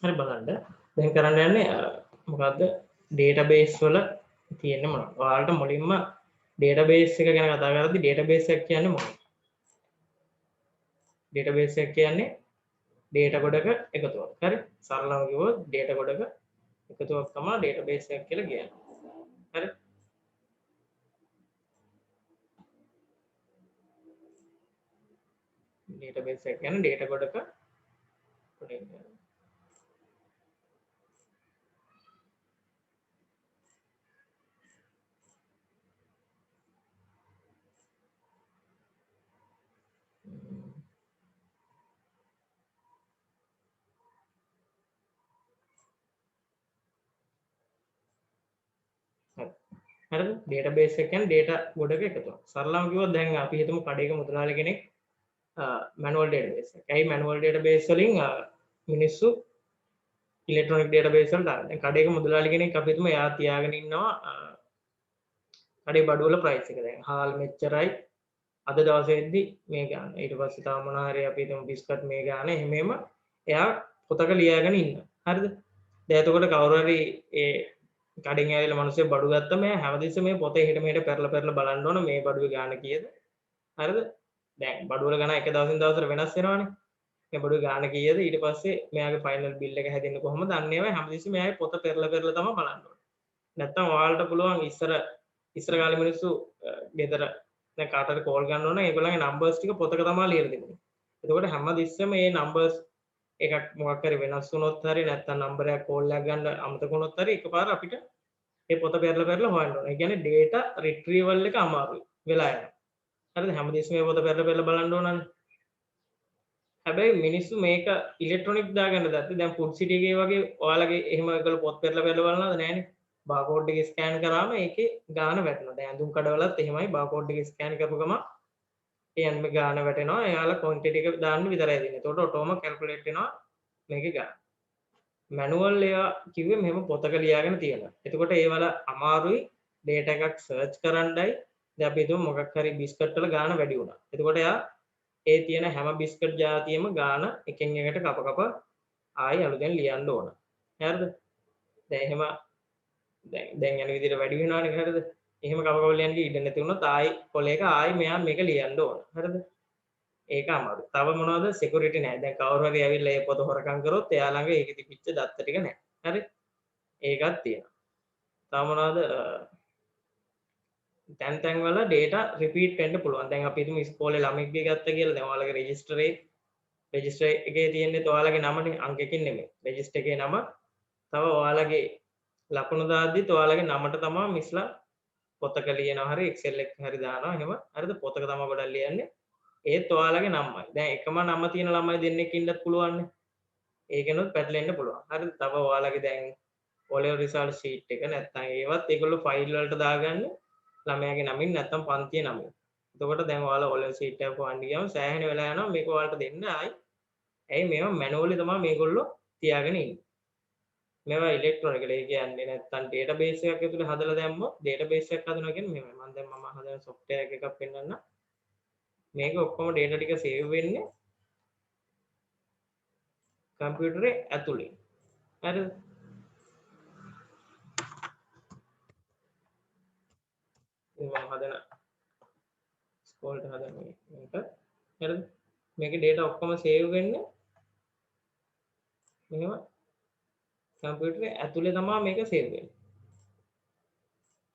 හරි බලන්න. දැන් කරන්න යන්නේ මොකද්ද? ඩේටාබේස් වල තියෙන්නේ මොනවද? ඔයාලට මුලින්ම ඩේටාබේස් එක ගැන කතා කරද්දී ඩේටාබේස් එක කියන්නේ මොකක්ද? ඩේටාබේස් එක කියන්නේ ඩේටා ගොඩක එකතුවක්. හරි? සරලව කිව්වොත් ඩේටා ගොඩක එකතුවක් තමයි ඩේටාබේස් එක කියලා කියන්නේ. හරි? ඩේටාබේස් එක කියන්නේ ඩේටා ගොඩක හරිද? ඩේටාබේස් එක කියන්නේ ඩේටා ගොඩක එකතුවක්. සරලව කිව්වොත් දැන් අපි හිතමු කඩේක මුදලාලි කෙනෙක් මැනුවල් ඩේටාබේස් එක. ඇයි මැනුවල් ඩේටාබේස් වලින් මිනිස්සු ඉලෙක්ට්‍රොනික ඩේටාබේස් වලට දානවා. දැන් කඩේක මුදලාලි කෙනෙක් අපි හිතමු එයා තියාගෙන ඉන්නවා කඩේ බඩු වල ප්‍රයිස් එක. දැන් හාල් මෙච්චරයි අද දවසේදී මේ ගාන. ඊට පස්සේ තව මොනවා හරි අපි හිතමු බිස්කට් මේ ගාන. එහෙමම එයා පොතක ලියාගෙන ඉන්නවා. හරිද? දැන් එතකොට කවුරු හරි ඒ කඩෙන් ඇවිල්ලා මිනිස්සු බඩු ගත්තම එයා හැමදෙස්සෙම මේ පොතේ හිට මෙහෙට පෙරලා බලන්න ඕන මේ බඩුවේ ගාන කීයද? හරිද? දැන් බඩු වල ගණන් එක දවසින් දවසට වෙනස් වෙනවනේ. මේ බඩුවේ ගාන කීයද? ඊට පස්සේ මෙයාගේ ෆයිනල් බිල් එක හැදෙන්නේ කොහොමද? අන්න ඒවා හැමදෙස්සෙම මෙයාගේ පොත පෙරලා තමයි බලන්න ඕනේ. නැත්තම් ඔයාලට පුළුවන් ඉස්සර කාලේ මිනිස්සු ගෙදර දැන් කාටද කෝල් ගන්න ඕන ඒගොල්ලන්ගේ නම්බර්ස් ටික පොතක තමයි ලියලා තිබුණේ. එතකොට හැමදෙස්සෙම මේ නම්බර්ස් එකක් මොකක් හරි වෙනස් වුණොත් හරි නැත්තම් නම්බරයක් කෝල් එකක් ගන්න අමතක වුණොත් හරි එකපාර අපිට මේ පොත පෙරලා හොයන්න ඕන. ඒ කියන්නේ data retrieval එක අමාරුයි වෙලා යනවා. හරිද? හැමදෙස්සෙම මේ පොත පෙරලා බලන්න ඕනනේ. හැබැයි මිනිස්සු මේක ඉලෙක්ට්‍රොනික දාගන්න දැත්ත දැන් ෆුඩ් සිටි එකේ වගේ ඔයාලගේ එහෙම ඒගොල්ලෝ පොත් පෙරලා බලනවද නැහනේ. බාකෝඩ් එක ස්කෑන් කරාම ඒකේ ගාන වැටෙනවා. දැන් ඇඳුම් කඩවලත් එහෙමයි බාකෝඩ් එක ස්කෑන් කරපු ගමන් ඒ ඇඳුමේ ගාන වැටෙනවා. එයාලා ක්වොන්ටිටි එක දාන්න විතරයි දෙන්නේ. එතකොට ඔටෝම කැල්කියුලේට් වෙනවා මේකේ ගාන. මැනුවල් ඒවා කිව්වේ මෙහෙම පොතක ලියාගෙන තියෙනවා. එතකොට ඒවල අමාරුයි ඩේටා එකක් සර්ච් කරන්නයි. දැන් අපි හිතමු මොකක් හරි බිස්කට් වල ගාන වැඩි වුණා. එතකොට එයා ඒ තියෙන හැම බිස්කට් ජාතියෙම ගාන එකින් එකට කප ආයි අලුතෙන් ලියන්න ඕන. හරිද? දැන් එහෙම දැන් යන විදිහට වැඩි වෙනවනේ හරිද? එහෙම කප ලියන්න ඉඩ නැති වුණොත් ආයි කොලේක ආයි මෙයා මේක ලියන්න ඕන. හරිද? ඒක අමාරුයි. තව මොනවද? සිකියුරිටි නැහැ. දැන් කවුරු හරි ඇවිල්ලා ඒ පොත හොරකම් කරොත් එයා ළඟ ඒකේ තිබිච්ච දත්ත ටික නැහැ. හරි? ඒකත් තියෙනවා. තව මොනවද? තැන් වල data repeat වෙන්න පුළුවන්. දැන් අපි හිතමු ඉස්කෝලේ ළමෙක්ගේ ගත්ත කියලා. දැන් ඔයාලගේ රෙජිස්ටර් එකේ තියෙන්නේ ඔයාලගේ නමනේ අංකකින් නෙමෙයි. රෙජිස්ටර් එකේ නම තව ඔයාලගේ ලකුණු දාද්දිත් ඔයාලගේ නමට තමයි මිස්ලා පොතක ලියනවා හරි Excel එකක හරි දානවා එහෙම. හරිද? පොතක තමයි ගොඩක් ලියන්නේ. ඒත් ඔයාලගේ නමයි. දැන් එකම නම තියෙන ළමයි දෙන්නෙක් ඉන්නත් පුළුවන්නේ. ඒකෙනුත් පැටලෙන්න පුළුවන්. හරිද? තව ඔයාලගේ දැන් O-level result sheet එක නැත්නම් ඒවත් ඒගොල්ලෝ ෆයිල් වලට දාගන්නේ ළමයාගේ නමින් නැත්නම් පන්තියේ නමින්. එතකොට දැන් ඔයාලා O-level sheet එක හොයන්න ගියාම සෑහෙන වෙලා යනවා මේක ඔයාලට දෙන්න ආයි. ඇයි මේවා මැනුවලි තමයි මේගොල්ලෝ තියාගෙන ඉන්නේ. මේවා ඉලෙක්ට්‍රොනික ඒ කියන්නේ නැත්නම් ඩේටාබේස් එකක් ඇතුලේ හදලා දැම්මොත් ඩේටාබේස් එකක් හදනවා කියන්නේ මෙහෙමයි. මම දැන් හදන software එකක් පෙන්නන්න. මේක ඔක්කොම data ටික save වෙන්නේ කම්පියුටරේ ඇතුලේ. හරිද? මම හදන ස්කෝල්ට හදන මේක. හරිද? මේකේ data ඔක්කොම save වෙන්නේ මෙහෙම කම්පියුටරේ ඇතුලේ තමයි මේක save වෙන්නේ.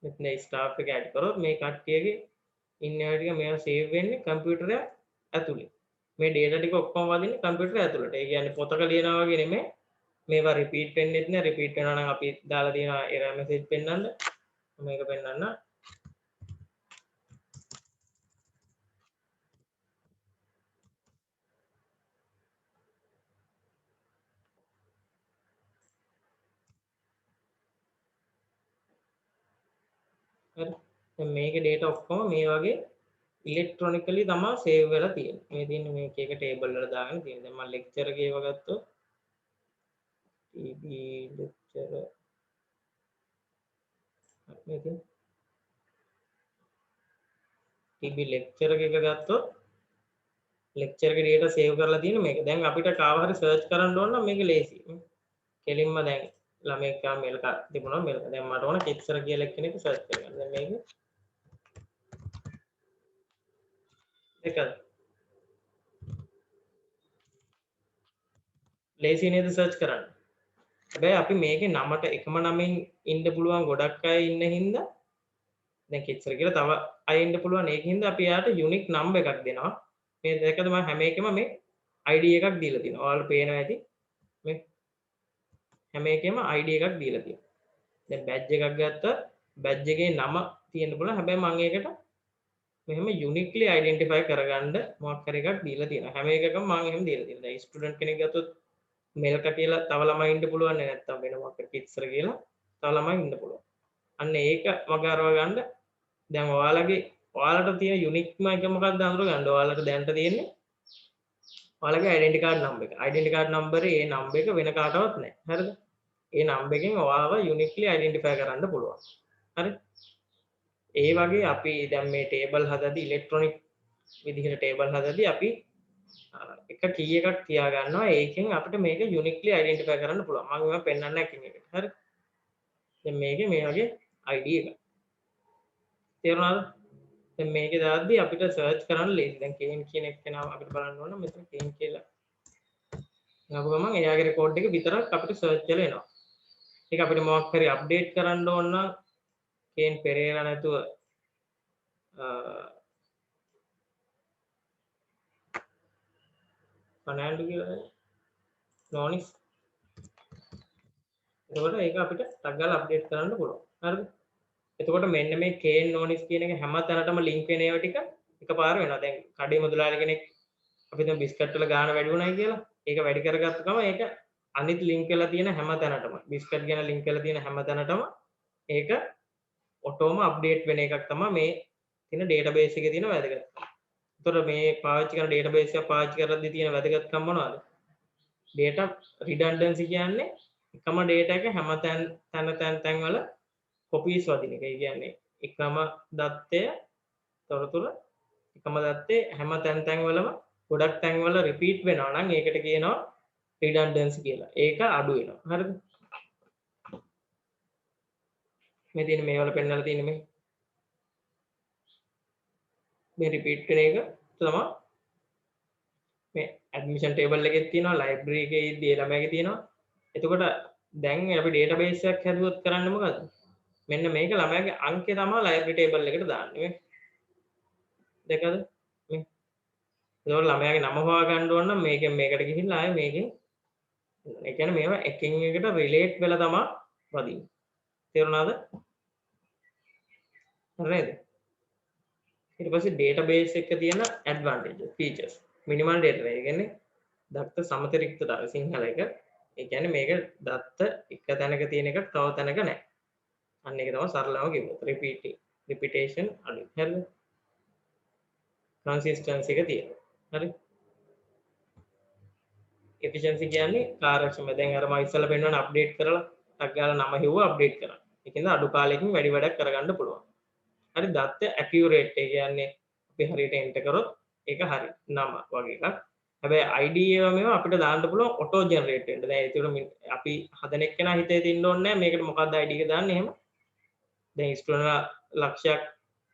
මෙතන ස්ටාෆ් එක ඇඩ් කරොත් මේ කට්ටියගේ ඉන්න ඒවා ටික මේවා save වෙන්නේ කම්පියුටරය ඇතුලේ. මේ data ටික ඔක්කොම වදින්නේ කම්පියුටරය ඇතුළට. ඒ කියන්නේ පොතක ලියනවා වගේ නෙමෙයි. මේවා repeat වෙන්නෙත් නෑ. repeat වෙනවා නම් අපි දාලා තියෙනවා error message පෙන්නන්න. මේක පෙන්නන්න. හරි. දැන් මේකේ data ඔක්කොම මේ වගේ ඉලෙක්ට්‍රොනිකලි තමයි save වෙලා තියෙන්නේ. මේ තියෙන්නේ මේක එක table වල දාගෙන තියෙන. දැන් මම lecture එක ඒව ගත්තොත් TB lecture මේක TB lecture එක ගත්තොත් lecture එකේ data save කරලා තියෙන මේක. දැන් අපිට කාව හරි search කරන්න ඕන නම් මේක ලේසියි. කෙලින්ම දැන් ළමෙක් ගාව මේල් එකක් තිබුණා මේල් එක දැන් මට ඕන කිත්සර කියලා කෙනෙක් සර්ච් කරගන්න. දැන් මේක දෙකද ලේසි නේද සර්ච් කරන්න. හැබැයි අපි මේකේ නමට එකම නමින් ඉන්න පුළුවන් ගොඩක් අය ඉන්න හින්දා දැන් කිත්සර කියලා තව අය ඉන්න පුළුවන් ඒක හින්දා අපි යාට යුනික් නම්බර් එකක් දෙනවා. මේ දෙකද මම හැම එකම මේ ID එකක් දීලා තියෙනවා. ඔයාලට පේනවා ඇති මේ හැම එකෙම ID එකක් දීලා තියෙනවා. දැන් බැජ් එකක් ගත්තා බැජ් එකේ නම තියෙන්න පුළුවන්. හැබැයි මම ඒකට මෙහෙම යුනික්ලි අයිඩෙන්ටිෆයි කරගන්න මොකක් හරි එකක් දීලා තියෙනවා. හැම එකකම මම එහෙම දීලා තියෙනවා. දැන් ස්ටුඩන්ට් කෙනෙක් ගත්තොත් මෙල්ක කියලා තව ළමයි ඉන්න පුළුවන් නේ නැත්තම් වෙන මොකක් හරි කිත්සර කියලා තව ළමයි ඉන්න පුළුවන්. අන්න ඒක වගේ අරව ගන්න දැන් ඔයාලට තියෙන යුනික්ම එක මොකක්ද අඳුර ගන්න. ඔයාලට දැනට තියෙන්නේ ඔයාලගේ ඩෙන්ටි කාඩ් නම්බර් එක. ඩෙන්ටි කාඩ් නම්බරේ ඒ නම්බර් එක වෙන කාටවත් නැහැ. හරිද? ඒ නම්බර් එකෙන් ඔයාලව යුනික්ලි අයිඩෙන්ටිෆයි කරන්න පුළුවන්. හරි? ඒ වගේ අපි දැන් මේ ටේබල් හදද්දී ඉලෙක්ට්‍රොනික විදිහට ටේබල් හදද්දී අපි එක කී එකක් තියා ගන්නවා. ඒකෙන් අපිට මේක යුනික්ලි අයිඩෙන්ටිෆයි කරන්න පුළුවන්. මම මේවා පෙන්නන්න එකින් එකට. හරි? දැන් මේකේ මේ වගේ ID එකක්. තේරුණාද? දැන් මේකේ දාද්දී අපිට සර්ච් කරන්න ලේසි. දැන් කේන් කියන එක්කෙනා අපිට බලන්න ඕන මෙතන කේන් කියලා. ගාපු ගමන් එයාගේ රෙකෝඩ් එක විතරක් අපිට සර්ච් කරලා එනවා. ඒක අපිට මොකක් හරි අප්ඩේට් කරන්න ඕන නම් කේන් පෙරේරා නැතුව ෆර්නෑන්ඩෝ කියලා නෝනිස්. එතකොට ඒක අපිට ටග් ගාලා අප්ඩේට් කරන්න පුළුවන්. හරිද? එතකොට මෙන්න මේ කේන් නෝනිස් කියන එක හැම තැනටම ලින්ක් වෙන ඒවා ටික එකපාර වෙනවා. දැන් කඩේ මුදලාලි කෙනෙක් අපි දැන් බිස්කට් වල ගාන වැඩි වුණයි කියලා. ඒක වැඩි කරගත්ත ගමන් ඒක අනිත් ලින්ක් වෙලා තියෙන හැම තැනටම බිස්කට් ගැන ලින්ක් වෙලා තියෙන හැම තැනටම ඒක ඔටෝම අප්ඩේට් වෙන එකක් තමයි මේ තියෙන ඩේටාබේස් එකේ තියෙන වැදගත්කම. එතකොට මේ පාවිච්චි කරන ඩේටාබේස් එක පාවිච්චි කරද්දී තියෙන වැදගත්කම මොනවද? data redundancy කියන්නේ එකම data එක හැම තැන් වල copies වදින එක. ඒ කියන්නේ එකම දත්තය තොරතුර එකම දත්තේ හැම තැන් වලම ගොඩක් තැන් වල repeat වෙනවා නම් ඒකට කියනවා redundancy කියලා. ඒක අඩු වෙනවා. හරිද? මේ තියෙන මේවල පෙන්නලා තියෙන මේ repeat වෙන එක තමයි මේ admission table එකේ තියෙනවා library එකේ ඉද්දී ළමයාගේ තියෙනවා. එතකොට දැන් අපි database එකක් හැදුවොත් කරන්නේ මොකද්ද? මෙන්න මේක ළමයාගේ අංකය තමයි library table එකට දාන්නේ මේ. දෙකද? මේ. ඒතකොට ළමයාගේ නම හොයාගන්න ඕන නම් මේකෙන් මේකට ගිහිල්ලා ආයේ මේකෙන් ඒ කියන්නේ මේවා එකින් එකට relate වෙලා තමයි වදින්නේ. තේරුණාද? හරිද? ඊට පස්සේ database එකක තියෙන advantages features minimal data ඒ කියන්නේ දත්ත සමතරික්තතාවය සිංහල එක. ඒ කියන්නේ මේක දත්ත එක තැනක තියෙන එක තව තැනක නැහැ. අන්න ඒක තමයි සරලව කිව්වොත් repetition අඩුයි. හරිද? consistency එක තියෙනවා. හරි? efficiency කියන්නේ කාර්යක්ෂමතාවය. දැන් අර මම ඉස්සෙල්ලා පෙන්නන අප්ඩේට් කරලා ටක් ගාලා නම හෙව්වා අප්ඩේට් කරා. ඒකෙන්ද අඩු කාලෙකින් වැඩි වැඩක් කරගන්න පුළුවන්. හරි දත්ත accurate ඒ කියන්නේ අපි හරියට enter කරොත් ඒක හරි නම වගේ එකක්. හැබැයි ID ඒවා මේවා අපිට දාන්න පුළුවන් auto generate වෙන්න. දැන් ඒකට අපි හදන එක්කෙනා හිතේ තින්න ඕනේ නැහැ මේකට මොකක්ද ID එක දාන්නේ එහෙම. දැන් ස්ටුඩන්ට්ලා ලක්ෂයක්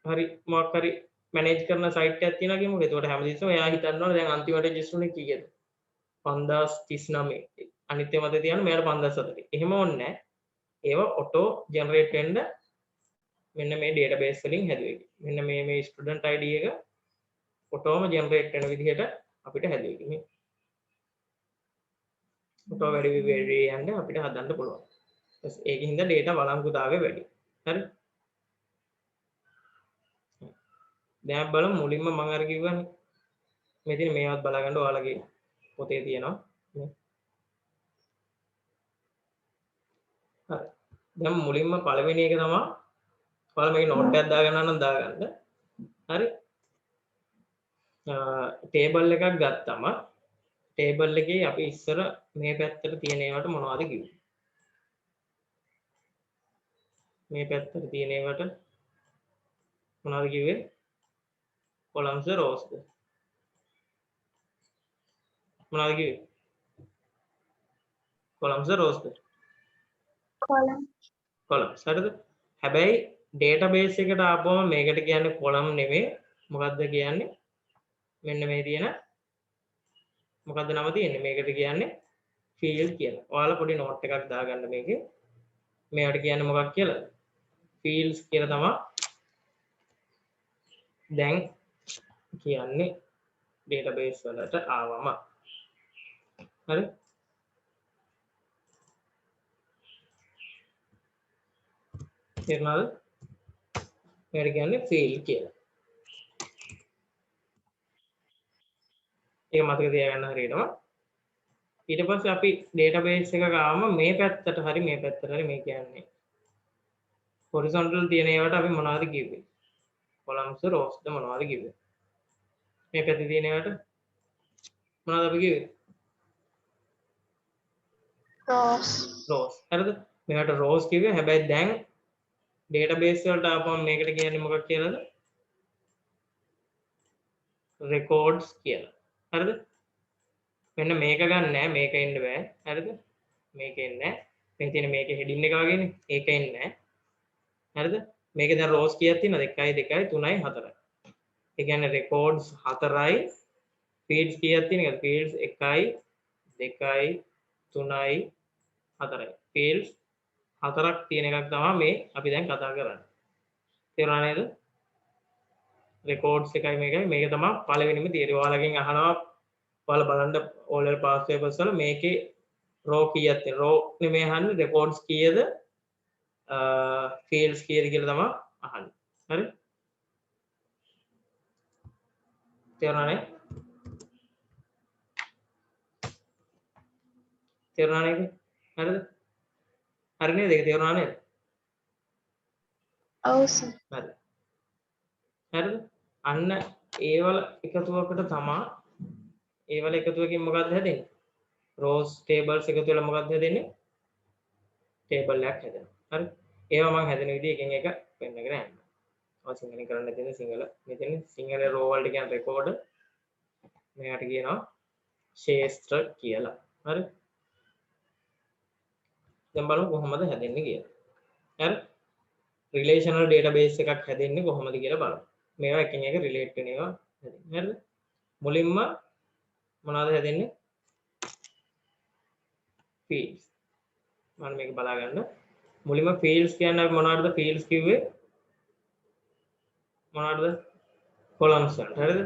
හරි මොකක් හරි මැනේජ් කරන සයිට් එකක් තියෙනවා කියමුකෝ. ඒකට හැමදෙස්සම එයා හිතන්න ඕනේ දැන් අන්තිමට රෙජිස්ටර් උනේ කීයද? 5039. අනිත් ඒවා මත තියන්න මෙයාට 5004. එහෙම ඕනේ නැහැ. ඒවා auto generate වෙන්න මෙන්න මේ database වලින් හැදුවේ. මෙන්න මේ student ID එක ඔටෝම ජෙනරේට් වෙන විදිහට අපිට හැදුවේ. මේ ඔටෝ වැඩි යන්න අපිට හදන්න පුළුවන්. ඒකින් හින්දා data වළංගුතාවය වැඩි. හරි? දැන් බලමු මුලින්ම මම අර කිව්වනේ. මේ තියෙන මේවත් බලා ගන්න ඔයාලගේ පොතේ තියෙනවා. හරි. දැන් මුලින්ම පළවෙනි එක තමයි ඔයාලා මේක නෝට් එකක් දාගන්න නම් දාගන්න. හරි? ටේබල් එකක් ගත්තම ටේබල් එකේ අපි ඉස්සර මේ පැත්තට තියෙන ඒවාට මොනවද කිව්වේ? මේ පැත්තට තියෙන ඒවාට මොනවද කිව්වේ? columns rows ද? මොනවද කිව්වේ? columns rows ද? columns හරිද හැබැයි database එකට ආපුවම මේකට කියන්නේ column නෙමෙයි මොකද්ද කියන්නේ මෙන්න මේ තියෙන මොකද්ද නම තියෙන්නේ මේකට කියන්නේ field කියලා. ඔයාලා පොඩි note එකක් දාගන්න මේකේ. මේවට කියන්නේ මොකක් කියලාද? fields කියලා තමයි දැන් කියන්නේ database වලට ආවම. හරි? තේරුණාද? මේකට කියන්නේ field කියලා. ඒක මතක තියාගන්න හරියටම. ඊට පස්සේ අපි database එක ගාවම මේ පැත්තට හරි මේ පැත්තට හරි මේ කියන්නේ horizontal තියෙන ඒවාට අපි මොනවද කිව්වේ? columns rows ද මොනවද කිව්වේ? මේ පැත්තේ තියෙන ඒවාට මොනවද අපි කිව්වේ? rows හරිද? මේකට rows කිව්වේ. හැබැයි දැන් database වලට ආපුවම මේකට කියන්නේ මොකක් කියලාද? records කියලා. හරිද? මෙන්න මේක ගන්න නෑ මේක ඉන්න බෑ. හරිද? මේක ඉන්නේ නෑ. මේ තියෙන මේකේ heading එක වගේනේ. ඒක ඉන්නේ නෑ. හරිද? මේකේ දැන් rows කීයක් තියෙනවද? 1 2 3 4. ඒ කියන්නේ records 4යි fields කීයක් තියෙනවද? fields 1යි 2යි 3යි 4යි. fields 4ක් තියෙන එකක් තමයි මේ අපි දැන් කතා කරන්නේ. තේරුණා නේද? records එකයි මේකයි මේක තමයි පළවෙනිම theory. ඔයාලගෙන් අහනවා ඔයාලා බලන්න O level past papers වල මේකේ row කීයක් තියෙනවද? row නෙමෙයි අහන්නේ records කීයද? fields කීයද කියලා තමයි අහන්නේ. හරි? තේරුණා නේද? තේරුණා නේද? හරිද? හරි නේද? ඒක තේරුණා නේද? ඔව් සර්. හරි. හරිද? අන්න ඒවල එකතුවකට තමයි ඒවල එකතුවකින් මොකක්ද හැදෙන්නේ? rows tables එකතු වෙලා මොකක්ද හැදෙන්නේ? table එකක් හැදෙනවා. හරි? ඒවා මම හැදෙන විදිහ එකෙන් එක පෙන්නගෙන යන්න. ඔය සිංහලෙන් කරන්න තියෙන සිංහල මෙතන සිංහල row වලට කියන record මේකට කියනවා ශේෂ්ත්‍ර කියලා. හරි? දැන් බලමු කොහොමද හැදෙන්නේ කියලා. හරි? relational database එකක් හැදෙන්නේ කොහොමද කියලා බලමු. මේවා එකින් එක relate වෙන ඒවා හැදෙන්නේ. හරිද? මුලින්ම මොනවද හැදෙන්නේ? fields. මම මේක බලා ගන්න. මුලින්ම fields කියන්නේ අපි මොනවද fields කිව්වේ? මොනවද? columns වලට. හරිද?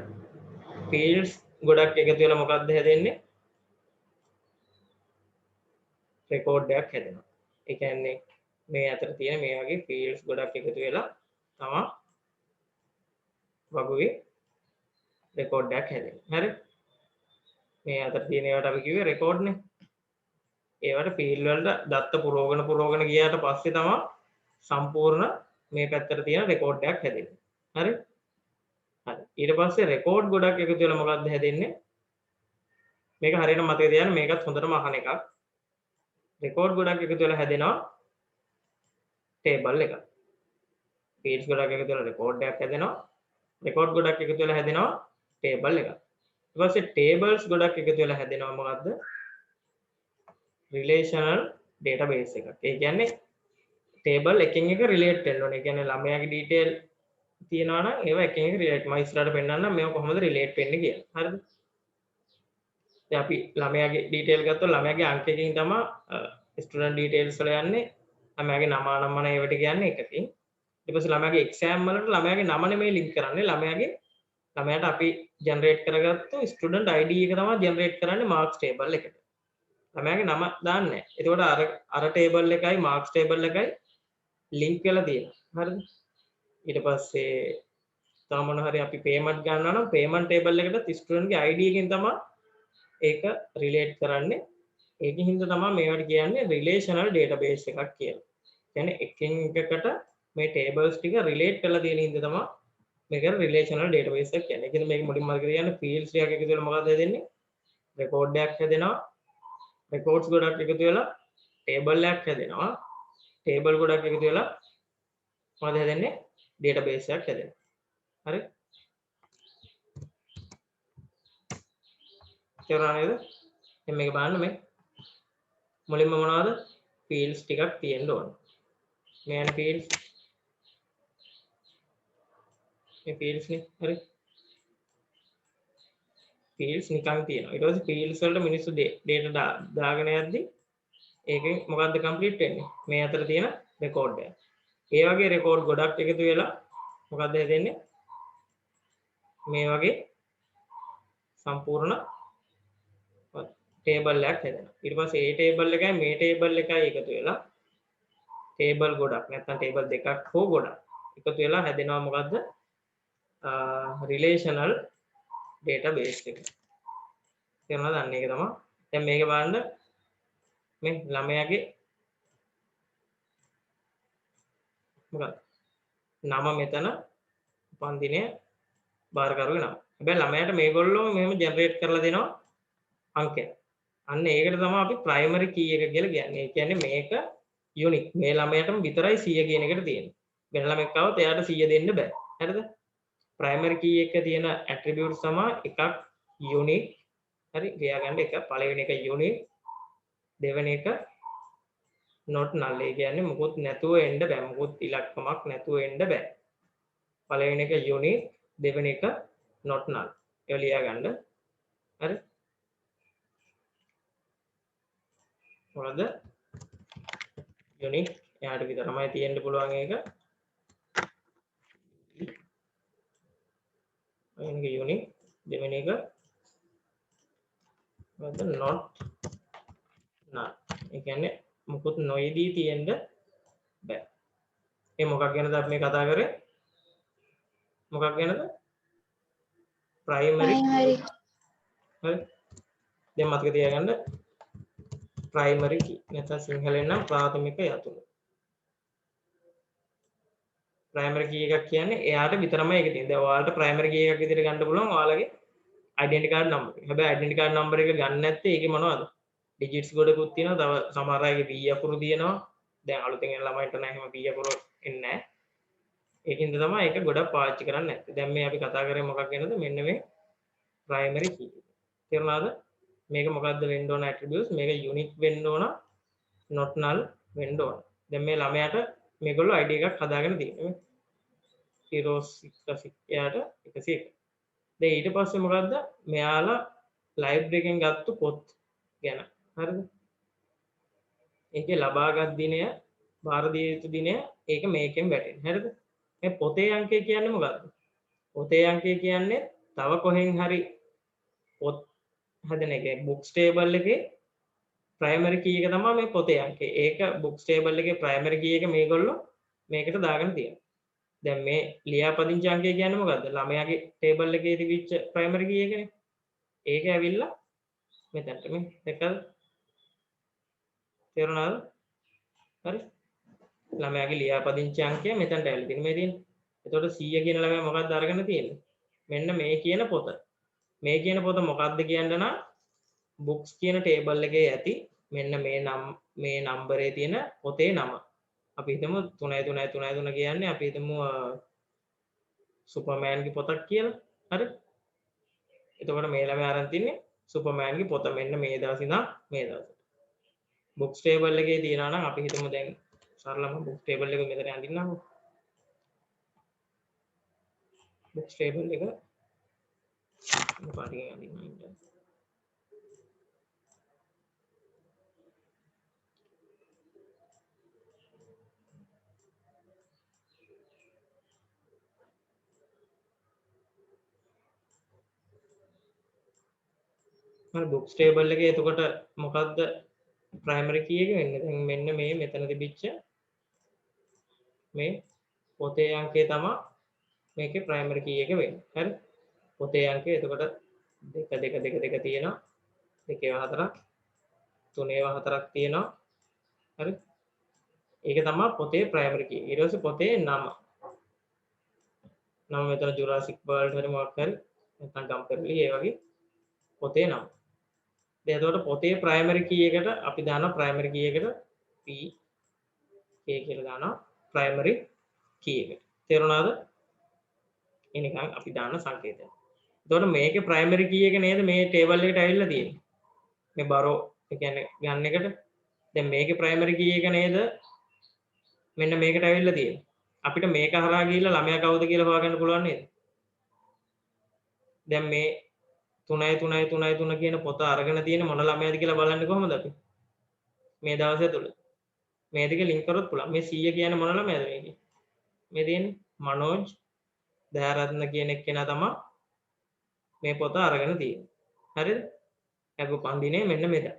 fields ගොඩක් එකතු වෙලා මොකක්ද හැදෙන්නේ? record එකක් හැදෙනවා. ඒ කියන්නේ මේ අතර තියෙන මේ වගේ fields ගොඩක් එකතු වෙලා තමයි වගුවේ record එකක් හැදෙන්නේ. හරි? මේ අතර තියෙන ඒවාට අපි කිව්වේ record නේ. ඒවට field වලට දත්ත පුරවගෙන ගියාට පස්සේ තමයි සම්පූර්ණ මේ පැත්තට තියෙන record එකක් හැදෙන්නේ. හරි? හරි. ඊට පස්සේ record ගොඩක් එකතු වෙලා මොකක්ද හැදෙන්නේ? මේක හරියට මතක තියාගන්න මේකත් හොඳටම අහන එකක්. record ගොඩක් එකතු වෙලා හැදෙනවා table එකක්. fields ගොඩක් එකතු වෙලා record එකක් හැදෙනවා. record ගොඩක් එකතු වෙලා හැදෙනවා table එකක්. ඊට පස්සේ tables ගොඩක් එකතු වෙලා හැදෙනවා මොකද්ද? relational database එකක්. ඒ කියන්නේ table එකකින් එක relate වෙන්න ඕනේ. ඒ කියන්නේ ළමයාගේ detail තියෙනවා නම් ඒවා එකකින් එක relate. මම ඉස්සරහට පෙන්නන්නම් මේවා කොහොමද relate වෙන්නේ කියලා. හරිද? දැන් අපි ළමයාගේ detail ගත්තොත් ළමයාගේ අංකයකින් තමයි student details වල යන්නේ. ළමයාගේ නම අනම්මන ඒවට කියන්නේ එකකින්. ඊට පස්සේ ළමයාගේ exam වලට ළමයාගේ නම නෙමෙයි link කරන්නේ. ළමයාට අපි generate කරගත්තු student ID එක තමයි generate කරන්නේ marks table එකට. ළමයාගේ නම දාන්නේ නැහැ. එතකොට අර table එකයි marks table එකයි link වෙලා තියෙනවා. හරිද? ඊට පස්සේ තව මොන හරි අපි payment ගන්නවා නම් payment table එකට student ගේ ID එකෙන් තමයි ඒක relate කරන්නේ. ඒකෙන් හින්දා තමයි මේවට කියන්නේ relational database එකක් කියලා. කියන්නේ එකින් එකකට මේ tables ටික relate කරලා තියෙන හින්දා තමයි මේක relational database එකක් කියන්නේ. ඒ කියන්නේ මේක මුලින්ම මතක තියාගන්න fields ටිකක් එකතු වෙලා මොකක්ද හැදෙන්නේ? record එකක් හැදෙනවා. records ගොඩක් එකතු වෙලා table එකක් හැදෙනවා. table ගොඩක් එකතු වෙලා මොකද හැදෙන්නේ? database එකක් හැදෙනවා. හරි? තේරුණා නේද? දැන් මේක බලන්න මේ මුලින්ම මොනවද? fields ටිකක් තියෙන්න ඕන. මේ යන fields මේ fields නේ හරි. fields නිකන් තියෙනවා. ඊට පස්සේ fields වලට මිනිස්සු data දාගෙන යද්දි ඒකෙන් මොකද්ද complete වෙන්නේ? මේ අතර තියෙන record එක. ඒ වගේ record ගොඩක් එකතු වෙලා මොකද්ද හදෙන්නේ? මේ වගේ සම්පූර්ණ table එකක් හැදෙනවා. ඊට පස්සේ ඒ table එකයි මේ table එකයි එකතු වෙලා table ගොඩක් නැත්නම් table දෙකක් හෝ ගොඩක් එකතු වෙලා හැදෙනවා මොකද්ද? relational database එක. තේරුණාද? අන්න ඒක තමයි. දැන් මේක බලන්න මේ ළමයාගේ මොකක්ද? නම මෙතන උපන්දිනය බාරකරුගේ නම. හැබැයි ළමයාට මේගොල්ලෝ මෙහෙම ජෙනරේට් කරලා දෙනවා අංකයක්. අන්න ඒකට තමයි අපි ප්‍රයිමරි කී එක කියලා කියන්නේ. ඒ කියන්නේ මේක යුනික්. මේ ළමයාටම විතරයි 100 කියන එකට තියෙන්නේ. වෙන ළමෙක් આવත් එයාට 100 දෙන්න බෑ. හරිද? ප්‍රයිමරි කී එක තියෙන ඇට්‍රිබියුට්ස් තමයි එකක් යුනික්. හරි. ලියා ගන්න එක පළවෙනි එක යුනික්. දෙවෙනි එක not null. ඒ කියන්නේ මොකොත් නැතුව එන්න බෑ. මොකොත් ඉලක්කමක් නැතුව එන්න බෑ. පළවෙනි එක යුනික්, දෙවෙනි එක not null. ඒක ලියා ගන්න. හරි. මොකද යුනික් එයාට විතරමයි තියෙන්න පුළුවන් එක. පළවෙනි එක යුනික්, දෙවෙනි එක මොකද not null. ඒ කියන්නේ මොකොත් නොයේදී තියෙන්න බෑ. මේ මොකක් ගැනද අපි මේ කතා කරේ? මොකක් ගැනද? ප්‍රයිමරි. හරි. දැන් මතක තියාගන්න ප්‍රයිමරි කී. නැත්නම් සිංහලෙන් නම් ප්‍රාථමික යතුරු. ප්‍රයිමරි කී එකක් කියන්නේ එයාට විතරමයි ඒක තියෙන්නේ. දැන් ඔයාලට ප්‍රයිමරි කී එකක් විදිහට ගන්න පුළුවන් ඔයාලගේ ඩෙන්ටි කාඩ් නම්බර් එක. හැබැයි ඩෙන්ටි කාඩ් නම්බර් එක ගන්න නැත්තේ ඒකේ මොනවද? ඩිජිට්ස් ගොඩකුත් තියෙනවා. තව සමහර අයගේ V අකුරු තියෙනවා. දැන් අලුතෙන් එන ළමයින්ට නම් එහෙම V අකුරු එන්නේ නැහැ. ඒකින්ද තමයි ඒක ගොඩක් පාවිච්චි කරන්නේ නැත්තේ. දැන් මේ අපි කතා කරේ මොකක් ගැනද? මෙන්න මේ ප්‍රයිමරි කී. තේරුණාද? මේක මොකද්ද වෙන්න ඕන ඇට්‍රිබියුට්ස්? මේක යුනික් වෙන්න ඕන, not null වෙන්න ඕන. දැන් මේ ළමයාට මේගොල්ලෝ ID එකක් හදාගෙන තියෙනවා. 0 එයාට 101. දැන් ඊට පස්සේ මොකද්ද? මෙයාලා ලයිබ්‍රරි එකෙන් ගත්තු පොත් ගැන. හරිද? ඒකේ ලබාගත් දිනය, බාර දිය යුතු දිනය ඒක මේකෙන් වැටෙනවා. හරිද? මේ පොතේ අංකය කියන්නේ මොකද්ද? පොතේ අංකය කියන්නේ තව කොහෙන් හරි පොත් හදන එක. බුක්ස් ටේබල් එකේ ප්‍රයිමරි කී එක තමයි මේ පොතේ අංකය. ඒක බුක්ස් ටේබල් එකේ ප්‍රයිමරි කී එක මේගොල්ලෝ මේකට දාගෙන තියෙනවා. දැන් මේ ලියාපදිංචි අංකය කියන්නේ මොකද්ද? ළමයාගේ ටේබල් එකේ තිබිච්ච ප්‍රයිමරි කී එකනේ. ඒක ඇවිල්ලා මෙතනට මේ දැක්කද? තේරුණාද? හරි. ළමයාගේ ලියාපදිංචි අංකය මෙතනට ඇවිල්ලා තියෙනවා. මේ තියෙන්නේ. එතකොට 100 කියන ළමයා මොකක්ද අරගෙන තියෙන්නේ? මෙන්න මේ කියන පොත. මේ කියන පොත මොකක්ද කියන්න නම් බුක්ස් කියන ටේබල් එකේ ඇති මෙන්න මේ නම්බරේ තියෙන පොතේ නම. අපි හිතමු 3 කියන්නේ අපි හිතමු සුපර්මෑන්ගේ පොතක් කියලා. හරි. එතකොට මේ ළමයා අරන් තින්නේ සුපර්මෑන්ගේ පොත මෙන්න මේ දවස් ඉඳන් මේ දවසට. බුක්ස් ටේබල් එකේ තියනවා නම් අපි හිතමු දැන් සරලම බුක් ටේබල් එක මෙතන අඳින්නකො. බුක්ස් ටේබල් එක මොකක්ද අඳින්න. බුක්ස් ටේබල් එකේ එතකොට මොකද්ද ප්‍රයිමරි කී එක වෙන්නේ? දැන් මෙන්න මේ මෙතන තිබිච්ච මේ පොතේ අංකය තමයි මේකේ ප්‍රයිමරි කී එක වෙන්නේ. හරි. පොතේ අංකය එතකොට 2 තියෙනවා. 2 4ක් 3 4ක් තියෙනවා. හරි. ඒක තමයි පොතේ ප්‍රයිමරි කී. ඊට පස්සේ පොතේ නම. නම මෙතන ජුරාසික් වර්ල්ඩ් හරි මොකක් හරි නැත්නම් ටම්පර්ලි ඒ වගේ පොතේ නම. එතකොට පොතේ ප්‍රයිමරි කී එකට අපි දානවා ප්‍රයිමරි කී එකට p k කියලා දානවා ප්‍රයිමරි කී එකට. තේරුණාද? එනිකන් අපි දාන සංකේතය. එතකොට මේකේ ප්‍රයිමරි කී එක නේද මේ ටේබල් එකට ඇවිල්ලා තියෙන්නේ. මේ බරෝ ඒ කියන්නේ ගන්න එකට දැන් මේකේ ප්‍රයිමරි කී එක නේද මෙන්න මේකට ඇවිල්ලා තියෙන්නේ. අපිට මේක හරහා ගිහිල්ලා ළමයා කවුද කියලා හොයාගන්න පුළුවන් නේද? දැන් මේ 3 කියන පොත අරගෙන තියෙන මොන ළමයාද කියලා බලන්නේ කොහොමද අපි? මේ දවසේ තුල. මේ දෙක ලින්ක් කරොත් පුළුවන්. මේ 100 කියන්නේ මොන ළමයාද මේකේ? මේ තියෙන්නේ මනෝජ් දයාරත්න කියන එක්කෙනා තමයි මේ පොත අරගෙන තියෙන්නේ. හරිද? එයාගේ උපන්දිනේ මෙන්න මෙතන.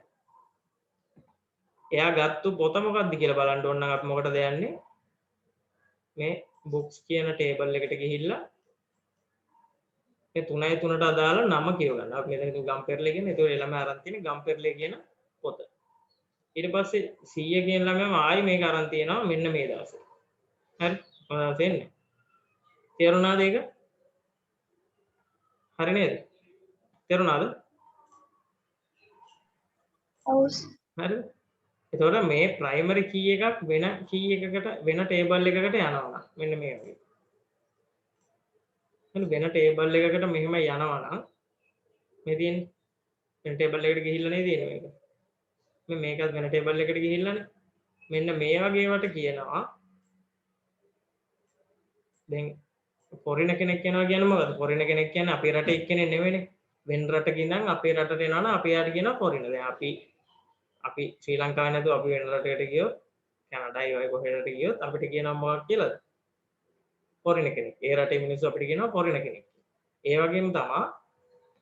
එයා ගත්තු පොත මොකක්ද කියලා බලන්න ඕන නම් අපි මොකටද යන්නේ? මේ books කියන ටේබල් එකට ගිහිල්ලා මේ 3ට අදාළ නම කියව ගන්න. අපි මෙතන හිතුව ගම්පෙරළේ කියන. ඒතකොට ළමයා අරන් තියෙන්නේ ගම්පෙරළේ කියන පොත. ඊට පස්සේ 100 කියන ළමයාම ආයි මේක අරන් තියෙනවා මෙන්න මේ දවසේ. හරි? මොනවද තේන්නේ? තේරුණාද ඒක? හරි නේද? තේරුණාද? ඔව් හරිද? එතකොට මේ ප්‍රයිමරි කී එකක් වෙන කී එකකට වෙන ටේබල් එකකට යනවා මෙන්න මේ වගේ. වෙන ටේබල් එකකට මෙහෙම යනවා නම් මේ තියෙන්නේ වෙන ටේබල් එකකට ගිහිල්ලා නේ තියෙන්නේ මේක. මේකත් වෙන ටේබල් එකට ගිහිල්ලානේ. මෙන්න මේ වගේ වට කියනවා. දැන් ෆොරින කෙනෙක් යනවා කියන්නේ මොකද? ෆොරින කෙනෙක් කියන්නේ අපේ රටේ එක්කෙනෙක් නෙවෙයිනේ. වෙන රටක ඉඳන් අපේ රටට එනවා නම් අපි යාට කියනවා ෆොරින. දැන් අපි ශ්‍රී ලංකාවේ නැතුව අපි වෙන රටකට ගියොත් කැනඩායි වගේ කොහෙකට ගියොත් අපිට කියනවා මොකක්ද කියලාද? ෆොරින කෙනෙක්. ඒ රටේ මිනිස්සු අපිට කියනවා ෆොරින කෙනෙක්. ඒ වගේම තමයි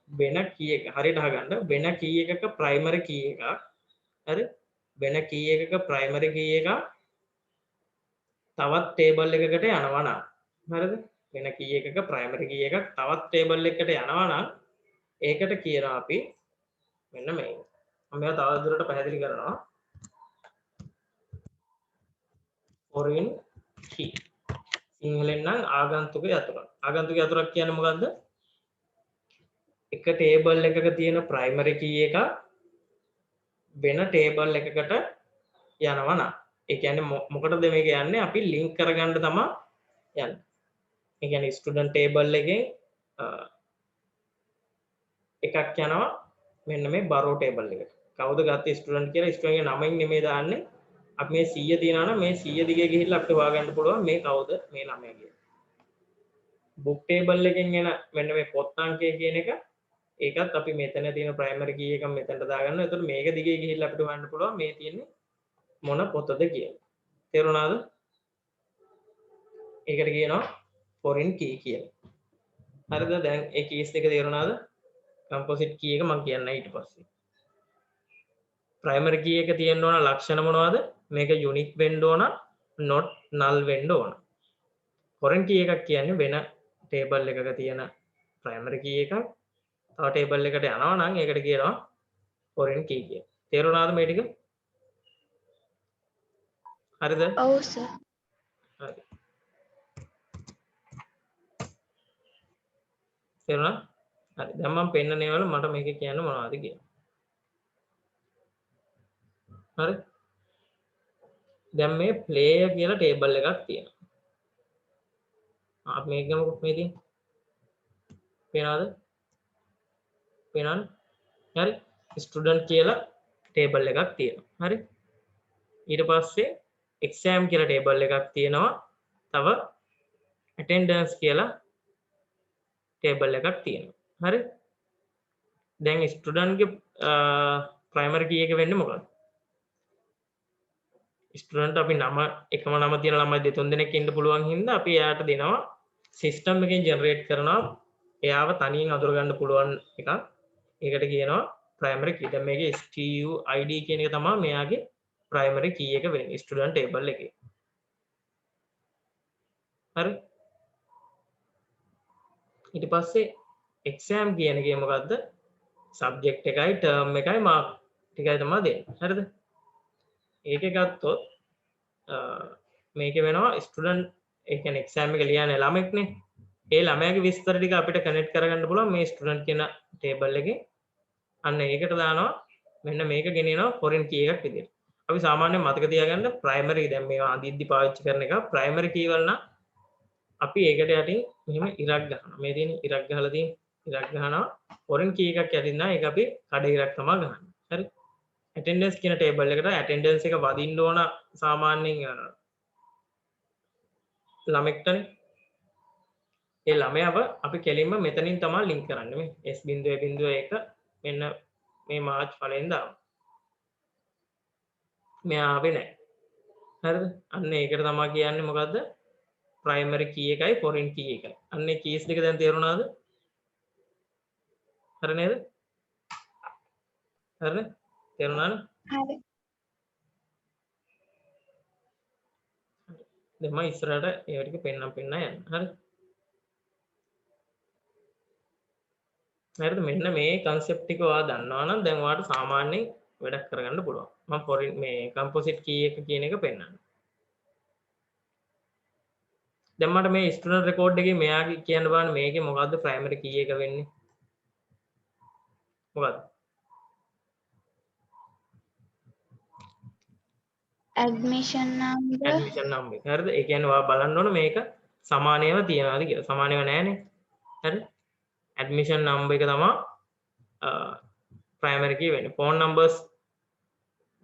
වෙන කී එක හරියට අහගන්න වෙන කී එකක ප්‍රයිමරි කී එකක් හරි වෙන කී එකක ප්‍රයිමරි කී එකක් තවත් ටේබල් එකකට යනවා නම් හරිද වෙන කී එකක ප්‍රයිමරි කී එකක් තවත් ටේබල් එකකට යනවා නම් ඒකට කියනවා අපි මෙන්න මේක මම මේවා තව දුරට පැහැදිලි කරනවා foreign key සිංහලෙන් නම් ආගන්තුක යතුරක් කියන්නේ මොකද්ද එක ටේබල් එකක තියෙන ප්‍රයිමරි කී එක වෙන ටේබල් එකකට යනවා නම් ඒ කියන්නේ මොකටද මේක යන්නේ අපි ලින්ක් කරගන්න තමයි යන්නේ. ඒ කියන්නේ ස්ටුඩන්ට් ටේබල් එකේ එකක් යනවා මෙන්න මේ බරෝ ටේබල් එකට. කවුද ගත්තේ ස්ටුඩන්ට් කියලා ස්ටුඩන්ට්ගේ නමින් නෙමෙයි දාන්නේ. අපි මේ 100 තියනවා නම් මේ 100 දිගේ ගිහිල්ලා අපිට හොයාගන්න පුළුවන් මේ කවුද මේ ළමයා කියලා. බුක් ටේබල් එකෙන් එන මෙන්න මේ පොත් අංකය කියන එක ඒකත් අපි මෙතන තියෙන ප්‍රයිමරි කී එක මෙතනට දාගන්නවා. එතකොට මේක දිගේ ගිහිල්ලා අපිට හොයන්න පුළුවන් මේ තියෙන්නේ මොන පොතද කියලා. තේරුණාද? ඒකට කියනවා foreign key කියලා. හරිද? දැන් ඒ කීස් දෙක තේරුණාද? composite key එක මම කියන්න ඊට පස්සේ. primary key එක තියෙන්න ඕන ලක්ෂණ මොනවද? මේක unique වෙන්න ඕන, not null වෙන්න ඕන. foreign key එකක් කියන්නේ වෙන table එකක තියෙන primary key එකක් තව table එකට යනවා නම් ඒකට කියනවා foreign key කියලා. තේරුණාද මේ ටික? හරිද? ඔව් සර්. හරි. තේරුණා? හරි. දැන් මම පෙන්නනේ වල මට මේක කියන්න මොනවද කියලා. හරි. දැන් මේ player කියලා table එකක් තියෙනවා. අපි මේක ගමුකෝ මේ තියෙන. පේනවද? පේනවද? හරි. student කියලා table එකක් තියෙනවා. හරි. ඊට පස්සේ exam කියලා table එකක් තියෙනවා. තව attendance කියලා table එකක් තියෙනවා. හරි. දැන් student ගේ primary key එක වෙන්නේ මොකක්ද? ස්ටුඩන්ට් අපි නම එකම නම තියෙන ළමයි දෙතුන් දෙනෙක් ඉන්න පුළුවන් හින්දා අපි එයාට දෙනවා සිස්ටම් එකෙන් ජෙනරේට් කරනවා එයාව තනියෙන් අඳුර ගන්න පුළුවන් එකක්. ඒකට කියනවා ප්‍රයිමරි කී. දැන් මේකේ STUID කියන එක තමයි මෙයාගේ ප්‍රයිමරි කී එක වෙන්නේ ස්ටුඩන්ට් ටේබල් එකේ. හරි. ඊට පස්සේ exam කියන එකේ මොකද්ද? subject එකයි term එකයි mark ටිකයි තමයි දෙන්නේ. හරිද? ඒකේ ගත්තොත් මේකේ වෙනවා ස්ටුඩන්ට් ඒ කියන්නේ එක්සෑම් එක ලියන්නේ ළමෙක්නේ. ඒ ළමයාගේ විස්තර ටික අපිට කනෙක්ට් කරගන්න පුළුවන් මේ ස්ටුඩන්ට් කියන ටේබල් එකේ. අන්න ඒකට දානවා මෙන්න මේක ගෙනියනවා foreign key එකක් විදියට. අපි සාමාන්‍යයෙන් මතක තියාගන්න primary දැන් මේවා අඳිද්දි පාවිච්චි කරන එක primary key වල නම් අපි ඒකට යටින් මෙහෙම ඉරක් ගන්නවා. මේ තියෙන ඉරක් ගහලා තියෙන ඉරක් ගහනවා foreign key එකක් යටින් නම් ඒක අපි කඩ ඉරක් තමයි ගහන්නේ. හරි. attendance කියන table එකට attendance එක වදින්න ඕන සාමාන්‍යයෙන් ළමෙක්ටනේ. ඒ ළමයාව අපි කෙලින්ම මෙතනින් තමයි ලින්ක් කරන්නේ මේ S.1 මෙන්න මේ මාර්ච් පළවෙනිද මෙයා ආවේ නැහැ. හරිද? අන්න ඒකට තමයි කියන්නේ මොකද්ද? primary key එකයි foreign key එකයි. අන්න ඒ keys දෙක දැන් තේරුණාද? හරි නේද? හරිනේ? තේරුණානේ? හරි. දැන් මම ඉස්සරහට ඒව ටික පෙන්නම් යන්න. හරි? හරිද? මෙන්න මේ concept ටික ඔයා දන්නවා නම් දැන් ඔයාලට සාමාන්‍යයෙන් වැඩක් කරගන්න පුළුවන්. මම foreign මේ composite key එක කියන එක පෙන්නන්න. දැන් මට මේ student record එකේ මෙයාගේ කියන්න බලන්න මේකේ මොකද්ද primary key එක වෙන්නේ? මොකද්ද? admission number. admission number. හරිද? ඒ කියන්නේ ඔයා බලන්න ඕන මේක සමානයව තියනවාද කියලා. සමානයව නැහැනේ. හරි? admission number එක තමයි primary key වෙන්නේ. phone numbers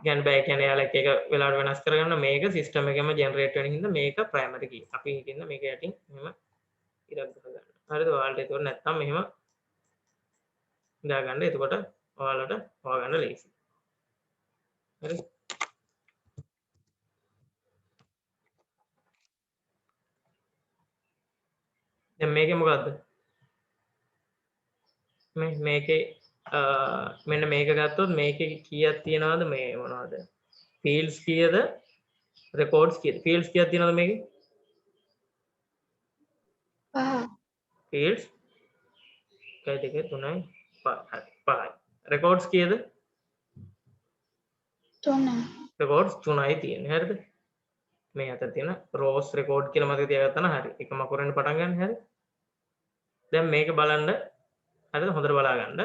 ගැන බෑ කියන්නේ යාලා එක වෙලාවට වෙනස් කරගන්න මේක සිස්ටම් එකෙම ජෙනරේට් වෙන හින්දා මේක primary key. අපි හිතින්ද මේක යටින් මෙහෙම ඉරක් ගන්න. හරිද? ඔයාලට ඒක නැත්තම් මෙහෙම දාගන්න. එතකොට ඔයාලට හොයාගන්න ලේසි. හරි? දැන් මේකේ මොකද්ද? මේකේ මෙන්න මේක ගත්තොත් මේකේ කීයක් තියනවද මේ මොනවද? fields කීයද? records කීයද? fields කීයක් තියනවද මේකේ? fields 1 2 3 4 5. records කීයද? 3. records 3යි තියෙන්නේ. හරිද? මේ අතර තියෙන rows record කියලා මතක තියාගත්තා නම් හරි. එකම අකුරෙන් පටන් ගන්න. හරි? දැන් මේක බලන්න. හරිද? හොඳට බලා ගන්න.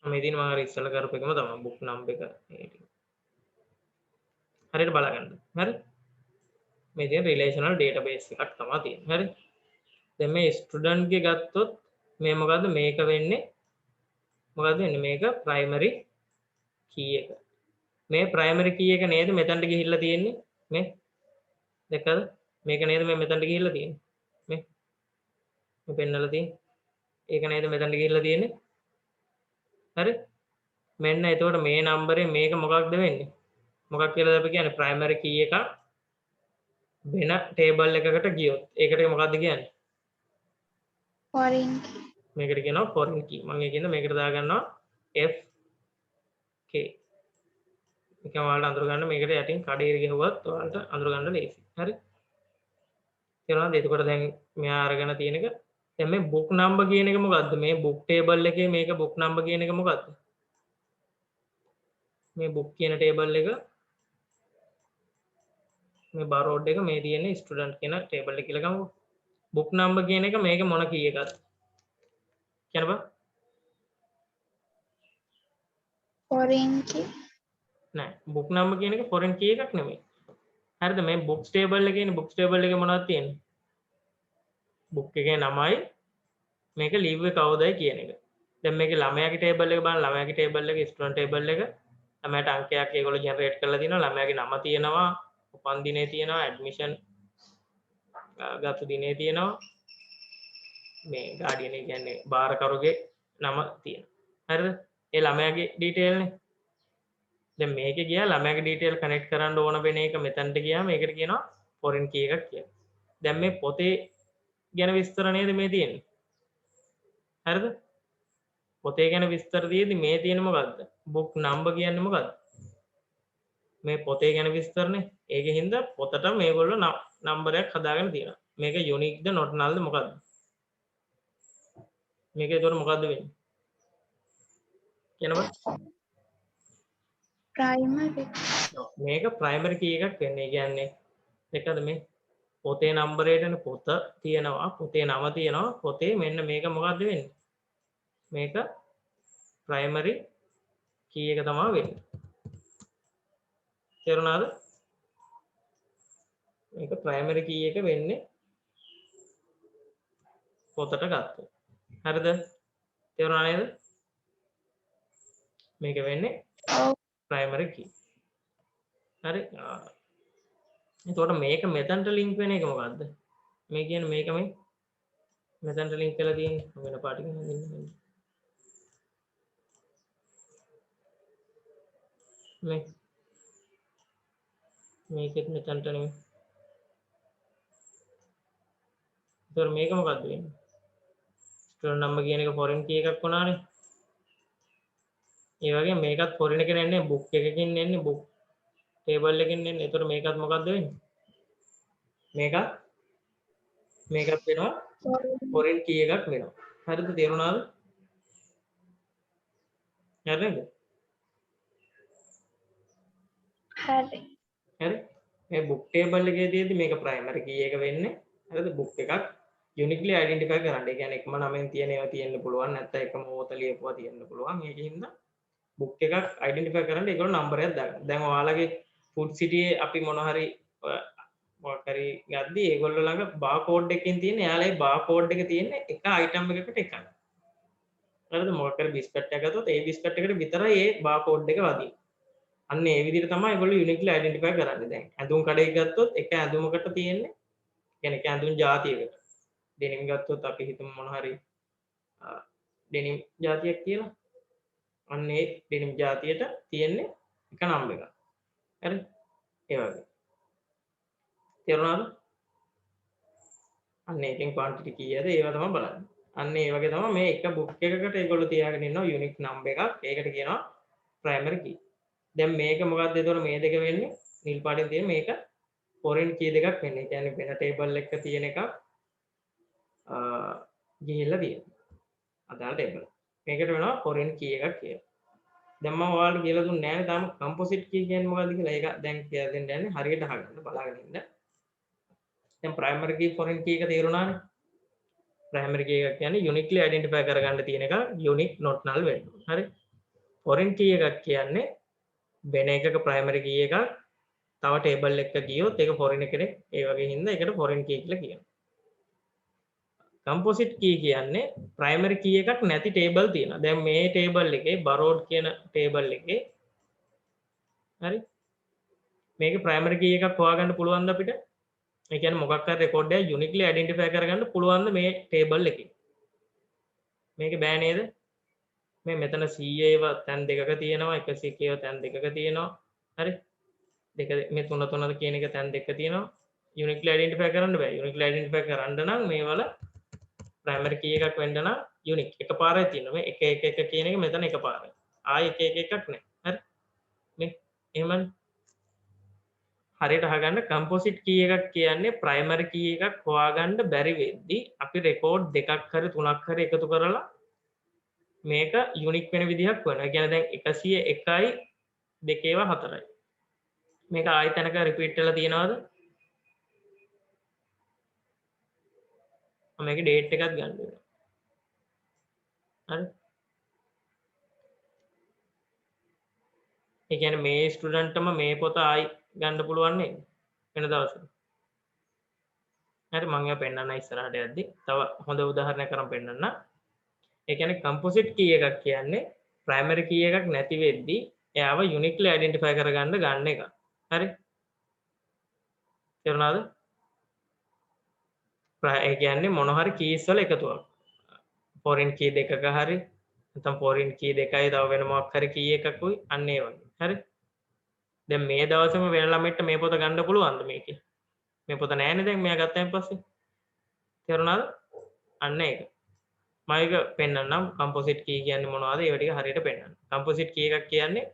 මේ දින මම අර ඉස්සෙල්ලා කරපු එකම තමයි book number එක මේ ටික. හරියට බලා ගන්න. හරි? මේ තියෙන relational database එකක් තමයි තියෙන්නේ. හරි? දැන් මේ ස්ටුඩන්ට් ගේ ගත්තොත් මේ මොකද්ද මේක වෙන්නේ? මොකද්ද වෙන්නේ? මේක primary key එක. මේ primary key එක නේද මෙතනට ගිහිල්ලා තියෙන්නේ? මේ දැක්කද? මේක නේද මේ මෙතනට ගිහිල්ලා තියෙන්නේ? මේ පෙන්නලා තියෙන්නේ. ඒක නේද මෙතනට ගිහිල්ලා තියෙන්නේ? හරි? මෙන්න එතකොට මේ නම්බරේ මේක මොකක්ද වෙන්නේ? මොකක් කියලාද අපි කියන්නේ primary key එක වෙන table එකකට ගියොත් ඒකට මොකක්ද කියන්නේ? foreign key. මේකට කියනවා foreign key. මම ඒකින්ද මේකට දාගන්නවා FK. මේක ඔයාලට අඳුර ගන්න මේකට යටින් කඩේට ගිහුවත් ඔයාලට අඳුර ගන්න ලේසි. හරි? තේරුණාද? එතකොට දැන් මෙයා අරගෙන තියෙන එක දැන් මේ book number කියන එක මොකද්ද? මේ book table එකේ මේක book number කියන එක මොකද්ද? මේ book කියන table එක මේ borrowed එක මේ තියෙන්නේ student කියන table එක කියලා ගමුකෝ. book number කියන එක මේක මොන key එකක්ද? කියන්න බෑ. foreign key. නෑ book number කියන එක foreign key එකක් නෙමෙයි. හරිද? මේ books table එකේ ඉන්නේ books table එකේ මොනවද තියෙන්නේ? book එකේ නමයි මේක leave එක කවුදයි කියන එක. දැන් මේකේ ළමයාගේ table එක බලන්න ළමයාගේ table එක student table එක ළමයාට අංකයක් ඒගොල්ලෝ generate කරලා දිනවා ළමයාගේ නම තියෙනවා උපන් දිනේ තියෙනවා admission ගත දිනේ තියෙනවා මේ guardian එක කියන්නේ බාරකරුගේ නම තියෙනවා. හරිද? ඒ ළමයාගේ detail නේ. දැන් මේකේ ගියා ළමයාගේ detail connect කරන්න ඕන වෙන එක මෙතනට ගියාම මේකට කියනවා foreign key එකක් කියලා. දැන් මේ පොතේ ගැන විස්තර නේද මේ තියෙන්නේ? හරිද? පොතේ ගැන විස්තර තියෙදි මේ තියෙන මොකද්ද? book number කියන්නේ මොකද්ද? මේ පොතේ ගැන විස්තරනේ. ඒකෙන් හින්දා පොතට මේගොල්ලෝ නම්බර් එකක් හදාගෙන තියෙනවා. මේක unique ද not null ද මොකද්ද? මේක ඒතකොට මොකද්ද වෙන්නේ? කියනවා. primary. මේක primary key එකක් වෙන්නේ. ඒ කියන්නේ දෙකද මේ පොතේ නම්බරේටනේ පොත තියෙනවා. පොතේ නම තියෙනවා. පොතේ මෙන්න මේක මොකද්ද වෙන්නේ? මේක primary key එක තමයි වෙන්නේ. තේරුණාද? මේක primary key එක වෙන්නේ පොතට ගත්තොත්. හරිද? තේරුණා නේද? මේක වෙන්නේ ඔව් primary key. හරි. එතකොට මේක මෙතනට link වෙන එක මොකද්ද? මේ කියන්නේ මේක මේ මෙතනට link කරලා තියෙන්නේ වෙන පාටකින් හදින්න. මේකෙත් මෙතනට නෙමෙයි. ඒතර මේක මොකද්ද වෙන්නේ? ස්ටුඩන්ට් නම්බර් කියන එක foreign key එකක් වුණානේ. ඒ වගේ මේකත් foreign එකෙන් එන්නේ book එකකින් එන්නේ book table එකකින් එන්නේ. ඒතර මේකත් මොකද්ද වෙන්නේ? මේකත් වෙනවා foreign key එකක් වෙනවා. හරිද? තේරුණාද? හරිද? හරි හරි මේ book table එකේ තියෙද්දි මේක primary key එක වෙන්නේ හරිද book එකක් uniquely identify කරන්න. ඒ කියන්නේ එකම නමෙන් තියෙන ඒවා තියෙන්න පුළුවන් නැත්නම් එකම ඕත ලියපුවා තියෙන්න පුළුවන්. ඒකින්ද book එකක් identify කරන්න ඒගොල්ලෝ number එකක් දාගන්න. දැන් ඔයාලගේ food city අපි මොන හරි මොකක් හරි ගද්දි ඒගොල්ලෝ ළඟ barcode එකකින් තියෙන එයාලගේ barcode එක තියෙන්නේ එක item එකකට එකයි. හරිද? මොකක් හරි biscuit එකක් ගත්තොත් ඒ biscuit එකට විතරයි ඒ barcode එක වදින්නේ. අන්න ඒ විදිහට තමයි ඒගොල්ලෝ uniquely identify කරන්නේ. දැන් ඇඳුම් කඩේක ගත්තොත් එක ඇඳුමකට තියෙන්නේ කියන්නේ එක ඇඳුම් જાතියකට. ඩෙනිම් ගත්තොත් අපි හිතමු මොන හරි ඩෙනිම් જાතියක් කියලා. අන්න ඒ ඩෙනිම් જાතියට තියෙන්නේ එක නම් එකක්. හරි? ඒ වගේ. තේරුණාද? අන්න ඒකෙන් quantity කීයද ඒවා තමයි බලන්නේ. අන්න ඒ වගේ තමයි මේ එක book එකකට ඒගොල්ලෝ තියාගෙන ඉන්නවා unique number එකක්. ඒකට කියනවා primary key. දැන් මේක මොකක්ද එතකොට මේ දෙක වෙන්නේ නිල් පාටින් තියෙන මේක foreign key දෙකක් වෙන්නේ. ඒ කියන්නේ වෙන table එකක තියෙන එකක් ගිහිල්ලා තියෙනවා. අදාළ table. මේකට වෙනවා foreign key එකක් කියලා. දැන් මම ඔයාලට කියලා දුන්නේ නැහැ තාම composite key කියන්නේ මොකක්ද කියලා. ඒක දැන් කියලා දෙන්න යන්නේ හරියට අහගන්න බලාගෙන ඉන්න. දැන් primary key foreign key එක තේරුණානේ. primary key එක කියන්නේ uniquely identify කරගන්න තියෙන එක unique not null වෙන්න. හරි? foreign key එකක් කියන්නේ වෙන එකක primary key එකක් තව table එකක ගියොත් ඒක foreign කෙනෙක් ඒ වගේ හින්දා ඒකට foreign key කියලා කියනවා. composite key කියන්නේ primary key එකක් නැති table තියෙනවා. දැන් මේ table එකේ borrowed කියන table එකේ හරි මේකේ primary key එකක් හොයාගන්න පුළුවන්ද අපිට? ඒ කියන්නේ මොකක් හරි record එකක් uniquely identify කරගන්න පුළුවන්ද මේ table එකේ? මේකේ බෑ නේද? මේ මෙතන CA ඒවා තැන් දෙකක තියෙනවා 101 ඒවා තැන් දෙකක තියෙනවා. හරි? දෙක මේ තුන කියන එක තැන් දෙකක තියෙනවා. uniquely identify කරන්න බෑ. uniquely identify කරන්න නම් මේවල primary key එකක් වෙන්න නම් unique එකපාරයි තියෙනවා. මේ 1 කියන එක මෙතන එකපාරයි. ආයෙ 1 එකක් නෑ. හරි? මේ එහෙමනේ. හරියට අහගන්න composite key එකක් කියන්නේ primary key එකක් හොයාගන්න බැරි වෙද්දි අපි record දෙකක් හරි තුනක් හරි එකතු කරලා මේක unique වෙන විදිහක් වෙනවා. ඒ කියන්නේ දැන් 101යි දෙකේව 4යි. මේක ආයෙ තැනක repeat වෙලා තියෙනවද? මේක date එකක් ගන්න වෙනවා. හරි? ඒ කියන්නේ මේ ස්ටුඩන්ට්ටම මේ පොත ආයි ගන්න පුළුවන් නේද? වෙන දවසක. හරි මම ඒවා පෙන්නන්න ඉස්සරහට යද්දි තව හොඳ උදාහරණයක් කරන් පෙන්නන්න. ඒ කියන්නේ composite key එකක් කියන්නේ primary key එකක් නැති වෙද්දි එයාව uniquely identify කරගන්න ගන්න එක. හරි? තේරුණාද? ඒ කියන්නේ මොන හරි keys වල එකතුවක්. foreign key දෙකක හරි නැත්නම් foreign key දෙකයි තව වෙන මොකක් හරි key එකකුයි අන්න ඒ වගේ. හරි? දැන් මේ දවසේම වෙන ළමෙක්ට මේ පොත ගන්න පුළුවන්ද මේකේ? මේ පොත නෑනේ දැන් මෙයා ගත්තයින් පස්සේ. තේරුණාද? අන්න ඒක. මම ඒක පෙන්නන්නම් composite key කියන්නේ මොනවද? ඒව ටික හරියට පෙන්නන්න. composite key එකක් කියන්නේ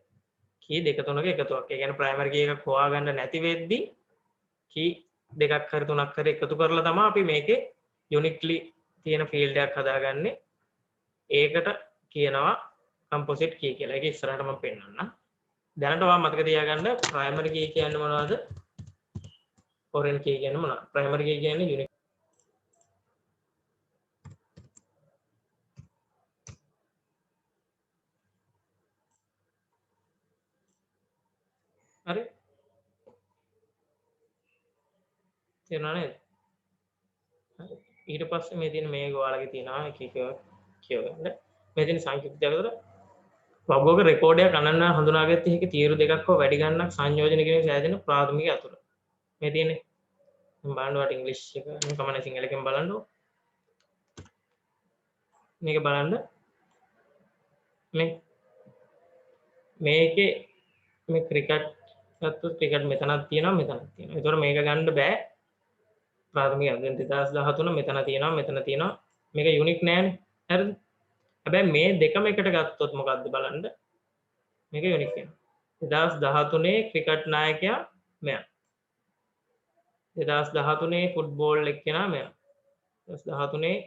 key දෙක තුනක එකතුවක්. ඒ කියන්නේ primary key එකක් හොයාගන්න නැති වෙද්දි key දෙකක් හරි තුනක් හරි එකතු කරලා තමයි අපි මේකේ uniquely තියෙන field එකක් හදාගන්නේ. ඒකට කියනවා composite key කියලා. ඒක ඉස්සරහට මම පෙන්නන්නම්. දැනට ඔයා මතක තියාගන්න primary key කියන්නේ මොනවද? foreign key කියන්නේ මොනවද? primary key කියන්නේ unique හරි? තේරුණා නේද? හරි. ඊට පස්සේ මේ තියෙන මේක ඔයාලගේ තියෙනවා එක එක කියවගන්න. මේ තියෙන සංකේතයක් විතර ලොග් එක රෙකෝඩයක් අනන්‍ය හඳුනාගත්ත හැකි තීරු දෙකක් හෝ වැඩි ගණනක් සංයෝජන කිරීමෙන් සෑදෙන ප්‍රාථමික අතුර මේ තියෙන්නේ බලන්න වට ඉංග්‍රීසි එක කමන්න සිංහල එකෙන් බලන්න මේක බලන්න මේකේ මේ ක්‍රිකට් ගත්තොත් ක්‍රිකට් මෙතනක් තියෙනවා මෙතනක් තියෙනවා ඒතකොට මේක ගන්න බෑ ප්‍රාථමික දැන් 2013 මෙතන තියෙනවා මෙතන තියෙනවා මේක යුනික් නෑනේ හරිද හැබැයි මේ දෙකම එකට ගත්තොත් මොකද්ද බලන්න මේක යුනික් වෙනවා 2013 ක්‍රිකට් නායකයා මෙයා 2013 ෆුට්බෝල් එක්කෙනා මෙයා 2013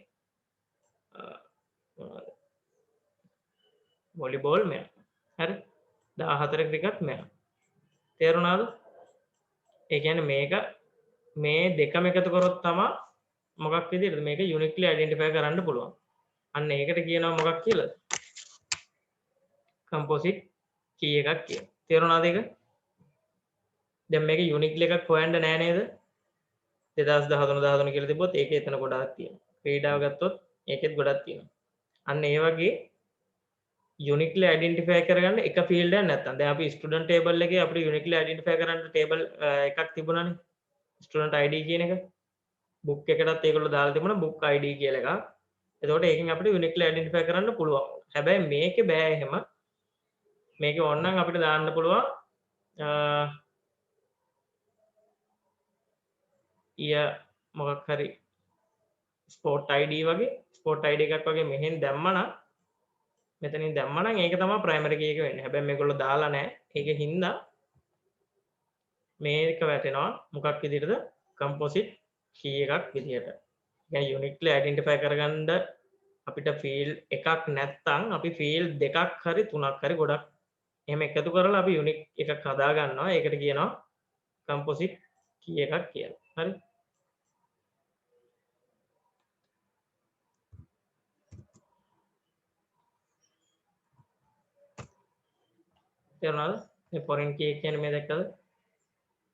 වොලිබෝල් මෙයා හරි 14 ක්‍රිකට් මෙයා තේරුණාද ඒ කියන්නේ මේක මේ දෙකම එකතු කරොත් තමයි මොකක් විදිහටද මේක යුනික්ලි අයිඩෙන්ටිෆයි කරන්න පුළුවන් අන්න ඒකට කියනවා මොකක් කියලාද කම්පොසිට් කී එකක් කියලා තේරුණාද ඒක දැන් මේක යුනික්ලි එකක් හොයන්න නෑ නේද 2013 කියලා තිබ්බොත් ඒකේ එතන ගොඩාක් තියෙනවා ක්‍රීඩාව ගත්තොත් ඒකෙත් ගොඩක් තියෙනවා අන්න ඒ වගේ යුනික්ලි අයිඩෙන්ටිෆයි කරගන්න එක ෆීල්ඩ් එකක් නැත්තම් දැන් අපි ස්ටුඩන්ට් ටේබල් එකේ අපිට යුනික්ලි අයිඩෙන්ටිෆයි කරන්න ටේබල් එකක් තිබුණානේ ස්ටුඩන්ට් ID කියන එක බුක් එකකටත් ඒගොල්ලෝ දාලා තිබුණා බුක් ID කියලා එකක් එතකොට ඒකෙන් අපිට යුනික්ලි අයිඩෙන්ටිෆයි කරන්න පුළුවන් හැබැයි මේකේ බෑ එහෙම මේකේ ඕනනම් අපිට දාන්න පුළුවන් මොකක් හරි ස්පෝර්ට් ID වගේ ස්පෝර්ට් ID එකක් වගේ මෙහෙන් දැම්මනම් මෙතනින් දැම්මනම් ඒක තමයි ප්‍රයිමරි කී එක වෙන්නේ. හැබැයි මේගොල්ලෝ දාලා නැහැ. ඒකෙන් හින්දා මේක වැටෙනවා මොකක් විදිහටද? කම්පොසිට් කී එකක් විදිහට. يعني යුනික්ලි අයිඩෙන්ටිෆයි කරගන්න අපිට ෆීල්ඩ් එකක් නැත්තම් අපි ෆීල්ඩ් දෙකක් හරි තුනක් හරි ගොඩක් එහෙම එකතු කරලා අපි යුනික් එකක් හදා ගන්නවා. ඒකට කියනවා කම්පොසිට් කී එකක් කියලා. හරි? තේරුණාද? මේ ෆොරෙන් කී එක කියන්නේ මේ දැක්කද?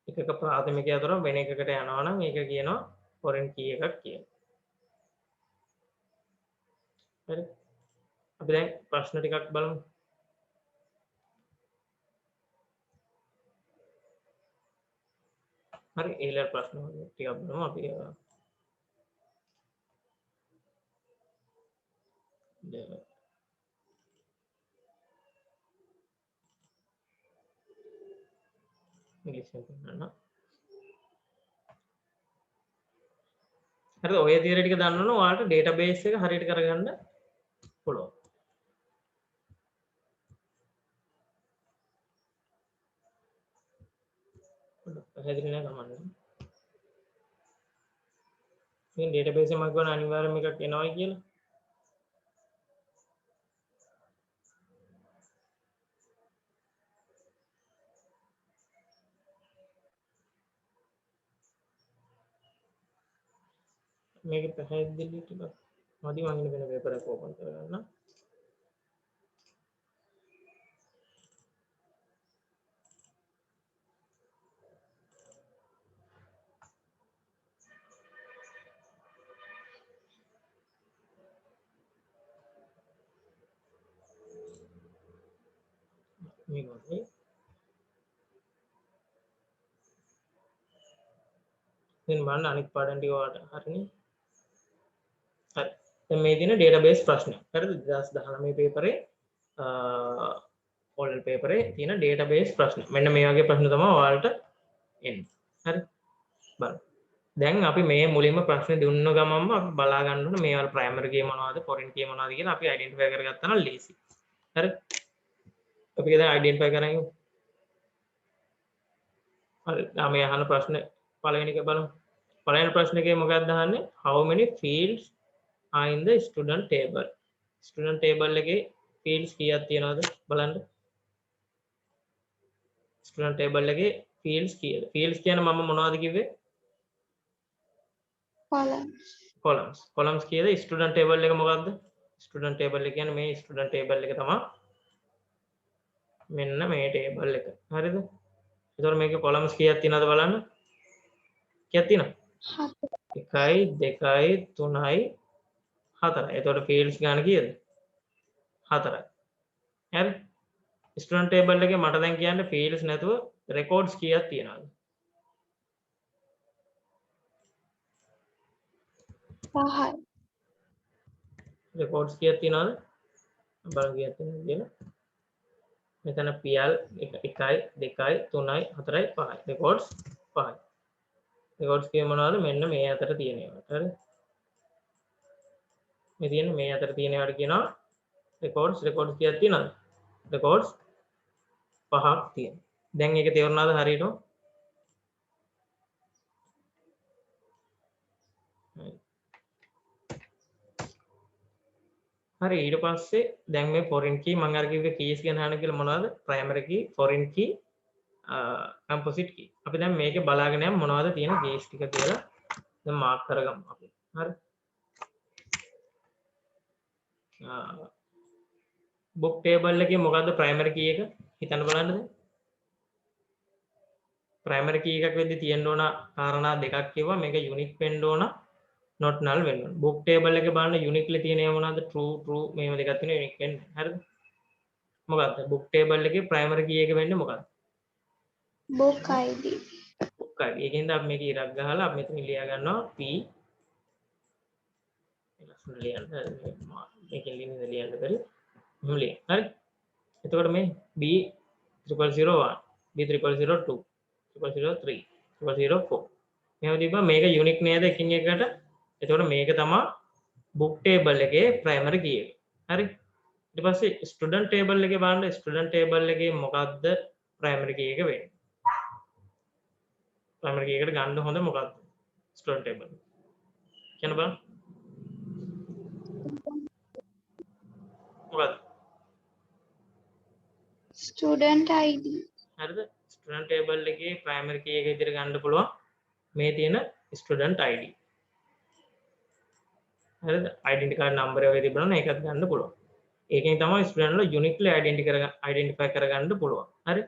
එකක ප්‍රාථමිකය අතර වෙන එකකට යනවා නම් ඒක කියනවා ෆොරෙන් කී එකක් කියලා. හරි. අපි දැන් ප්‍රශ්න ටිකක් බලමු. හරි ඊළඟ ප්‍රශ්න ටිකක් බලමු අපි. ඉංග්‍රීසි කරනවා. හරිද? ඔය තියරි ටික දන්නවනම් ඔයාලට ඩේටාබේස් එක හරියට කරගන්න පුළුවන්. පැහැදිලි නෑ කමන්නේ. මේ ඩේටාබේස් එක මම කියවන අනිවාර්යයෙන්ම එකක් එනවයි කියලා. මේක පැහැදිලි ටිකක් මදි මම ඉන්න වෙන පේපර් එක ඕපන් කරගන්න. මේක වගේ දැන් බලන්න අනිත් පාඩම් ටික ඔයාලට හරිනේ. හරි. දැන් මේ තියෙන ඩේටාබේස් ප්‍රශ්න. හරිද? 2019 පේපරේ ඕල් පේපරේ තියෙන ඩේටාබේස් ප්‍රශ්න. මෙන්න මේ වගේ ප්‍රශ්න තමයි ඔයාලට එන්නේ. හරි. බලන්න. දැන් අපි මේ මුලින්ම ප්‍රශ්නේ දුන්න ගමන්ම අපි බලා ගන්න ඕනේ මේවල ප්‍රයිමරි කී මොනවද, ෆොරින් කී මොනවද කියලා අපි අයිඩෙන්ටිෆයි කරගත්තා නම් ලීසි. හරි. අපි දැන් අයිඩෙන්ටිෆයි කරගමු. හරි. අපි අහන ප්‍රශ්න පළවෙනි එක බලමු. පළවෙනි ප්‍රශ්නේ මොකක්ද අහන්නේ? How many fields are in the student table? Student table එකේ fields කීයක් තියෙනවද බලන්න. Student table එකේ fields කීයද? fields කියන්නේ මම මොනවද කිව්වේ? columns. columns කීයද? student table එක මොකක්ද? student table එක කියන්නේ මේ student table එක තමයි. මෙන්න මේ table එක. හරිද? ඒතකොට මේකේ columns කීයක් තියෙනවද බලන්න. කීයක් තියෙනවද? 1 2 3 4. එතකොට fields ගන්න කීයද? 4යි. හරි. ස්ටුඩන්ට් ටේබල් එකේ මට දැන් කියන්න ෆීල්ඩ්ස් නැතුව රෙකෝඩ්ස් කීයක් තියෙනවද? 5යි. රෙකෝඩ්ස් කීයක් තියෙනවද? බලන්න කීයක් තියෙනවද කියලා. මෙතන PL 1යි 2යි 3යි 4යි 5යි. රෙකෝඩ්ස් 5යි. රෙකෝඩ්ස් කිය මොනවද? මෙන්න මේ අතර තියෙන ඒවා. හරි. මේ තියෙන මේ අතර තියෙන ඒවාට කියනවා රෙකෝඩ්ස්. රෙකෝඩ්ස් කීයක් තියෙනවද? රෙකෝඩ්ස් 5ක් තියෙනවා. දැන් ඒක තේරුණාද හරියට? හරි ඊට පස්සේ දැන් මේ foreign key මම අර කිව්වේ keys ගැන අහන්න කියලා මොනවද? primary key, foreign key, composite key. අපි දැන් මේකේ බලාගෙන යමු මොනවද තියෙන keys ටික කියලා. දැන් මාක් කරගමු අපි. හරි. book table එකේ මොකද්ද primary key එක? හිතන්න බලන්න දැන්. primary key එකක් වෙද්දී තියෙන්න ඕන කාරණා දෙකක් කිව්වා. මේක unique වෙන්න ඕන, not null වෙන්න ඕන. book table එකේ බලන්න uniquely තියෙන ඒවා මොනවද? true මේව දෙකක් තියෙනවා unique වෙන්නේ. හරිද? මොකක්ද? book table එකේ primary key එක වෙන්නේ මොකක්ද? book id. book id. ඒකෙන්ද අපි මේක ඉරක් ගහලා අපි මෙතන ලියා ගන්නවා p ලස්සන ලියන්න. මේකෙන් ලියන්න බැරි. මෙහෙම ලියන්න. හරි. එතකොට මේ b0001 b0002 003 004 මේව තිබ්බා මේක යුනික් නේද එකින් එකට. එතකොට මේක තමයි book table එකේ primary key එක. හරි. ඊට පස්සේ student table එකේ බලන්න student table එකේ මොකක්ද primary key එක වෙන්නේ? primary key එකට ගන්න හොඳ මොකක්ද? student table. කියන්න බලන්න. මොකක්ද? student id. හරිද? student table එකේ primary key එක විදිහට ගන්න පුළුවන් මේ තියෙන student id. හරිද? identity card number එක තිබුණා නම් ඒකත් ගන්න පුළුවන්. ඒකෙන් තමයි ස්ටුඩන්ට් ලා uniquely identify කරගන්න පුළුවන්. හරි.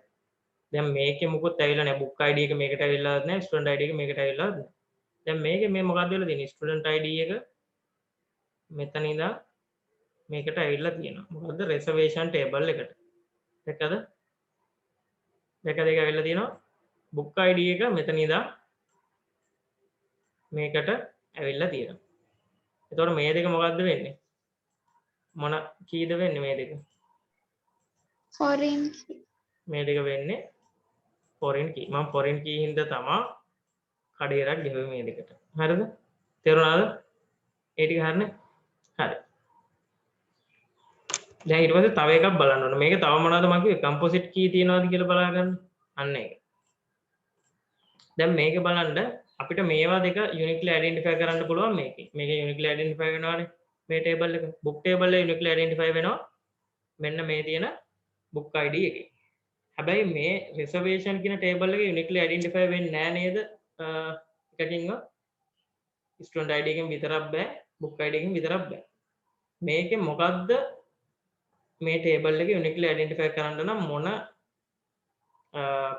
දැන් මේකේ මොකොත් ඇවිල්ලා නැහැ. book id එක මේකට ඇවිල්ලාත් නැහැ. student id එක මේකට ඇවිල්ලාත් නැහැ. දැන් මේකේ මේ මොකක්ද වෙලා තියෙන්නේ? student id එක මෙතන ඉඳන් මේකට ඇවිල්ලා තියෙනවා. මොකද්ද? reservation table එකට. දැක්කද? දැක්කද ඒක ඇවිල්ලා තියෙනවා. book id එක මෙතන ඉඳන් මේකට ඇවිල්ලා තියෙනවා. එතකොට මේ දෙක මොකද්ද වෙන්නේ? මොන කීද වෙන්නේ මේ දෙක? foreign key. මේ දෙක වෙන්නේ foreign key. මම foreign key හින්දා තමයි කඩේරක් ගෙවුවේ මේ දෙකට. හරිද? තේරුණාද? ඒ ටික හරිනේ? හරි. දැන් ඊට පස්සේ තව එකක් බලන්න ඕනේ. මේක තව මොනවද මම කිව්වේ composite key තියනවාද කියලා බලාගන්න. අන්න ඒක. දැන් මේක බලන්න අපිට මේවා දෙක uniquely identify කරන්න පුළුවන් මේකේ. මේක uniquely identify වෙනවානේ. මේ table එක. book table එක uniquely identify වෙනවා. මෙන්න මේ තියෙන book id එකේ. හැබැයි මේ reservation කියන table එක uniquely identify වෙන්නේ නැහැ නේද? එකකින්ව student id එකෙන් විතරක් බෑ, book id එකෙන් විතරක් බෑ. මේකේ මොකද්ද මේ table එක uniquely identify කරන්න නම් මොන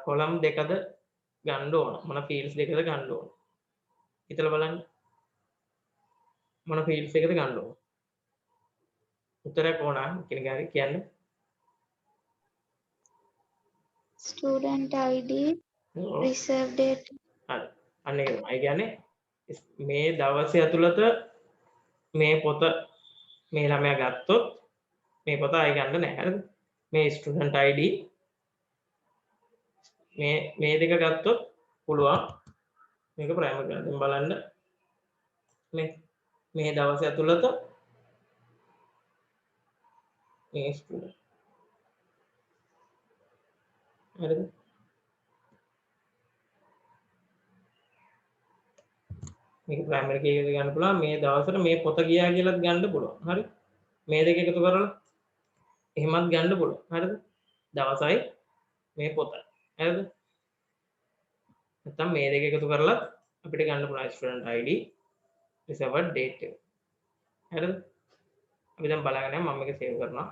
column දෙකද ගන්න ඕන? මොන fields දෙකද ගන්න ඕන? හිතලා බලන්න. මොන fields එකද ගන්න ඕන? උත්තරයක් ඕන කෙනෙක් හරි කියන්න. student id. reserve date. හරි. අන්න ඒක තමයි. ඒ කියන්නේ මේ දවසේ ඇතුළත මේ පොත මේ ළමයා ගත්තොත් මේ පොත ආයෙ ගන්න නැහැ. හරිද? මේ student id මේ දෙක ගත්තොත් පුළුවන් මේක primary ගන්න. දැන් බලන්න මේ දවසේ ඇතුළත මේ student. හරිද? මේක primary key එක ගන්න පුළුවන්. මේ දවසට මේ පොත ගියා කියලාත් ගන්න පුළුවන්. හරි? මේ දෙක එකතු කරලා එහෙමත් ගන්න පුළුවන්. හරිද? දවසයි මේ පොතයි. හරිද? නැත්නම් මේ දෙක එකතු කරලා අපිට ගන්න පුළුවන් student id reserved date එක. හරිද? අපි දැන් බලාගෙන යමු. මම මේක සේව් කරනවා.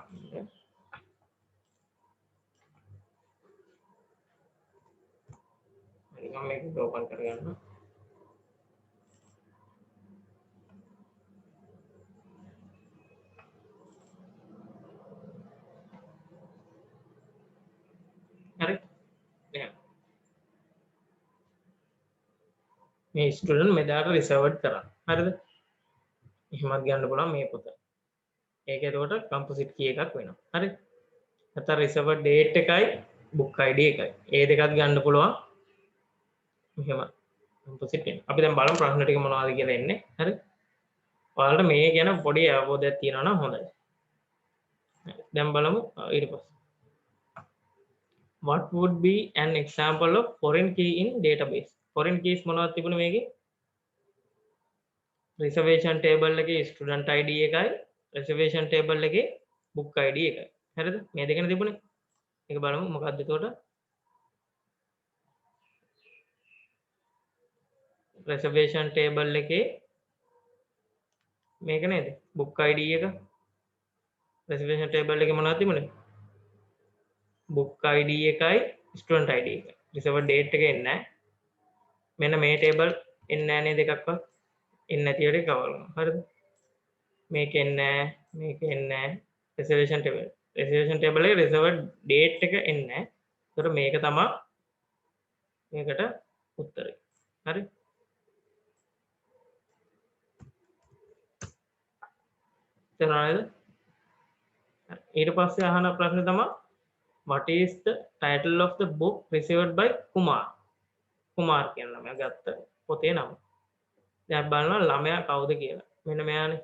හරි මම මේක ඕපන් කරගන්නවා. මේ ස්ටුඩන්ට් මෙදාට රිසර්වඩ් කරන්න. හරිද? එහෙමත් ගන්න පුළුවන් මේ පොත. ඒක එතකොට කම්පොසිට් කී එකක් වෙනවා. හරි? නැත්නම් රිසර්වඩ් ඩේට් එකයි බුක් ID එකයි. ඒ දෙකත් ගන්න පුළුවන්. මෙහෙම කම්පොසිට් වෙනවා. අපි දැන් බලමු ප්‍රශ්න ටික මොනවද කියලා එන්නේ. හරි? ඔයාලට මේ ගැන පොඩි අවබෝධයක් තියෙනවා නම් හොඳයි. දැන් බලමු ඊට පස්සේ. What would be an example of foreign key in database? Foreign keys මොනවද තිබුණේ මේකේ? reservation table එකේ student ID එකයි reservation table එකේ book ID එකයි. හරිද? මේ දෙකනේ තිබුණේ. ඒක බලමු මොකක්ද එතකොට? reservation table එකේ මේක නේද? book ID එක. reservation table එකේ මොනවද තිබුණේ? book ID එකයි student ID එකයි. reserved date එක එන්නේ නැහැ. මෙන්න මේ table එන්නේ නැහැ නේද එකක්වත්? එන්නේ නැති එකට කවර් කරනවා. හරිද? මේක එන්නේ නැහැ, මේක එන්නේ නැහැ. reservation table. reservation table එකේ reserved date එක එන්නේ නැහැ. ඒතර මේක තමයි මේකට උත්තරේ. හරි? තේරුණාද? ඊට පස්සේ අහන ප්‍රශ්නේ තමයි what is the title of the book received by Kumar? Kumar කියන ළමයා ගත්ත පොතේ නම. දැන් බලනවා ළමයා කවුද කියලා. මෙන්න මෙයානේ.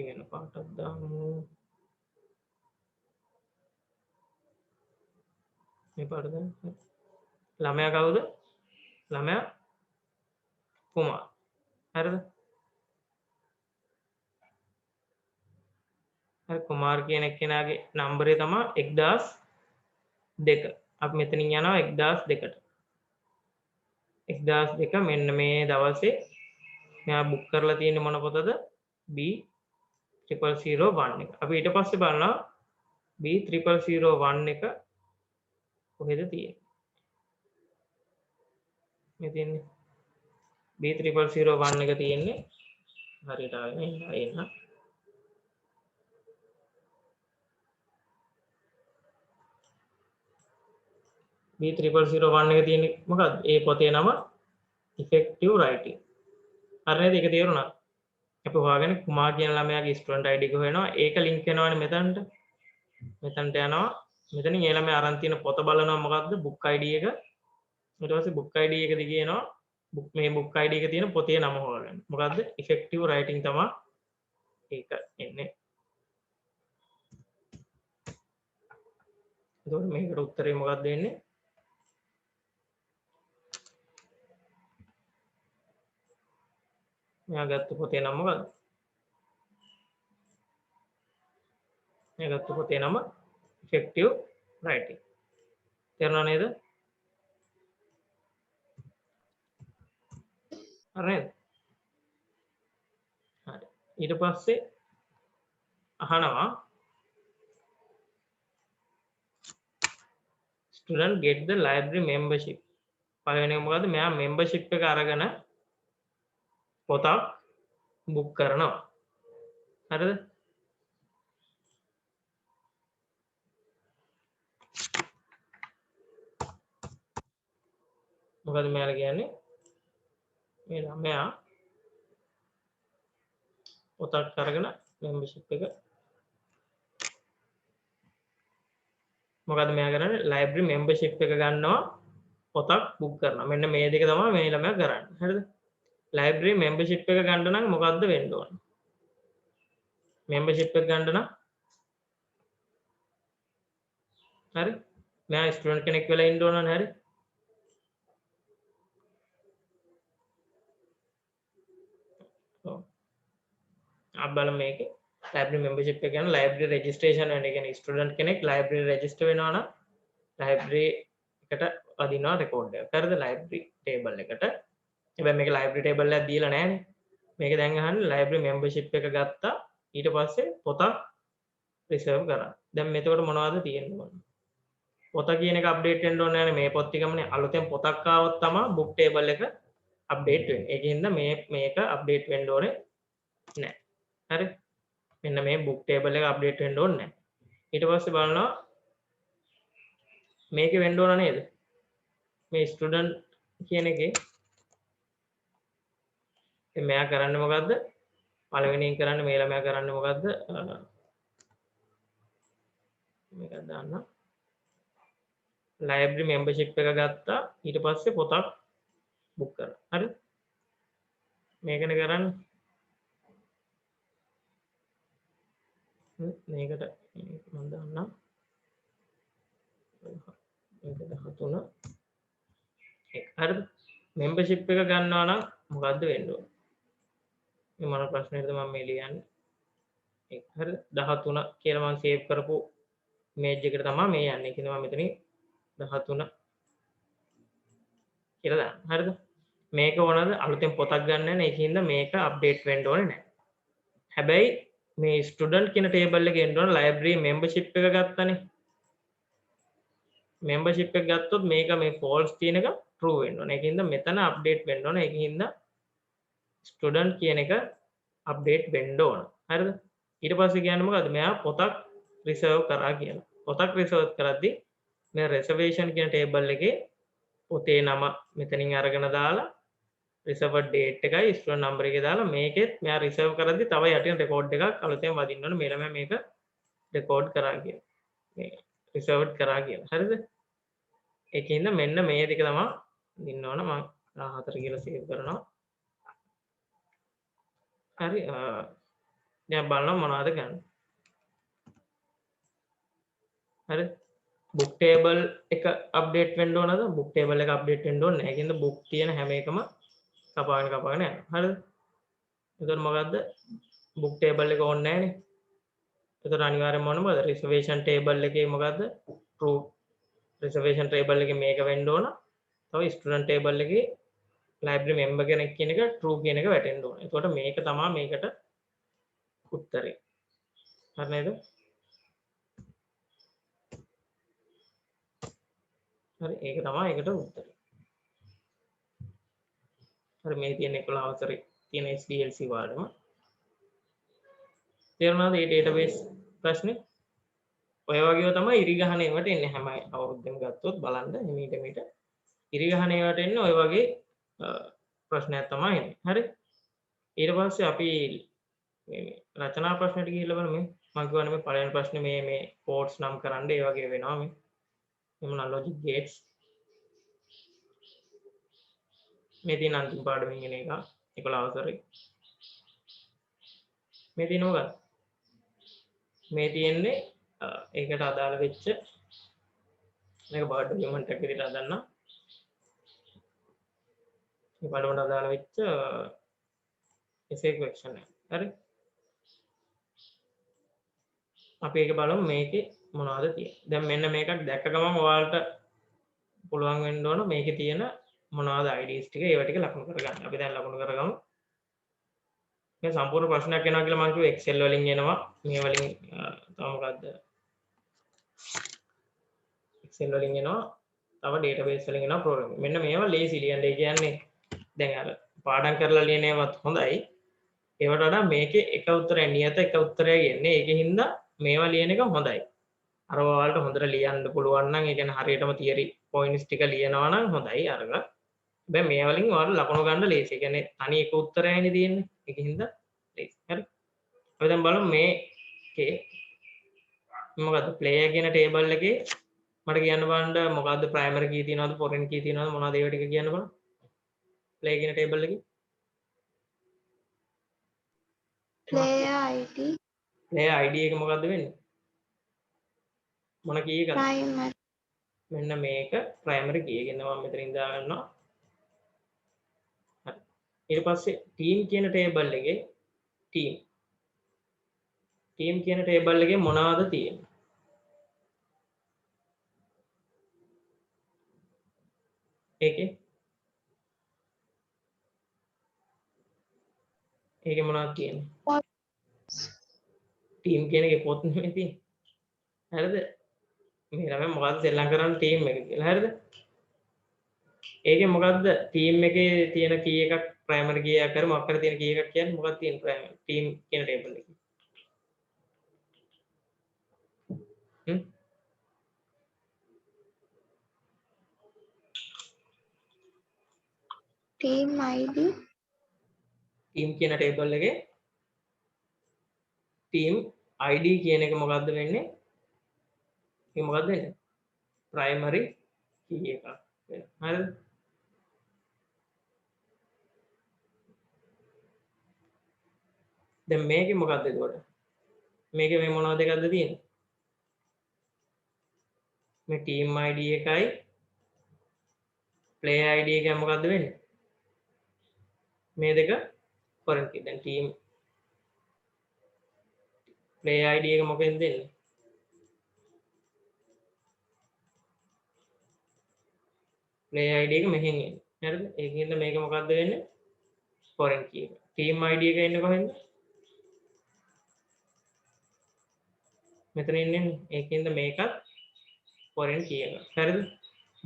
වෙන පාටක් දාමු. මේ පාට දාන්න. ළමයා කවුද? ළමයා කුමාර්. හරිද? හරි කුමාර් කියන එක්කෙනාගේ නම්බරය තමයි 1002. අපි මෙතනින් යනවා 1002ට. 1002 මෙන්න මේ දවසේ මෙයා බුක් කරලා තියෙන්නේ මොන පොතද? B0001 එක. අපි ඊට පස්සේ බලනවා B0001 එක කොහෙද තියෙන්නේ? මේ තියෙන්නේ B0001 එක තියෙන්නේ හරියට ආවෙ එන්න. B0001 එක තියෙන්නේ මොකක්ද? ඒ පොතේ නම effective writing. හරි නේද? ඒක තේරුණා? අපි හොයාගෙන කුමාර් කියන ළමයාගේ ස්ටුඩන්ට් ID එක හොයනවා. ඒක ලින්ක් වෙනවනේ මෙතනට. මෙතනට යනවා. මෙතනින් ඒ ළමයා අරන් තියෙන පොත බලනවා මොකක්ද? book ID එක. ඊට පස්සේ book ID එක දිගේ යනවා. මේ book ID එක තියෙන පොතේ නම හොයාගන්න. මොකද්ද? effective writing තමයි ඒක එන්නේ. එතකොට මේකට උත්තරේ මොකක්ද වෙන්නේ? මෙයා ගත්ත පොතේ නම මොකක්ද? මෙයා ගත්ත පොතේ නම effective writing. තේරුණා නේද? හරි නේද? හරි. ඊට පස්සේ අහනවා student get the library membership. පළවෙනි එක මොකද්ද? මෙයා membership එක අරගෙන පොතක් book කරනවා. හරිද? මොකද මෙයාලා කියන්නේ? මේ ළමයා පොතක් අරගෙන membership එක මොකද මෙයා කරන්නේ? library membership එක ගන්නවා පොතක් book කරනවා. මෙන්න මේ දෙක තමයි මේ ළමයා කරන්නේ. හරිද? library membership එක ගන්න නම් මොකද්ද වෙන්න ඕන? membership එක ගන්න නම් හරි? මෙයා ස්ටුඩන්ට් කෙනෙක් වෙලා ඉන්න ඕන නේ හරි? බලමු මේකේ library membership එක කියන්නේ library registration වෙන. ඒ කියන්නේ ස්ටුඩන්ට් කෙනෙක් library register වෙනවා නම් library එකට අදිනවා record එක. හරිද? library table එකට. හැබැයි මේක library table එකක් දීලා නැහැනේ. මේක දැන් අහන්නේ library membership එක ගත්තා. ඊට පස්සේ පොතක් reserve කරා. දැන් මෙතකොට මොනවද තියෙන්න ඕන? පොත කියන එක අප්ඩේට් වෙන්න ඕනේ නැහැ. මේ පොත් ටිකමනේ අලුතෙන් පොතක් ආවොත් තමයි book table එක අප්ඩේට් වෙන්නේ. ඒකින්ද මේක අප්ඩේට් වෙන්න ඕනේ නැහැ. හරි? මෙන්න මේ book table එක අප්ඩේට් වෙන්න ඕනේ නැහැ. ඊට පස්සේ බලනවා මේකේ වෙන්න ඕන නේද මේ ස්ටුඩන්ට් කියන එකේ මෙයා කරන්නේ මොකද්ද පළවෙනියෙන් කරන්නේ මේ ළමයා කරන්නේ මොකද්ද මේක දාන්න ලයිබ්‍රරි මෙම්බර්ෂිප් එක ගත්තා ඊට පස්සේ පොතක් බුක් කරා හරි මේකනේ කරන්නේ මේකට මම දාන්නම් මේක 13 හරිද මෙම්බර්ෂිප් එක ගන්නවා නම් මොකද්ද වෙන්න ඕන මේ මොන ප්‍රශ්නයකද මම මේ ලියන්නේ ඒක හරිද 13 කියලා මම සේව් කරපු ඉමේජ් එකට තමයි මේ යන්නේ කියන මම මෙතනින් 13 කියලා දාන්න හරිද මේක ඕනද අලුතෙන් පොතක් ගන්න නැහැ ඒකින්ද මේක අප්ඩේට් වෙන්න ඕනේ නැහැ හැබැයි මේ ස්ටුඩන්ට් කියන ටේබල් එකේ එන්න ඕන ලයිබ්‍රරි මෙම්බර්ෂිප් එක ගත්තනේ මෙම්බර්ෂිප් එක ගත්තොත් මේක මේ ෆෝල්ස් තියෙන එක true වෙන්න ඕන ඒකින්ද මෙතන අප්ඩේට් වෙන්න ඕන ඒකින්ද ස්ටුඩන්ට් කියන එක අප්ඩේට් වෙන්න ඕන හරිද ඊට පස්සේ කියන්නේ මොකද්ද මෙයා පොතක් රිසර්ව් කරා කියලා පොතක් රිසර්ව් කරද්දී මේ රිසර්වේෂන් කියන ටේබල් එකේ පොතේ නම මෙතනින් අරගෙන දාලා රිසර්ව් ඩේට් එකයි ස්ටුඩන්ට් නම්බර් එකේ දාලා මේකෙත් මෙයා රිසර්ව් කරද්දී තව යටින් රෙකෝඩ් එකක් අලුතෙන් වදින්න ඕන මේ ළමයා මේක රෙකෝඩ් කරා කියලා මේ රිසර්ව් කරා කියලා හරිද ඒකින්ද මෙන්න මේ දෙක තමයි දින්න ඕන මම 14 කියලා සේව් කරනවා හරි දැන් බලන්න මොනවද ගන්න හරි බුක් ටේබල් එක අප්ඩේට් වෙන්න ඕනද බුක් ටේබල් එක අප්ඩේට් වෙන්න ඕනේ නැහැ ඒකින්ද බුක් තියෙන හැම එකම කපාගෙන යනවා හරිද එතකොට මොකද්ද බුක් ටේබල් එක ඕනේ නැහැ නේ එතකොට අනිවාර්යයෙන්ම ඕන මොකද රිසර්වේෂන් ටේබල් එකේ මොකද්ද true රිසර්වේෂන් ටේබල් එකේ මේක වෙන්න ඕන තව ස්ටුඩන්ට් ටේබල් එකේ ලයිබ්‍රරි මෙම්බර් කෙනෙක් කියන එක true කියන එක වැටෙන්න ඕන එතකොට මේක තමයි මේකට උත්තරේ හරි නේද හරි ඒක තමයි ඒකට උත්තරේ හරි මේ තියෙන 11 අවසරේ තියෙන SDLC වාඩම තේරුණාද මේ ඩේටාබේස් ප්‍රශ්නේ ඔය වගේව තමයි ඉරිගහන ඒවට එන්නේ හැම අවුරුද්දෙම ගත්තොත් බලන්න හිමීට ඉරිගහන ඒවට එන්නේ ඔය වගේ ප්‍රශ්නයක් තමයි එන්නේ හරි ඊට පස්සේ අපි මේ රචනා ප්‍රශ්නට ගිහිල්ලා බලමු මම කියවනේ මේ පළවෙනි ප්‍රශ්නේ මේ කෝඩ්ස් නම් කරන්න ඒ වගේ වෙනවා මේ එමුනා ලොජික් ගේට්ස් මේ තියෙන අන්තිම පාඩමෙන් එන එක 11 අවසරේ මේ තියෙන මොකක්ද මේ තියෙන්නේ ඒකට අදාළ වෙච්ච මේක බර්ඩ් ඩොකියුමන්ට් එකක් විදිහට හදන්න මේ පාඩමට අදාළ වෙච්ච essay question එක හරි අපි ඒක බලමු මේකේ මොනවද තියෙන්නේ දැන් මෙන්න මේකක් දැක්ක ගමන් ඔයාලට පුළුවන් වෙන්න ඕන මේකේ තියෙන මොනවද IDs ටික ඒවා ටික ලකුණු කරගන්න අපි දැන් ලකුණු කරගමු මේ සම්පූර්ණ ප්‍රශ්නයක් එනවා කියලා මම කිව්වා Excel වලින් එනවා මේ වලින් තව මොකද්ද Excel වලින් එනවා තව database වලින් එනවා programming මෙන්න මේවා ලේසි ලියන්න ඒ කියන්නේ දැන් අර පාඩම් කරලා ලියන ඒවාත් හොඳයි ඒවට වඩා මේකේ එක උත්තරයක් නියත එක උත්තරයක් එන්නේ ඒකින්ද මේවා ලියන එක හොඳයි අර ඔයාලට හොඳට ලියන්න පුළුවන් නම් ඒ කියන්නේ හරියටම theory points ටික ලියනවා නම් හොඳයි අරක හැබැයි මේ වලින් ඔයාලට ලකුණු ගන්න ලේසි ඒ කියන්නේ තනි එක උත්තරයනේ තියෙන්නේ ඒකින්ද ලේසි හරි අපි දැන් බලමු මේකේ මොකද්ද player කියන table එකේ මට කියන්න බලන්න මොකද්ද primary key තියනවද foreign key තියනවද මොනවද ඒවා ටික කියන්න බලන්න player කියන table එකේ player ID player ID එක මොකද්ද වෙන්නේ මොන key එකද primary මෙන්න මේක primary key එකෙන් මම මෙතනින් දා ගන්නවා හරි ඊට පස්සේ team කියන table එකේ team කියන table එකේ මොනවද තියෙන්නේ ඒකේ මොනවද තියෙන්නේ team කියන එකේ පොත් නෙමෙයි තියෙන්නේ හරිද මේ ළමයා මොකද්ද සෙල්ලම් කරන්නේ team එක කියලා හරිද ඒකේ මොකද්ද team එකේ තියෙන key එකක් primary key එකක් කර මොකක් කර තියෙන key එකක් කියන්නේ මොකක්ද තියෙන primary team කියන table එකේ team ID team කියන table එකේ team ID කියන එක මොකද්ද වෙන්නේ? ඒක මොකද්ද වෙන්නේ? primary key එකක් වෙනවා. හරිද? දැන් මේකේ මොකද්ද එතකොට? මේකේ මේ මොනවද එකක්ද තියෙන්නේ? මේ team ID එකයි player ID එකයි මොකද්ද වෙන්නේ? මේ දෙක foreign key. දැන් team player ID එක මොකෙන්ද දෙන්නේ? player ID එක මෙහෙන් එන්නේ. හරිද? ඒකින්ද මේක මොකද්ද වෙන්නේ? foreign key එක. team ID එක එන්නේ කොහෙන්ද? මෙතන ඉන්නේ. ඒකින්ද මේකත් foreign key එක. හරිද?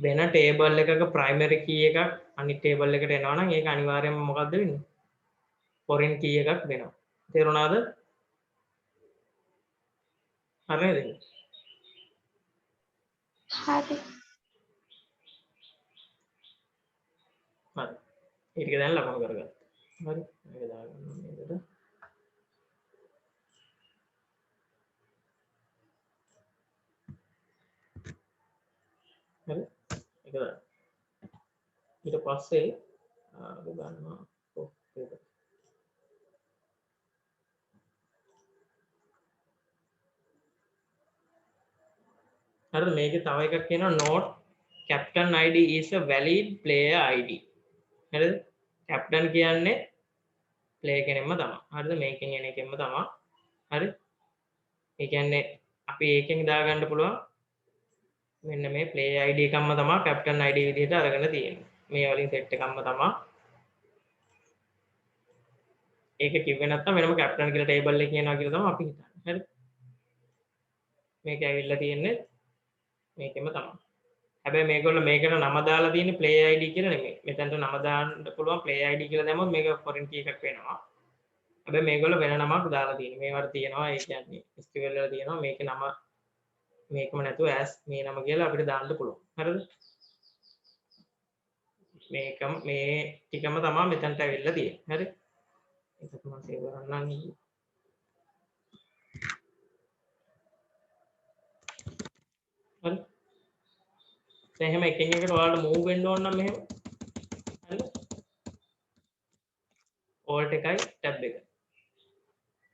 වෙන table එකක primary key එකක් අනිත් table එකට එනවා නම් ඒක අනිවාර්යයෙන්ම මොකද්ද වෙන්නේ? foreign key එකක් වෙනවා. තේරුණාද? හරිද? hari හරි. ඒ ටික දැන් ලකුණු කරගත්තා. හරි. මේක දාගන්න මේකට. හරි. ඒක දාන්න. ඊට පස්සේ අපි ගන්නවා paper. හරිද? මේකේ තව එකක් කියනවා note captain ID is a valid player ID. හරිද? captain කියන්නේ player කෙනෙක්ම තමයි. හරිද? මේකෙන් එන එකෙන්ම තමයි. හරි? ඒ කියන්නේ අපි ඒකෙන් දාගන්න පුළුවන් මෙන්න මේ player ID එකක්ම තමයි captain ID විදිහට අරගෙන තියෙන්නේ. මේ වලින් set එකක්ම තමයි. ඒක කිව්වේ නැත්නම් වෙනම captain කියලා table එකේ කියනවා කියලා තමයි අපි හිතන්නේ. හරි? මේක ඇවිල්ලා තියෙන්නේ මේකෙම තමයි. හැබැයි මේගොල්ලෝ මේකට නම දාලා තියෙන්නේ player ID කියලා නෙමෙයි. මෙතනට නම දාන්න පුළුවන් player ID කියලා දැම්මොත් මේක foreign key එකක් වෙනවා. හැබැයි මේගොල්ලෝ වෙන නමක් දාලා තියෙන්නේ. මේවට තියෙනවා ඒ කියන්නේ SQL වල තියෙනවා මේකේ නම මේකම නැතුව as මේ නම කියලා අපිට දාන්න පුළුවන්. හරිද? මේකම මේ ටිකම තමයි මෙතනට ඇවිල්ලා තියෙන්නේ. හරි? ඒක තමයි සේව් කරන්න. හරි? දැන් එහෙම එකින් එකට ඔයාලට move වෙන්න ඕන නම් මෙහෙම. හරිද? alt එකයි tab එක.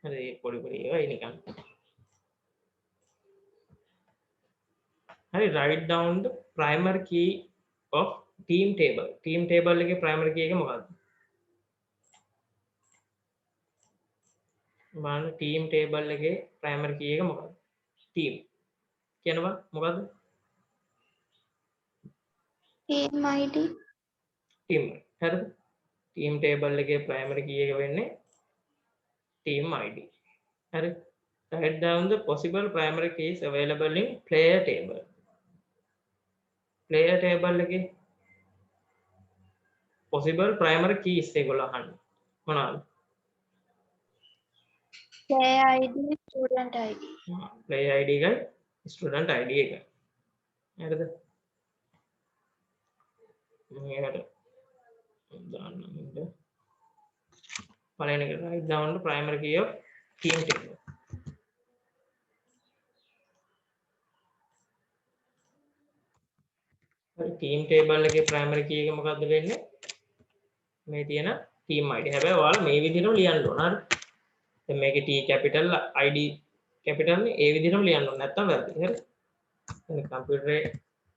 හරි පොඩි පොඩි ඒවා නිකන්. හරි write down the primary key of team table. team table එකේ primary key එක මොකක්ද? බලන්න team table එකේ primary key එක මොකක්ද? team කියනවා මොකද්ද? team ID team. හරිද? team table එකේ primary key එක වෙන්නේ team ID. හරි? write down the possible primary keys available in player table. player table එකේ possible primary keys ඒගොල්ලෝ අහන්නේ මොනවාද? player ID student ID player ID එකයි student ID එකයි. හරිද? මේකට දාන්න මෙන්න. පළවෙනි එක write down the primary key of team table. හරි team table එකේ primary key එක මොකද්ද වෙන්නේ? මේ තියෙන team ID. හැබැයි ඔයාලා මේ විදිහටම ලියන්න ඕන. හරි? දැන් මේකේ T capital ID capital නේ ඒ විදිහටම ලියන්න ඕන. නැත්තම් වැරදි. හරි? දැන් කම්පියුටරේ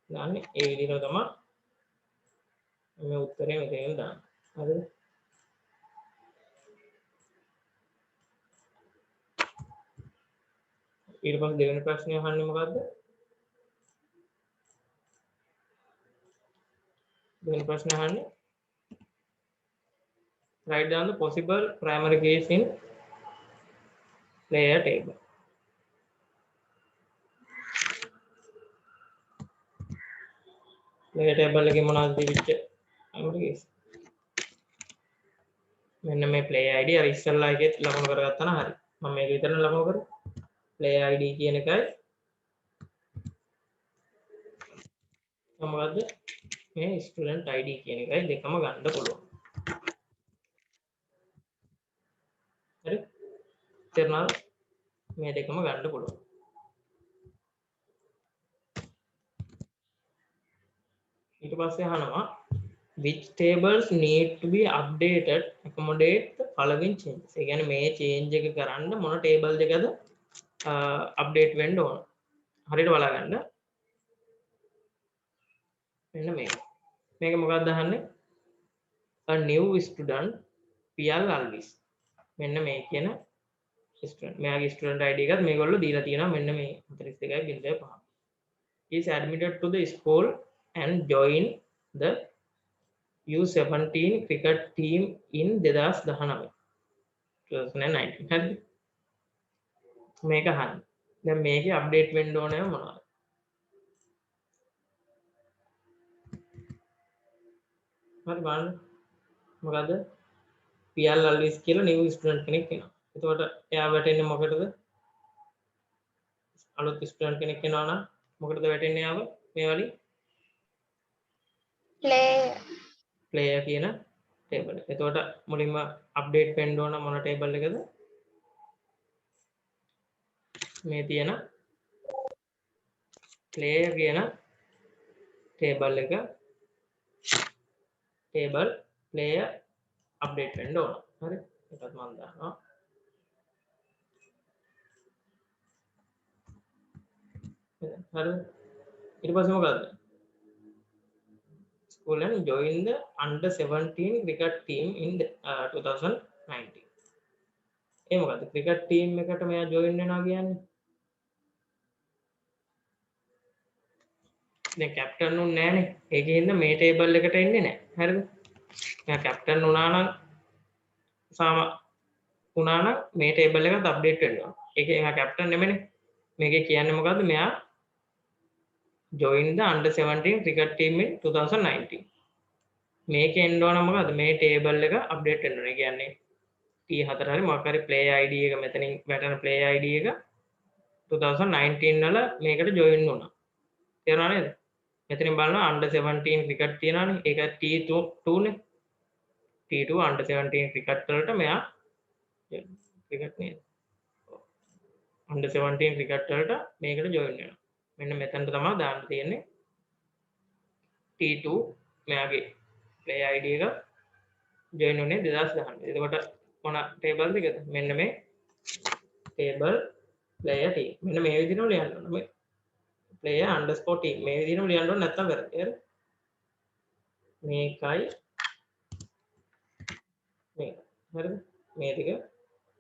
දාන්නේ ඒ විදිහටම තමයි මේ උත්තරේ මෙතෙන් දාන්න. හරිද? ඊට පස්සේ දෙවෙනි ප්‍රශ්නේ අහන්නේ මොකද්ද? දෙවෙනි ප්‍රශ්නේ අහන්නේ write down the possible primary keys in player table. player table එකේ මොනවද තිබිච්ච primary keys? මෙන්න මේ player ID අර ඉස්සල්ලා එකෙත් ලකුණු කරගත්තා නම් හරි. මම මේක විතරක් ලකුණු කරේ. player ID කියන එකයි මොකද්ද? මේ student ID කියන එකයි දෙකම ගන්න පුළුවන්. හරි තේරුණාද මේ දෙකම ගන්න පුළුවන් ඊට පස්සේ අහනවා which tables need to be updated accommodate the following changes ඒ කියන්නේ මේ change එක කරන්න මොන table දෙකද update වෙන්න ඕන හරියට බලා ගන්න මෙන්න මේක මොකක්ද අහන්නේ a new student PL Alvis මෙන්න මේ කියන student මෙයාගේ student ID එකත් මේගොල්ලෝ දීලා තියෙනවා මෙන්න මේ 42.5 is admitted to the school and join the U17 cricket team in 2019 හරිද මේක අහන්න දැන් මේකේ අප්ඩේට් වෙන්න ඕනේ මොනවද හරි බලන්න මොකද PL Alvis කියලා new student කෙනෙක් එනවා එතකොට එයා වැටෙන්නේ මොකටද අලුත් ස්ටුඩන්ට් කෙනෙක් එනවා නම් මොකටද වැටෙන්නේ ආව මේ වලින් player කියන ටේබල් එක. එතකොට මුලින්ම අප්ඩේට් වෙන්න ඕන මොන ටේබල් එකද? මේ තියෙන player කියන ටේබල් එක ටේබල් player අප්ඩේට් වෙන්න ඕන. හරි? ඒකත් මම දානවා. හරි ඊට පස්සේ මොකද්ද school and join the under 17 cricket team in 2019 ඒ මොකද්ද cricket team එකට මෙයා join වෙනවා කියන්නේ දැන් captain උන් නැහනේ ඒකෙන්ද මේ table එකට එන්නේ නැහැ හරිද මෙයා captain වුණා නම් මේ table එකත් update වෙන්න ඕන ඒකේ එයා captain නෙමෙයිනේ මේකේ කියන්නේ මොකද්ද මෙයා join the under 17 cricket team in 2019 මේකේ එන්න ඕන මොකද්ද මේ table එක update වෙන්න ඕනේ කියන්නේ T4 හරි මොකක් හරි player ID එක මෙතනින් වැටෙන player ID එක 2019 වල මේකට join වුණා තේරුණා නේද මෙතනින් බලනවා under 17 cricket තියනවානේ ඒක T2 නේ T2 under 17 cricket වලට මෙයා cricket නේද under 17 cricket වලට මේකට join වෙනවා මෙන්න මෙතනට තමයි දාන්න තියෙන්නේ T2 මෙයාගේ player ID එක join වුණේ 2019. එතකොට මොන table එකද? මෙන්න මේ table player team. මෙන්න මේ විදිහටම ලියන්න ඕන. මේ player underscore team මේ විදිහටම ලියන්න ඕන නැත්නම් වැරදි. හරිද? මේකයි මේක. හරිද? මේ ටික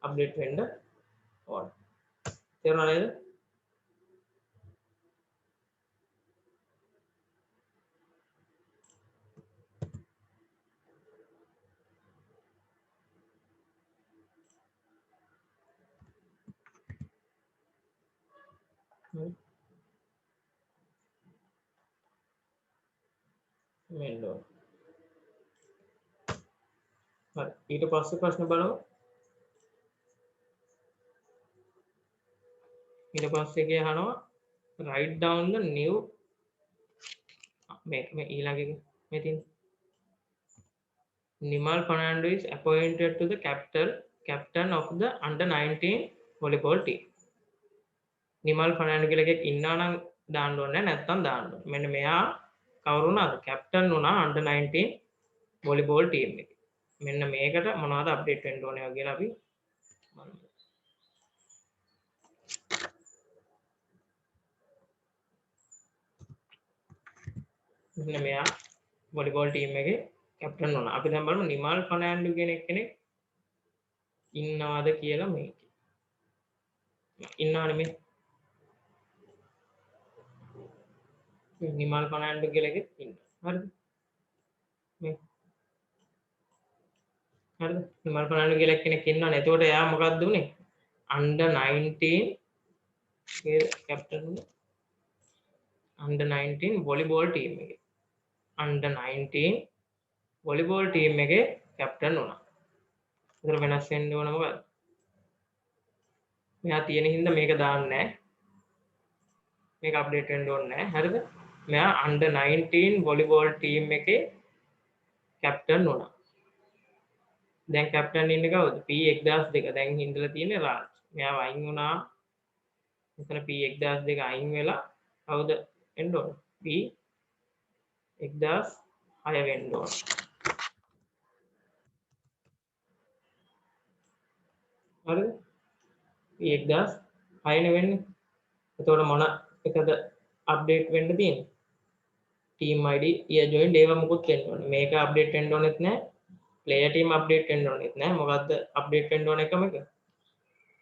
අප්ඩේට් වෙන්න ඕන. තේරුණා නේද? මෙන්න හරි ඊට පස්සේ ප්‍රශ්න බලමු ඊට පස්සේ එකේ අහනවා write down the new මේ ඊළඟ එක මේ තියෙන Nimal Fernando is appointed to the captain of the under 19 volleyball team Nimal Fernando කියලා එකෙක් ඉන්නවා නම් දාන්න ඕනේ නැත්නම් දාන්න ඕනේ මෙන්න මෙයා කවුරු වුණාද කැප්ටන් වුණා under 19 volleyball team එකේ මෙන්න මේකට මොනවද අප්ඩේට් වෙන්න ඕනේ කියලා අපි මෙන්න මෙයා volleyball team එකේ කැප්ටන් වුණා අපි දැන් බලමු නිමල් ෆර්නෑන්ඩෝ කියන කෙනෙක් ඉන්නවද කියලා මේකේ ඉන්නවනේ මේ නිමල් ෆර්නෑන්ඩෝ කියලා එකෙක් ඉන්නවා හරිද මේ හරිද නිමල් ෆර්නෑන්ඩෝ කියලා කෙනෙක් ඉන්නවනේ එතකොට එයා මොකක්ද උනේ under 19 ඒ කැප්ටන් උනේ under 19 volleyball team එකේ under 19 volleyball team එකේ කැප්ටන් වුණා ඒතර වෙනස් වෙන්න ඕන මොකක්ද මෙයා තියෙන හින්දා මේක දාන්නේ නැහැ මේක අප්ඩේට් වෙන්න ඕනේ නැහැ හරිද මෙයා under 19 volleyball team එකේ කැප්ටන් වුණා දැන් කැප්ටන් ඉන්නේ කවුද? P1002. දැන් ඉඳලා තියෙන්නේ රාජ්. මෙයා වයින් වුණා. මෙතන P1002 අයින් වෙලා කවුද එන්න ඕන? P1006 වෙන්න ඕන. හරිද? P1006 නේ වෙන්නේ. එතකොට මොන එකද අප්ඩේට් වෙන්න තියෙන්නේ? team id year join ඒවා මොකුත් වෙන්න ඕනේ. මේක අප්ඩේට් වෙන්න ඕනෙත් නැහැ. player team අප්ඩේට් වෙන්න ඕනෙත් නැහැ. මොකද්ද අප්ඩේට් වෙන්න ඕන එකම එක?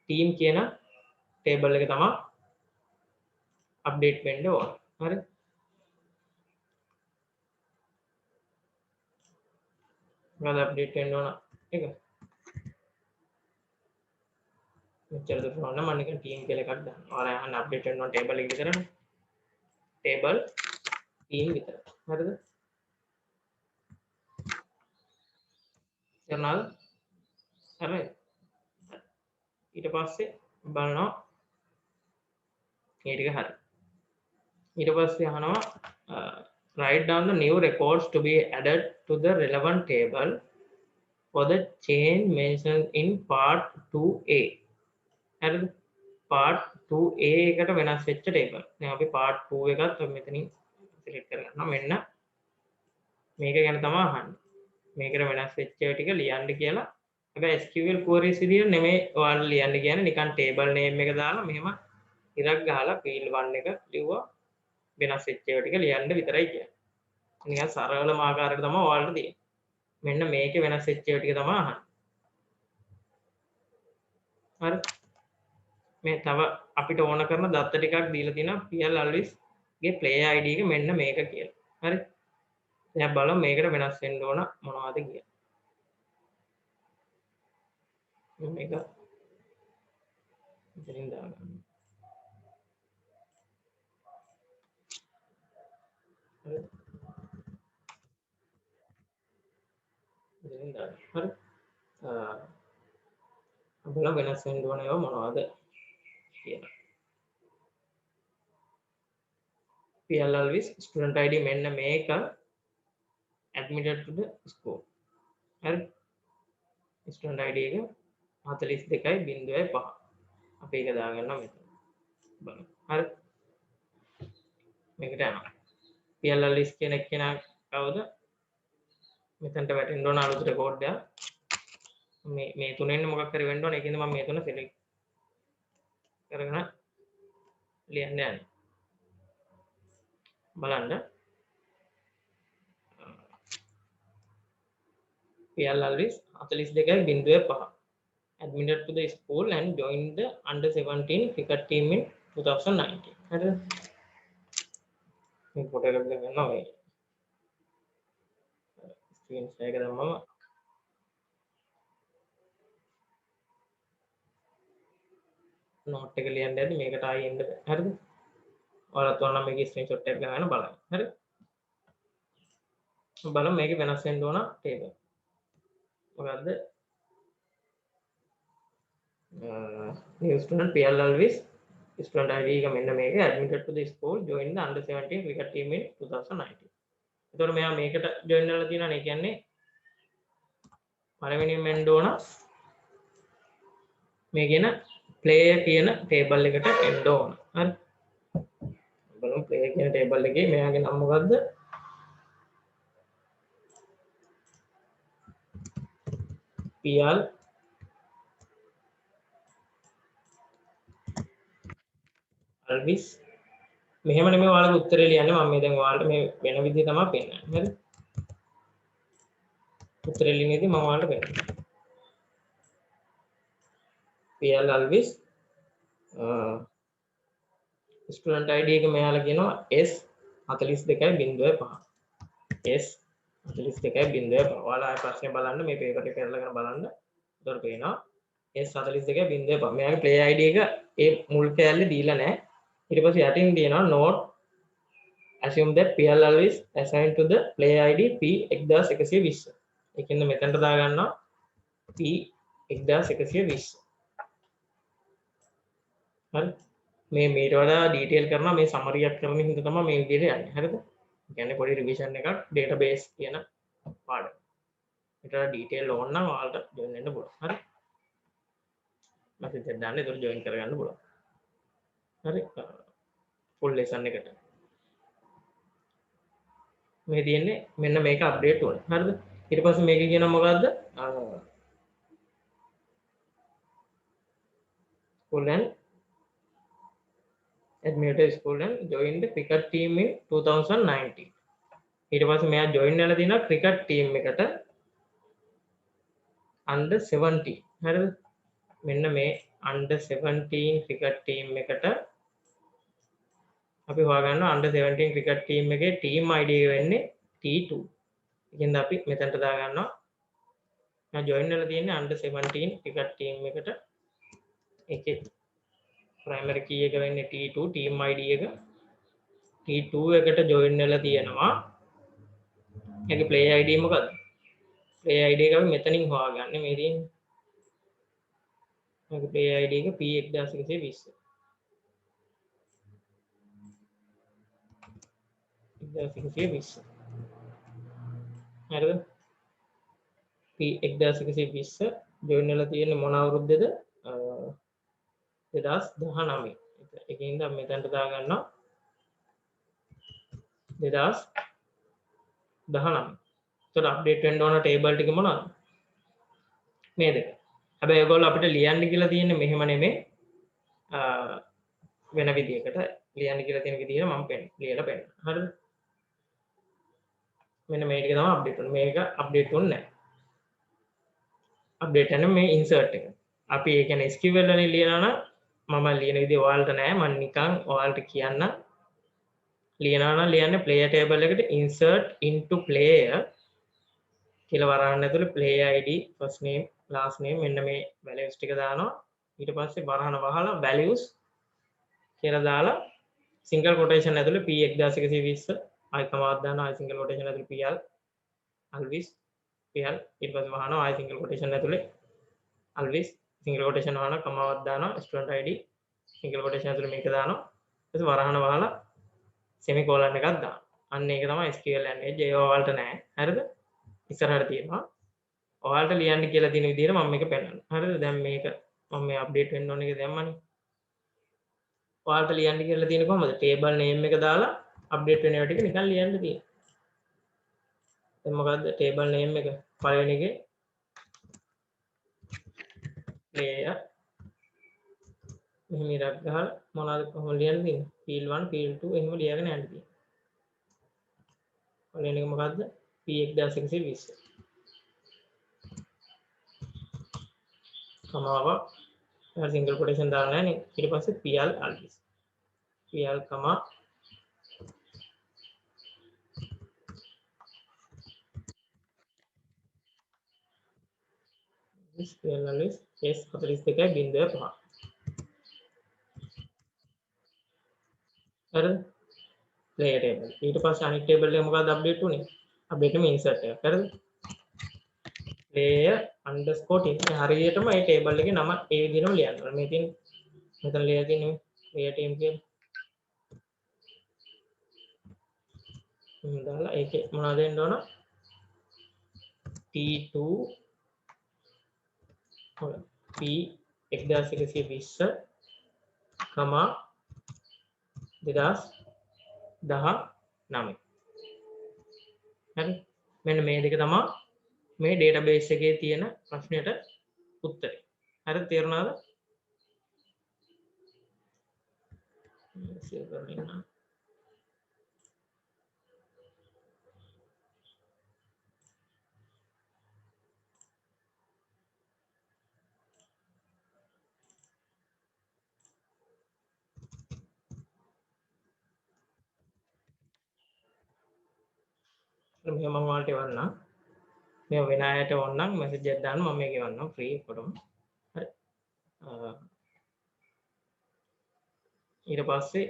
team කියන table එක තමයි අප්ඩේට් වෙන්න ඕන. හරි? මොකද අප්ඩේට් වෙන්න ඕන එක? මෙච්චර දුර ඕන මම නිකන් team කියලා එකක් දානවා. ඔයාලා අහන්න අප්ඩේට් වෙන්න ඕන table එක විතරනේ. table team විතර. හරිද? journal හරි. ඊට පස්සේ බලනවා මේ ටික හරි. ඊට පස්සේ අහනවා write down the new records to be added to the relevant table for the change mentioned in part 2a. හරිද? part 2a එකට වෙනස් වෙච්ච table. දැන් අපි part 2 එකත් මෙතනින් select කරගන්නවා. මෙන්න මේක ගැන තමයි අහන්නේ. මේකට වෙනස් වෙච්ච ටික ලියන්න කියලා. හැබැයි SQL queries විදියට නෙමෙයි ඔයාලා ලියන්න කියන්නේ. නිකන් table name එක දාලා මෙහෙම ඉරක් ගහලා field 1 එක ලිව්වා. වෙනස් වෙච්ච ඒවා ටික ලියන්න විතරයි කියන්නේ. නිකන් සරලම ආකාරයට තමයි ඔයාලට තියෙන්නේ. මෙන්න මේකේ වෙනස් වෙච්ච ඒවා ටික තමයි අහන්නේ. හරි. මේ තව අපිට ඕන කරන දත්ත ටිකක් දීලා තියෙනවා PL Alvis ගේ player ID එක මෙන්න මේක කියලා. හරි. දැන් බලමු මේකට වෙනස් වෙන්න ඕන මොනවද කියලා. මේක ඉතින් දාගන්න. හරි. ඉතින් දාගන්න. හරි. බලමු වෙනස් වෙන්න ඕන ඒවා මොනවද කියලා. PL Alvis student ID මෙන්න මේක admitted to the school. හරි. student ID එක 42.5. අපි ඒක දාගන්නවා මෙතන. බලමු. හරි. මේකට යනවා. PL Alvis කියන එක්කෙනා කවුද? මෙතනට වැටෙන්න ඕන අලුත් රෙකෝඩ් එක. මේ තුනෙන් මොකක් හරි වෙන්න ඕන. ඒකින්ද මම මේ තුන select කරගෙන ලියන්න යන්නේ. බලන්න. PL Alvis 42.5 admitted to the school and joined the under 17 cricket team in 2019. හරිද? මේ ෆොටෝ එකක් ගන්නවා මේ ස්ක්‍රීන් ෂෙයා එක දැම්මම නෝට් එක ලියන්න ඇද්දි මේකට ආයෙ එන්න බෑ. හරිද? ඔයාලත් ඕන නම් මේකේ ස්ක්‍රීන්ෂොට් එකක් ගන්න බලන්න. හරි? බලමු මේකේ වෙනස් වෙන්න ඕන ටේබල්. මොකද්ද? new student PL Alvis student ID එක මෙන්න මේක admitted to the school joined the under 17 cricket team in 2019. එතකොට මෙයා මේකට join වෙලා තියෙනවා නේ. කියන්නේ පළවෙනියෙන් වෙන්න ඕන මේ කියන player කියන table එකට එන්න ඕන. හරි. බලමු player කියන table එකේ මෙයාගේ නම මොකද්ද? PL Alvis මෙහෙම නෙමෙයි ඔයාලගේ උත්තරේ ලියන්නේ. මම මේ දැන් ඔයාලට මේ වෙන විදිහ තමයි පෙන්නන්නේ. හරි? උත්තරේ ලියන්නේදී මම ඔයාලට පෙන්නනවා. PL Alvis student ID එක මෙයාලා කියනවා S42.5. S42.5. ඔයාලා ආයෙ ප්‍රශ්නේ බලන්න මේ පේපර් එක කරලාගෙන බලන්න. උත්තර පේනවා S42.5. මෙයාගේ player ID එක ඒ මුල් කෑල්ලේ දීලා නැහැ. ඊට පස්සේ යටින් තියෙනවා note assume that PL Alvis assigned to the player ID P1120. ඒකින්ද මෙතනට දාගන්නවා P1120. හරි. මේ මේට වඩා ඩීටේල් කරනවා මේ සමරි එකක් කරන හින්දා තමයි මේ විදිහට යන්නේ. හරිද? කියන්නේ පොඩි රිවිෂන් එකක් database කියන පාඩම. ඊට ඩීටේල් ඕන නම් ඔයාලට ජොයින් වෙන්න පුළුවන්. හරි. මැසේජ් එකක් දාන්න ඒතර ජොයින් කරගන්න පුළුවන්. හරි. ෆුල් ලෙසන් එකට. මේ තියෙන්නේ මෙන්න මේක අප්ඩේට් වුණා. හරිද? ඊට පස්සේ මේක කියනවා මොකද්ද? school and admitted school and joined the cricket team in 2019. ඊට පස්සේ මෙයා join වෙලා තියෙනවා cricket team එකට under 17. හරිද? මෙන්න මේ under 17 cricket team එකට අපි හොයාගන්නවා under 17 cricket team එකේ team ID එක වෙන්නේ T2. ඉතින් අපි මෙතනට දාගන්නවා. මම join වෙලා තියෙන්නේ under 17 cricket team එකට. ඒකේ primary key එක වෙන්නේ T2, team ID එක T2 එකට join වෙලා තියෙනවා. ඒකේ player ID මොකද්ද? player ID එක අපි මෙතනින් හොයාගන්නේ මේ තියෙන්නේ. මේකේ player ID එක P1120. 1120. හරිද? P1120 join වෙලා තියෙන්නේ මොන අවුරුද්දේද? 2019. ඒකින්ද මෙතනට දාගන්නවා 2019. ඒතර අප්ඩේට් වෙන්න ඕන ටේබල් ටික මොනවද? මේ දෙක. හැබැයි ඒගොල්ලෝ අපිට ලියන්න කියලා තියෙන්නේ මෙහෙම නෙමෙයි. වෙන විදියකට ලියන්න කියලා තියෙන විදියට මම ලියලා පෙන්නනවා. හරිද? මෙන්න මේ ටික තමයි අප්ඩේට් වෙන්නේ. මේක අප්ඩේට් වුනේ නැහැ. අප්ඩේට් වෙන මේ ඉන්සර්ට් එක. අපි ඒ කියන්නේ SQL වලින් ලියනවා නම් මම ලියන විදිය ඔයාලට නෑ. මම නිකන් ඔයාලට කියන්න. ලියනවා නම් ලියන්නේ player table එකට insert into player කියලා වරහන් ඇතුලේ player ID first name last name මෙන්න මේ values ටික දානවා. ඊට පස්සේ වරහන වහලා values කියලා දාලා single quotation ඇතුලේ P1120 ආයි කමාවක් දානවා. ආයි single quotation ඇතුලේ PL always PL ඊට පස්සේ වහනවා ආයි single quotation ඇතුලේ always single quotation වහනවා කමාවක් දානවා student ID single quotation ඇතුලේ මේක දානවා. ඊට පස්සේ වරහන වහලා semicolon එකක් දානවා. අන්න ඒක තමයි SQL language. ඒ ඔයාලට නෑ. හරිද? ඉස්සරහට තියෙනවා. ඔයාලට ලියන්න කියලා තියෙන විදිහට මම මේක පෙන්නනවා. හරිද? දැන් මේක මම මේ අප්ඩේට් වෙන්න ඕන එක දැම්මනේ. ඔයාලට ලියන්න කියලා තියෙන කොහමද? table name එක දාලා අප්ඩේට් වෙන ඒවා ටික නිකන් ලියන්න තියෙනවා. දැන් මොකද්ද table name එක? පළවෙනි එකේ player මෙහෙම ඉරක් ගහලා මොනවද කොහොමද ලියන්න තියෙන්නේ? field 1 field 2 එහෙම ලියගෙන යන්න තියෙනවා. පළවෙනි එක මොකද්ද? P1120. කමාව single quotation දාලා නැහැ නේ. ඊට පස්සේ PL always. PL කමා PL always S42.5. හරිද? player table. ඊට පස්සේ අනිත් table එක මොකක්ද අප්ඩේට් උනේ? අප්ඩේට් එකේ insert එක. හරිද? player underscore team. හරියටම මේ table එකේ නම ඒ විදිහටම ලියන්න ඕනේ. මේ තියෙන මෙතන ලියලා තියෙන්නේ player team කියලා. දාලා ඒකේ මොනවද දෙන්න ඕන? T2 P1120 කමා 2019. හරි මෙන්න මේ දෙක තමයි මේ database එකේ තියෙන ප්‍රශ්නෙට උත්තරේ. හරිද? තේරුණාද? සේව් කරන්න. මෙහෙම මම ඔයාලට එවන්නම්. මේ වෙන අයට ඕනනම් මැසේජ් එකක් දාන්න මම මේක එවන්නම් ෆ්‍රී එකටම. හරි. ඊට පස්සේ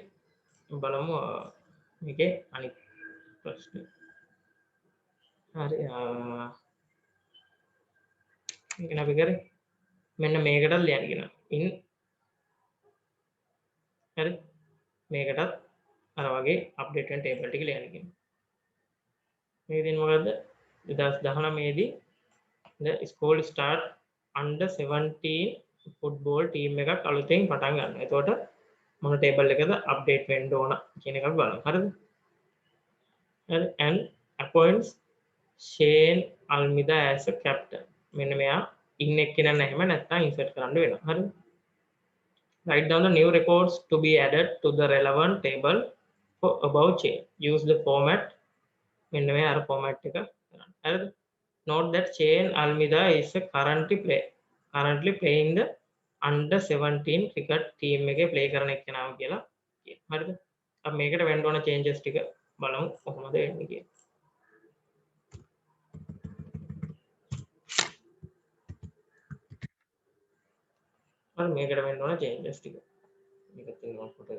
බලමු මේකේ අනිත් ප්‍රශ්න. හරි. මේක අපි කරේ. මෙන්න මේකටත් ලියන්න කියනවා. in හරි. මේකටත් අර වගේ අප්ඩේට් වෙන ටේබල් ටික ලියන්න කියනවා. මේ දින මොකද්ද 2019 දී the school start under 17 football team එකක් අලුතෙන් පටන් ගන්නවා. එතකොට මොන ටේබල් එකද අප්ඩේට් වෙන්න ඕන කියන එකක් බලමු. හරිද? and appoints Shane Almeida as a captain. මෙන්න මෙයා ඉන්න එක්කෙනා නැහැම නැත්නම් ඉන්සර්ට් කරන්න වෙනවා. හරිද? Write down the new records to be added to the relevant table for above change. Use the format. මෙන්න මේ අර format එක කරන්න. හරිද? Note that Shane Almeida is currently playing the under 17 cricket team එකේ play කරන එක්කෙනාම කියලා කියනවා. හරිද? අපි මේකට වෙන්න ඕන changes ටික බලමු කොහොමද වෙන්නේ කියලා. හරි මේකට වෙන්න ඕන changes ටික. මේක තියෙනවා කොට.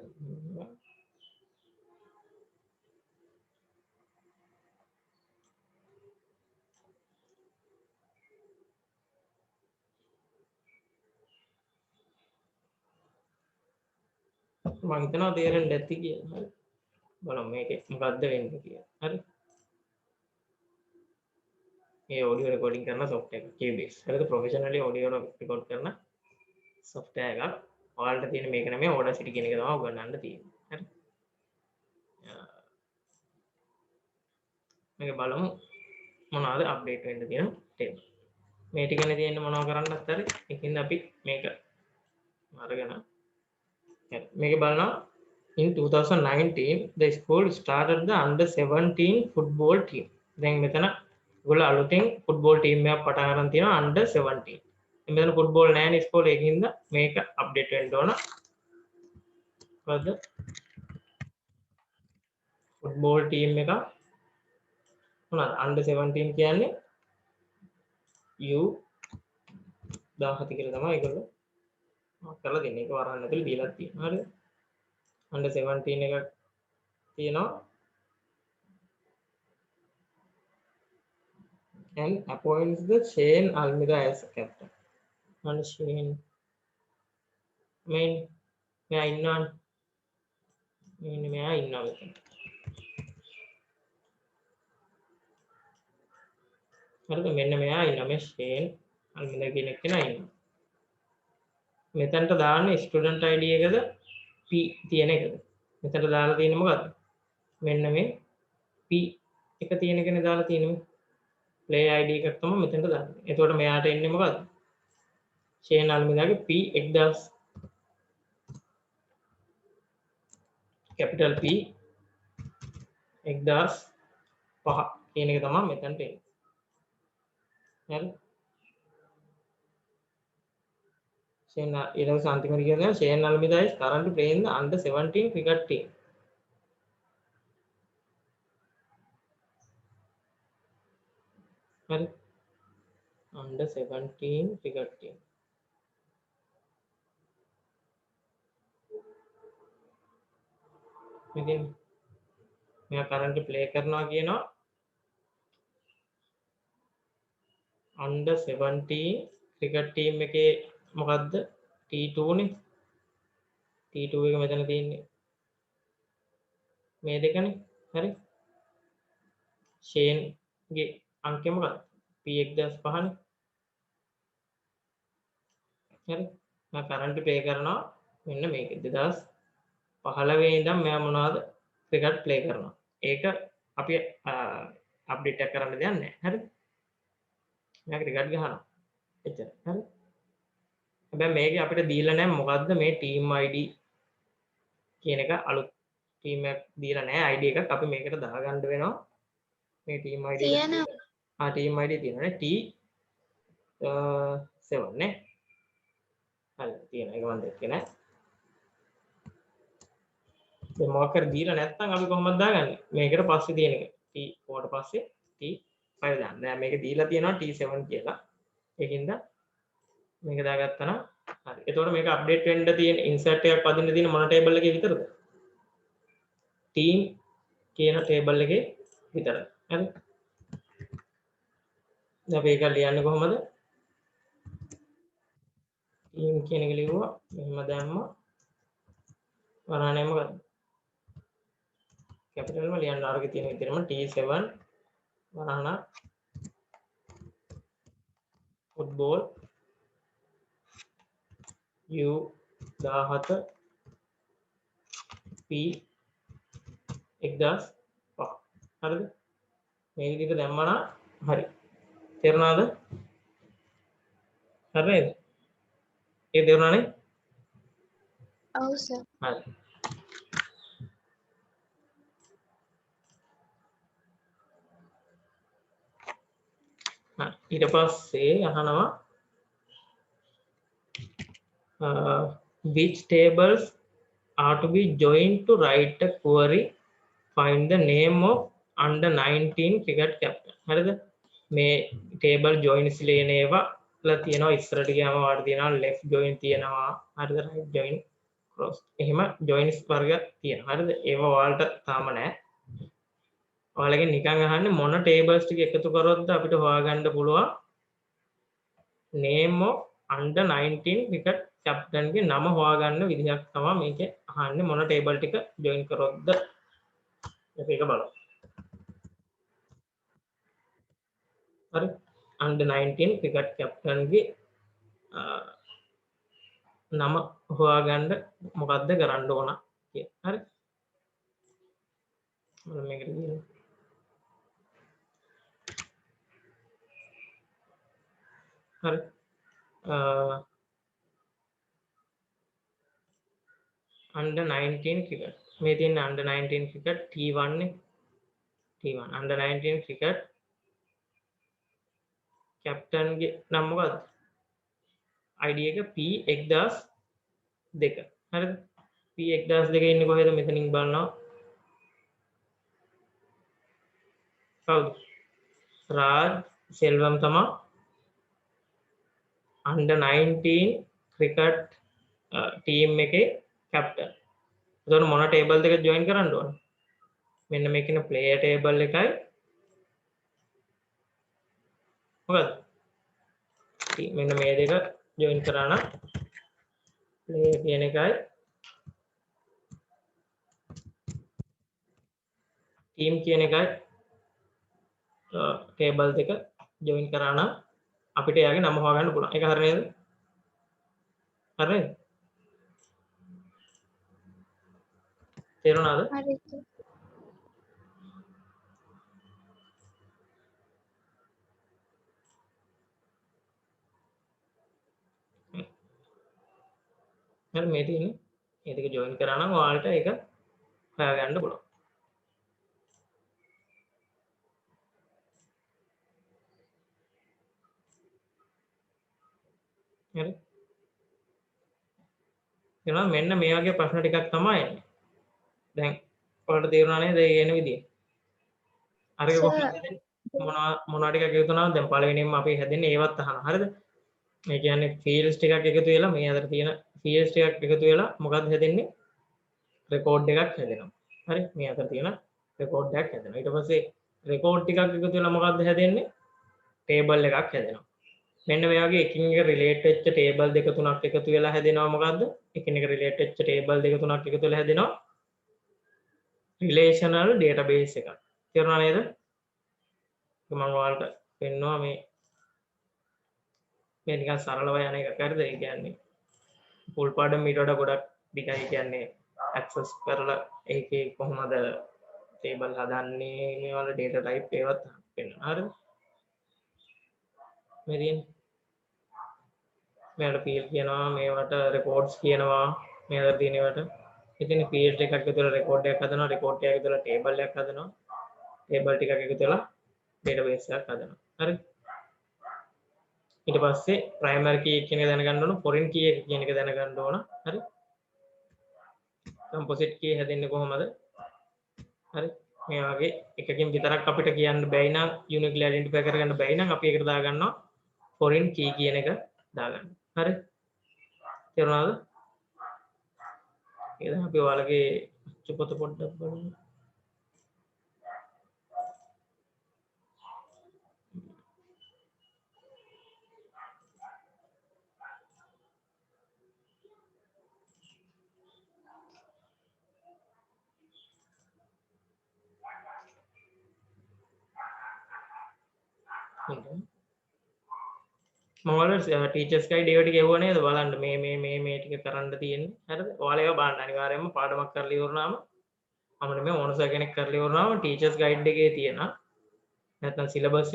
මම හිතනවා තේරෙන්න ඇති කියලා. හරි. බලමු මේකේ මොකද්ද වෙන්නේ කියලා. හරි. මේ audio recording කරන software එක Cubase. හරිද? professionally audio record කරන software එකක්. ඔයාලට තියෙන මේක නෙමෙයි Audacity කියන එක තමයි උගන්වන්න තියෙන්නේ. හරි. මේක බලමු මොනවාද අප්ඩේට් වෙන්න තියෙන table. මේ ටිකනේ තියෙන්නේ මොනව කරන්නත් හරි. ඒකින්ද අපි මේක අරගෙන මේක බලනවා in 2019 the school started the under 17 football team. දැන් මෙතන ඔයගොල්ලෝ අලුතෙන් football team එකක් පටන් ගන්න තියෙනවා under 17. මෙතන football නැහැ ඉස්කෝලේ ඒකින්ද මේක අප්ඩේට් වෙන්න ඕන. මොකද football team එක මොනවාද under 17 කියන්නේ U17 කියලා තමයි ඒගොල්ලෝ කරලා දෙන්නේ. ඒක වරහන් ඇතුලේ දීලා තියෙනවා. හරිද? under 17 එකක් තියෙනවා. and appoints the Shane Almeida as a captain. and Shane මෙයා ඉන්නවනේ. මෙයා ඉන්නවා මෙතන. හරිද? මෙන්න මෙයා ඉන්නවා. මේ Shane Almeida කියන කෙනා ඉන්නවා. මෙතනට දාන්න student ID එකද P තියෙන එකද? මෙතනට දාලා තියෙන්නේ මොකද්ද? මෙන්න මේ P එක තියෙන එකනේ දාලා තියෙන්නේ. play ID එකක් තමයි මෙතනට දාන්නේ. එතකොට මෙයාට එන්නේ මොකද්ද? Shane Almeidaගේ P 1000 capital P 1005 කියන එක තමයි මෙතනට එන්නේ. හරි? Shane ඊළඟ සාන්තිමරි කියන්නේ Shane Almeida is currently playing the under 17 cricket team. හරි? under 17 cricket team. මෙතන මෙයා currently play කරනවා කියනවා under 17 cricket team එකේ මොකද්ද T2 නේ T2 එක මෙතන තියෙන්නේ මේ දෙකනේ හරි Shane ගේ අංකය මොකක්ද P1005 නේ හරි මම කරන්ට් ප්ලේ කරනවා මෙන්න මේක 2015 ඉඳන් මම මොනවද ක්‍රිකට් ප්ලේ කරනවා ඒක අපි අප්ඩේට් එක කරන්න දෙයක් නැහැ හරි මම ක්‍රිකට් ගහනවා එච්චර හරි හැබැයි මේකේ අපිට දීලා නැහැ මොකද්ද මේ ටීම් ID කියන එක අලුත් ටීම් එකක් දීලා නැහැ ID එකක් අපි මේකට දාගන්න වෙනවා මේ ටීම් ID තියෙනවා ටීම් ID තියෙනවානේ T7 නේ හරි තියෙන එක මම දැක්කේ නැහැ මේ මොකක් හරි දීලා නැත්නම් අපි කොහොමද දාගන්නේ මේකට පස්සේ තියෙන එක T4 ට පස්සේ T5 දාන්න දැන් මේක දීලා තියෙනවා T7 කියලා ඒකින්ද මේක දාගත්තා නම් හරි. එතකොට මේක අප්ඩේට් වෙන්න තියෙන ඉන්සර්ට් එකක් පදින්න තියෙන මොන ටේබල් එකේ විතරද? ටීම් කියන ටේබල් එකේ විතරයි. හරි. දැන් මේක ලියන්නේ කොහොමද? ටීම් කියන එක ලියුවා. මෙහෙම දැම්මා. වරහනේ මොකද්ද? කැපිටල්ම ලියන්න අරගෙන තියෙන විදිහටම T7 වරහන ෆුට්බෝල් U17 P 1005 හරිද මේ විදිහට දැම්මම හරි තේරුණාද හරි නේද ඒක තේරුණානේ ඔව් සර්. හරි ඊට පස්සේ අහනවා which tables are to be joined to write a query find the name of under 19 cricket captain හරිද මේ table joins ලියන ඒවා ලා තියෙනවා ඉස්සරට ගියාම වාට තියෙනවා left join තියෙනවා හරිද right join cross එහෙම joins වර්ග තියෙනවා හරිද ඒවා ඔයාලට තාම නැහැ ඔයාලගෙන් නිකන් අහන්නේ මොන tables ටික එකතු කරොත්ද අපිට හොයාගන්න පුළුවන් name of under 19 cricket captain ගේ නම හොයාගන්න විදිහක් තමයි මේකේ අහන්නේ මොන table ටික join කරොත්ද ඒක බලමු හරි under 19 cricket captain ගේ නම හොයාගන්න මොකද්ද කරන්න ඕන කියලා හරි මම මේකට ගිහින් හරි under 19 cricket මේ තියෙන under 19 cricket T1 නේ T1 under 19 cricket captain ගේ නම මොකද්ද ID එක P1002 හරිද P1002 ඉන්නේ කොහෙද මෙතනින් බලනවා කවුද රාජ් සෙල්වම් තමයි under 19 cricket team එකේ captain එතකොට මොන table දෙක join කරන්න ඕන මෙන්න මේකේ player table එකයි මොකද මෙන්න මේ දෙක join කරා නම් player කියන එකයි team කියන එකයි table දෙක join කරා නම් අපිට එයාගේ නම හොයාගන්න පුළුවන් ඒක හරිය නේද හරි නේද තේරුණාද හරි සර්. හරි මේ තියෙන්නේ මේ දෙක join කරා නම් ඔයාලට ඒක හොයාගන්න පුළුවන් හරි එහෙනම් මෙන්න මේ වගේ ප්‍රශ්න ටිකක් තමයි එන්නේ දැන් ඔයාලට තේරුණා නේද ඒ කියන විදිය අර ඒක කොහොමද හැදෙන්නේ මොනවා ටිකක් එකතු වුණාම දැන් පළවෙනියෙන්ම අපි හැදෙන්නේ ඒවත් අහනවා හරිද මේ කියන්නේ ෆීල්ඩ්ස් ටිකක් එකතු වෙලා මේ අතර තියෙන ෆීල්ඩ්ස් ටිකක් එකතු වෙලා මොකක්ද හැදෙන්නේ රෙකෝඩ් එකක් හැදෙනවා හරි මේ අතර තියෙන රෙකෝඩ් එකක් හැදෙනවා ඊට පස්සේ රෙකෝඩ් ටිකක් එකතු වෙලා මොකක්ද හැදෙන්නේ ටේබල් එකක් හැදෙනවා මෙන්න මේ වගේ එකින් එක රිලේට් වෙච්ච ටේබල් දෙක තුනක් එකතු වෙලා හැදෙනවා මොකද්ද එකින් එක රිලේට් වෙච්ච ටේබල් දෙක තුනක් එකතු වෙලා හැදෙනවා රිලේෂනල් ඩේටාබේස් එකක් තේරුණා නේද මම ඔයාලට පෙන්නවා මේ නිකන් සරලව යන එකක් හරිද ඒ කියන්නේ full පාඩම ඊට වඩා ගොඩක් දිගයි කියන්නේ access කරලා ඒකේ කොහොමද table හදන්නේ මේවල data type ඒවත් පෙන්වනවා හරිද මේ තියෙන්නේ මේකට field කියනවා මේවට records කියනවා මේකට තියෙන ඒවට ඉතින් field එකක් ඇතුළේ record එකක් හදනවා record එකක් ඇතුළේ table එකක් හදනවා table ටිකක් එකතු වෙලා database එකක් හදනවා හරි ඊට පස්සේ primary key කියන එක දැනගන්න ඕන foreign key එක කියන එක දැනගන්න ඕන හරි composite key හැදෙන්නේ කොහොමද හරි මේ වගේ එකකින් විතරක් අපිට කියන්න බැයි නම් uniquely identify කරගන්න බැයි නම් අපි ඒකට දාගන්නවා foreign key කියන එක දාගන්න හරි තේරුණාද ඒක අපි ඔයාලගේ චුපත පොඩ්ඩක් බලමු මම ටීචර්ස් ගයිඩ් ඒව ටික එවුවා නේද බලන්න මේ ටික කරන්න තියෙන්නේ හරිද ඔයාලා ඒවා බලන්න අනිවාර්යයෙන්ම පාඩමක් කරලා ඉවරනාම අපිට මේ ඕනසර් කෙනෙක් කරලා ඉවරනාම ටීචර්ස් ගයිඩ් එකේ තියෙන නැත්නම් සිලබස්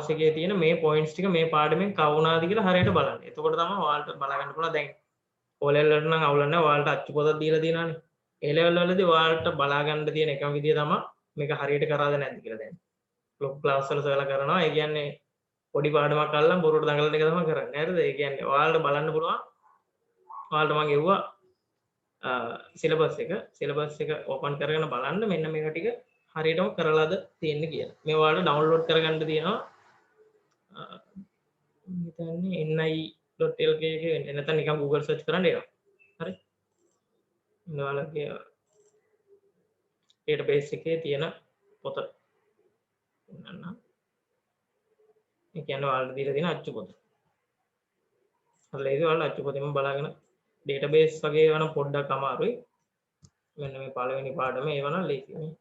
එකේ තියෙන මේ පොයින්ට්ස් ටික මේ පාඩමෙන් කවුනාද කියලා හරියට බලන්න. එතකොට තමයි ඔයාලට බලා ගන්න පුළුවන් දැන් O level වලට නම් අවුල නැහැ ඔයාලට අච්චු පොතක් දීලා තියෙනවානේ. A level වලදී ඔයාලට බලා ගන්න තියෙන එකම විදිය තමයි මේක හරියට කරාද නැද්ද කියලා දැන්. ලොකු ක්ලාස් වල සොයලා කරනවා. ඒ කියන්නේ පොඩි පාඩමක් අල්ලන් බොරුවට දඟලන එක තමයි කරන්නේ. හරිද? ඒ කියන්නේ ඔයාලට බලන්න පුළුවන්. ඔයාලට මම ගෙව්වා සිලබස් එක ඕපන් කරගෙන බලන්න මෙන්න මේක ටික හරියටම කරලාද තියෙන්නේ කියලා. මේ ඔයාලට ඩවුන්ලෝඩ් කරගන්න තියෙනවා. හිතන්නේ ni.lk එකේ නැත්නම් නිකන් Google search කරන්න එනවා. හරි? ඔයාලගේ database එකේ තියෙන පොත ගන්න. ඒ කියන්නේ ඔයාලට දීලා තියෙන අච්චු පොත. හරිද? ඒක ඔයාලා අච්චු පොතෙම බලාගෙන database වගේ වෙන පොඩ්ඩක් අමාරුයි. මෙන්න මේ පළවෙනි පාඩම ඒව නම් ලේසි නේ.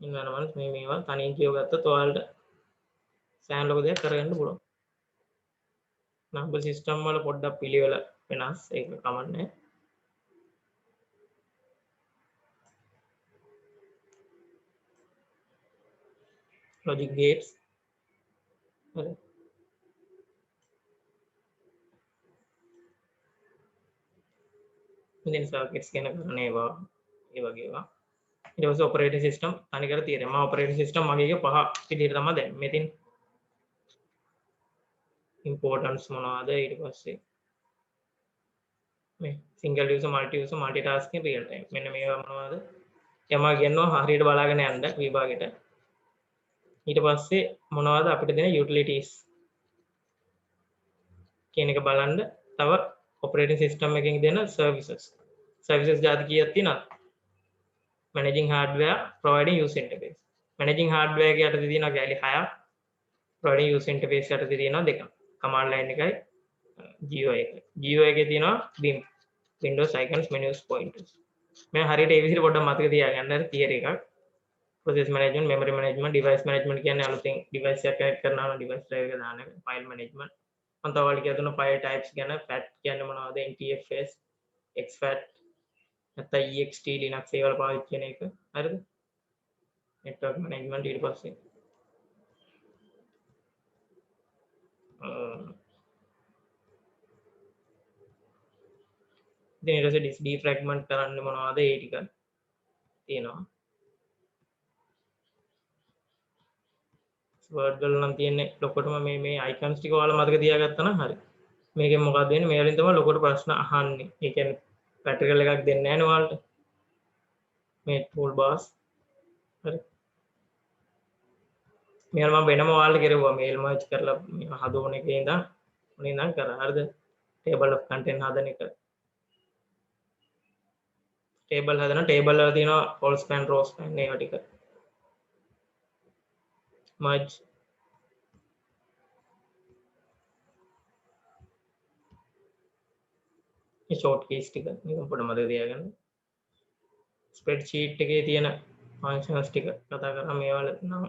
ඉන්නවනම් මේවා තනියෙන් කියවගත්තොත් ඔයාලට සෑහෙන ලොකු දෙයක් කරගන්න පුළුවන්. නම්බර් සිස්ටම් වල පොඩ්ඩක් පිළිවෙල වෙනස් ඒක කමන්නේ. logic gates හරි. ඉතින් සර්කිට්ස් ගැන කරන ඒවා ඒ වගේ ඒවා. ඊට පස්සේ ඔපරේටින් සිස්ටම් තනිකර තියෙනවා. මම ඔපරේටින් සිස්ටම් මගේ එක 5 විදිහට තමයි දැන් මෙතින් importance මොනවාද ඊට පස්සේ මේ single user multi user multitasking real time මෙන්න මේවා මොනවද යමා කියනවා හරියට බලාගෙන යන්න විභාගෙට ඊට පස්සේ මොනවද අපිට දෙන utilities කියන එක බලන්න තව operating system එකකින් දෙන services જાති කීයක් තියෙනවද managing hardware providing user interface managing hardware එක යටතේ තියෙනවා ගැලි 6ක් providing user interface යටතේ තියෙනවා 2ක් command line එකයි GUI එකේ තියෙනවා BIM Windows icons menus pointers මේ හරියට ඒ විදිහට පොඩ්ඩක් මතක තියාගන්න theory එකක් process management memory management device management කියන්නේ අලුතෙන් device එකක් connect කරනවා නම් device drive එක දාන එක file management මම තව වල කියලා දුන්නා file types ගැන fat කියන්නේ මොනවද NTFS exFAT නැත්නම් ext linux ඒ වල පාවිච්චි කරන එක හරිද network management ඊට පස්සේ ඉතින් ඊට පස්සේ defragment කරන්න මොනවද ඒ ටික තියෙනවා word වල නම් තියෙන්නේ ලොකටම මේ icons ටික ඔයාලා මතක තියාගත්තා නම් හරි මේකෙන් මොකක්ද වෙන්නේ මේ වලින් තමයි ලොකට ප්‍රශ්න අහන්නේ ඒ කියන්නේ practical එකක් දෙන්නේ නැහැ නේ ඔයාලට මේ toolbars හරි මේවා මම වෙනම ඔයාලට කෙරුවා mail merge කරලා හදවන එකේ ඉඳන් කරා හරිද table of content හදන එක table හදන table වල තියෙනවා col span row span ඒවා ටික merge මේ short keys ටික මේක පොඩ්ඩක් මතක තියාගන්න spreadsheet එකේ තියෙන functions ටික කතා කරා මේවල නම්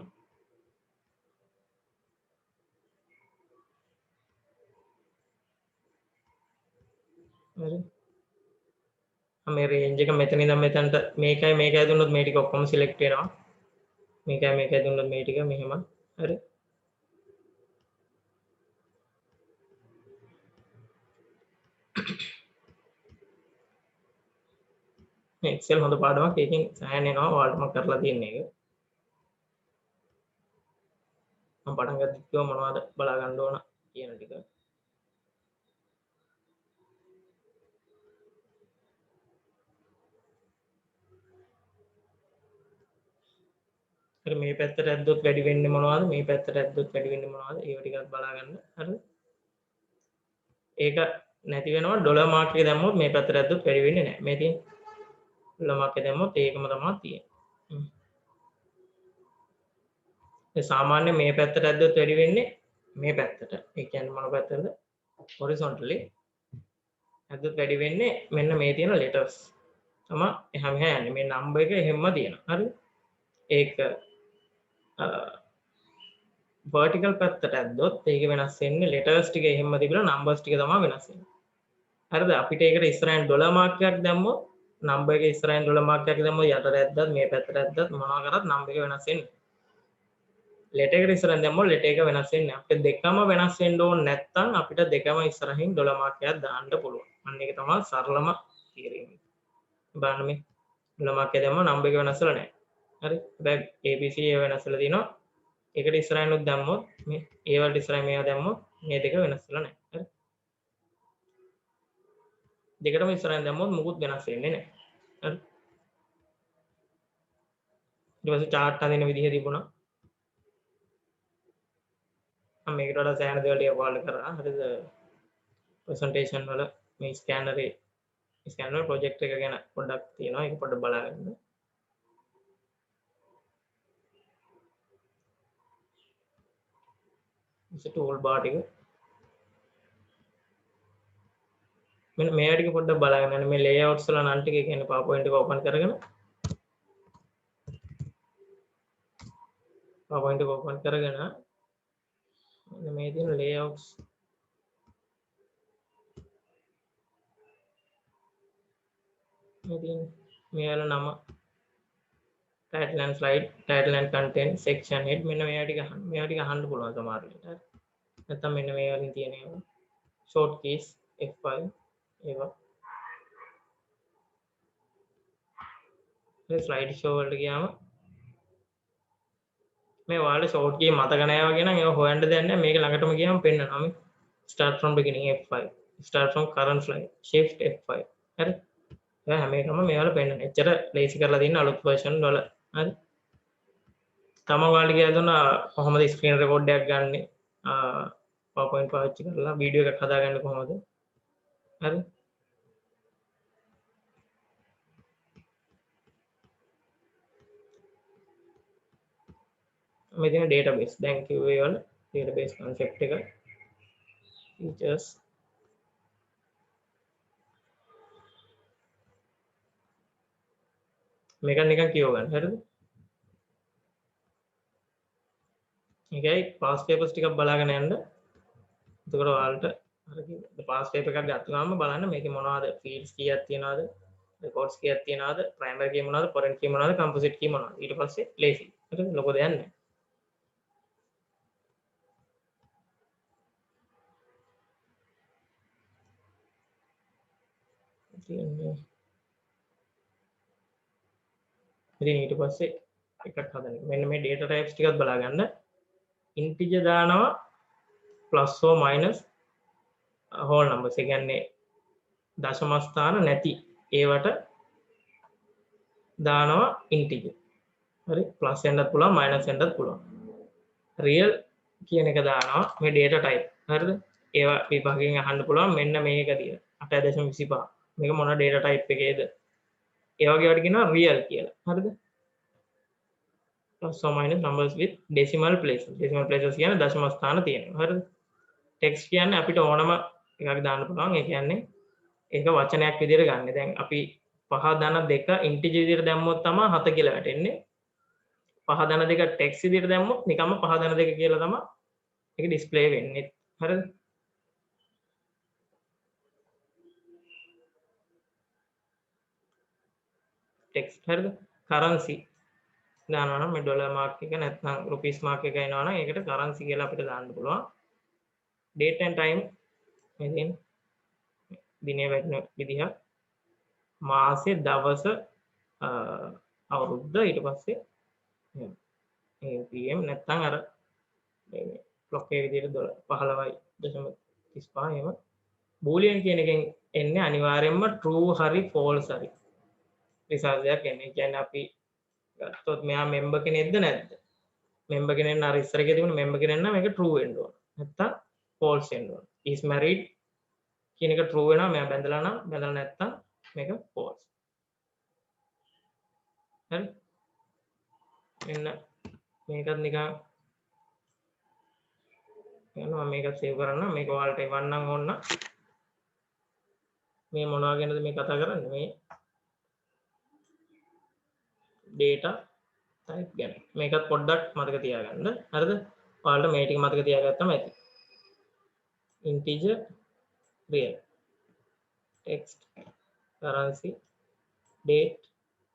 හරි මේ range එක මෙතන ඉඳන් මෙතනට මේකයි දුන්නොත් මේ ටික ඔක්කොම select වෙනවා මේකයි දුන්නොත් මේ ටික මෙහෙම හරි Excel හොඳ පාඩමක් ඒකෙන් සෑහෙන එනවා ඔයාලට මම කරලා තියෙන එක මම පටන් ගත්තත් කිව්වා මොනවද බලා ගන්න ඕන කියන ටික මේ පැත්තට ඇද්දොත් වැඩි වෙන්නේ මොනවද මේ පැත්තට ඇද්දොත් වැඩි වෙන්නේ මොනවද ඒව ටිකක් බලා ගන්න හරිද ඒක නැති වෙනවා ඩොලර් මාක් එක දැම්මොත් මේ පැත්තට ඇද්දොත් වැඩි වෙන්නේ නැහැ මේ තියෙන ඩොලර් මාක් එක දැම්මොත් ඒකම තමයි තියෙන්නේ සාමාන්‍ය මේ පැත්තට ඇද්දොත් වැඩි වෙන්නේ මේ පැත්තට ඒ කියන්නේ මොන පැත්තටද horizontally ඇද්දොත් වැඩි වෙන්නේ මෙන්න මේ තියෙන letters තමයි එහා මෙහා යන්නේ මේ number එක එහෙම්ම තියෙනවා හරිද ඒක vertical පැත්තට ඇද්දොත් ඒක වෙනස් වෙන්නේ letters ටික එහෙම තිබිලා numbers ටික තමයි වෙනස් වෙන්නේ. හරිද? අපිට ඒකට ඉස්සරහින් ඩොලර් මාක් එකක් දැම්මොත් number එක ඉස්සරහින් ඩොලර් මාක් එකක් දැම්මොත් යටට ඇද්දත් මේ පැත්තට ඇද්දත් මොනවා කරත් number එක වෙනස් වෙන්නේ. letter එකට ඉස්සරහින් දැම්මොත් letter එක වෙනස් වෙන්නේ. අපිට දෙකම වෙනස් වෙන්න ඕන නැත්නම් අපිට දෙකම ඉස්සරහින් ඩොලර් මාක් එකක් දාන්න පුළුවන්. අන්න ඒක තමයි සරලම තීරණය. බලන්න මේ ඩොලර් මාක් එක දැම්ම number එක වෙනස් වෙලා නැහැ. හරි? හැබැයි ABC ඒ වෙනස් වෙලා තියෙනවා. ඒකට ඉස්සරහින් උත් දැම්මොත් මේ ඒ වලට ඉස්සරහින් මේවා දැම්මොත් මේ දෙක වෙනස් වෙලා නැහැ. හරි? දෙකටම ඉස්සරහින් දැම්මොත් මුකුත් වෙනස් වෙන්නේ නැහැ. හරි? ඊට පස්සේ chart අඳින විදිහ තිබුණා. මම මේකට වඩා සෑහෙන දේවල් ටික ඔයාලට කරා. හරිද? presentation වල මේ scanner project එක ගැන පොඩ්ඩක් තියෙනවා. ඒක පොඩ්ඩක් බලාගන්න. ඉතින් tool bar ටික මෙන්න මේවා ටික පොඩ්ඩක් බලාගන්න. මේ layouts වල නම් ටික කියන්නේ PowerPoint එක open කරගෙන PowerPoint එක open කරගෙන මෙන්න මේ තියෙන layouts මේ තියෙන මේ වල නම title and slide, title and content, section head මෙන්න මේවා ටික අහන්න පුළුවන් සමහර විට. හරි. නැත්නම් මෙන්න මේ වලින් තියෙන ඒවා short keys F5 ඒවා. මේ slide show වලට ගියාම මේ ඔයාලට short key මතක නැහැ වගේ නම් ඒවා හොයන්න දෙයක් නැහැ. මේක ළඟටම ගියාම පෙන්නනවා. මේ start from beginning F5, start from current slide, shift F5. හරි. ඒ හැම එකම මේවල පෙන්නන. එච්චර ලේසි කරලා තියෙන අලුත් version වල. හරි. තම ඔයාලට කියලා දුන්නා කොහොමද screen record එකක් ගන්නෙ. PowerPoint පාවිච්චි කරලා වීඩියෝ එකක් හදාගන්නේ කොහොමද? හරි. මේ තියෙන database. දැන් කිව්වේ වල database concept එක features මේක නිකන් කියව ගන්න. හරිද? ඒකයි past papers ටිකක් බලාගෙන යන්න. එතකොට ඔයාලට අර කිව්ව past paper එකක් ගත්තාම බලන්න මේකේ මොනවද fields කීයක් තියනවද, records කීයක් තියනවද, primary key මොනවද, foreign key මොනවද, composite key මොනවද. ඊට පස්සේ lazy. හරිද? ලොකු දෙයක් නැහැ. ඉතින් ඊට පස්සේ එකක් හදන්න. මෙන්න මේ data types ටිකත් බලා ගන්න. integer දානවා plus or minus whole numbers. ඒ කියන්නේ දශම ස්ථාන නැති ඒවට දානවා integer. හරි? plus වෙන්නත් පුළුවන් minus වෙන්නත් පුළුවන්. real කියන එක දානවා මේ data type. හරිද? ඒවා විභාගයෙන් අහන්න පුළුවන් මෙන්න මේක දිහා 8.25. මේක මොන data type එකේද? ඒ වගේ වලට කියනවා real කියලා. හරිද? plus or minus numbers with decimal places. Decimal places කියන්නේ දශම ස්ථාන තියෙනවා. හරිද? text කියන්නේ අපිට ඕනම එකක් දාන්න පුළුවන්. ඒ කියන්නේ ඒක වචනයක් විදිහට ගන්න. දැන් අපි 5 ධන 2 integer විදිහට දැම්මොත් තමයි 7 කියලා වැටෙන්නේ. 5 ධන 2 text විදිහට දැම්මොත් නිකම්ම 5 ධන 2 කියලා තමයි ඒක display වෙන්නේ. හරිද? text හරිද? currency දානවා නම් මේ ඩොලර් මාක් එක නැත්නම් රුපීස් මාක් එක එනවා නම් ඒකට currency කියලා අපිට දාන්න පුළුවන්. date and time මෙතෙන් දිනේ වැටෙන විදිහ මාසේ දවස අවුරුද්ද ඊට පස්සේ මේ PM නැත්නම් අර මේ clock එක විදිහට 15.35 එහෙම boolean කියන එකෙන් එන්නේ අනිවාර්යයෙන්ම true හරි false හරි result එකක් එන්නේ. කියන්නේ අපි ගත්තොත් මෙයා member කෙනෙක්ද නැද්ද? member කෙනෙක් නම් අර ඉස්සර එකේ තිබුණ member කෙනෙක් නම් මේක true වෙන්න ඕන. නැත්නම් false වෙන්න ඕන. is married කියන එක true වෙනවා. මෙයා බැඳලා නම් බැඳලා නැත්නම් මේක false. හරි? මෙන්න මේකත් නිකන් යනවා මේක save කරන්න. මේක ඔයාලට එවන්නම් ඕන. මේ මොනවා ගැනද මේ කතා කරන්නේ? මේ data type ගැන. මේකත් පොඩ්ඩක් මතක තියාගන්න. හරිද? ඔයාලට මේ ටික මතක තියාගත්තම ඇති. integer real text currency date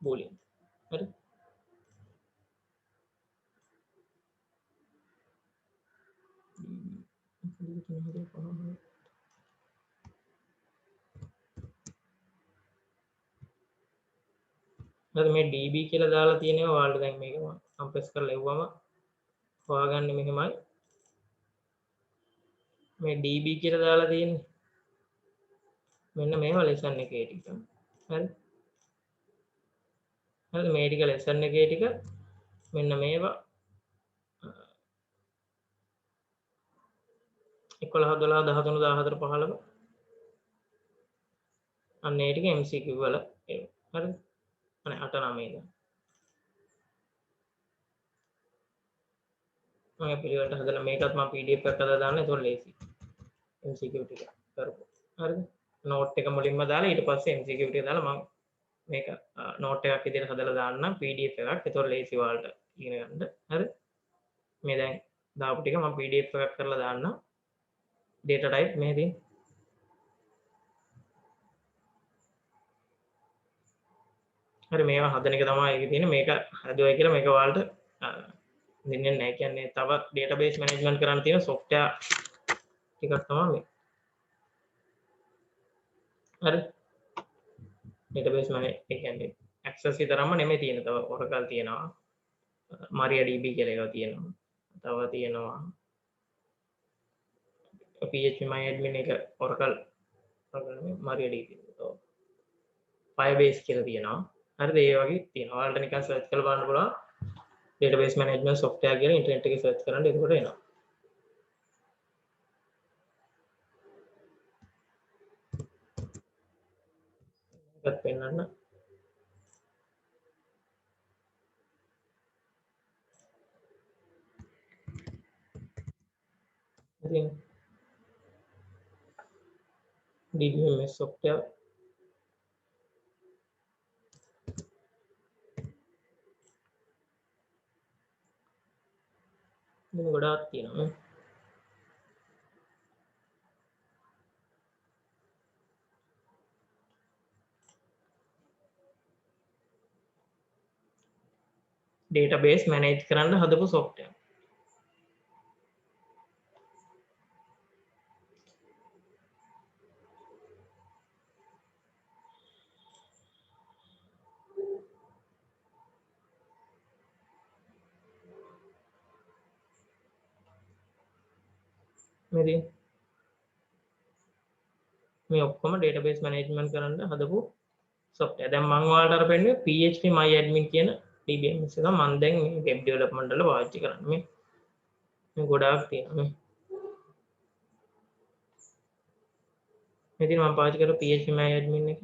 boolean හරි. මේ db කියලා දාලා තියෙනවා ඔයාලට දැන් මේක මම කම්ප්‍රෙස් කරලා එව්වම හොයාගන්නේ මෙහෙමයි. මේ db කියලා දාලා තියෙන්නේ මෙන්න මේවා lesson එකේ ටික. හරි. හරිද මේ ටික lesson එකේ ටික මෙන්න මේවා 11 12 13 14 15 අන්න ඒ ටික MCQ වල ඒවා. හරිද? අනේ 8 9 ඉඳන් මම පිළිවෙලට හදලා මේකත් මම PDF එකක් හදලා දාන්න. ඒක ලේසි. MCQ ටික කරපො. හරිද? නෝට් එක මුලින්ම දාලා ඊට පස්සේ MCQ ටික දාලා මම මේක නෝට් එකක් විදිහට හදලා දාන්නම් PDF එකක්. ඒක ලේසි ඔයාලට ඉගෙන ගන්න. හරි? මේ දැන් දාපු ටික මම PDF එකක් කරලා දාන්නම්. data type මේ තියෙන. හරි මේවා හදන එක තමයි ඒකේ තියෙන්නේ. මේක හදුවයි කියලා මේක ඔයාලට දෙන්නේ නැහැ. කියන්නේ තව database management කරන්න තියෙන software ටිකක් තමයි මේ. හරි database manage ඒ කියන්නේ access විතරක්ම නෙමෙයි තියෙන. තව Oracle තියෙනවා. MariaDB කියලා එකක් තියෙනවා. තව තියෙනවා PHP MyAdmin එක Oracle නෙමෙයි MariaDB. Firebase කියලා තියෙනවා. හරිද? ඒ වගේ තියෙනවා. ඔයාලට නිකන් සර්ච් කරලා බලන්න පුළුවන්. database management software කියලා ඉන්ටර්නෙට් එකේ සර්ච් කරන්න එතකොට එනවා. එකත් පෙන්නන්න. ඉතින් DBMS software ini ගොඩාක් තියෙනවා. database manage කරන්න හදපු software. මේ ඔක්කොම database management කරන්න හදපු software. දැන් මම ඔයාලට අර පෙන්නන්නේ PHP MyAdmin කියන DBMS එක මම දැන් මේ web development වල පාවිච්චි කරන්නේ. මේ ගොඩාක් තියෙනවා. ඉතින් මම පාවිච්චි කරපු PHP MyAdmin එක.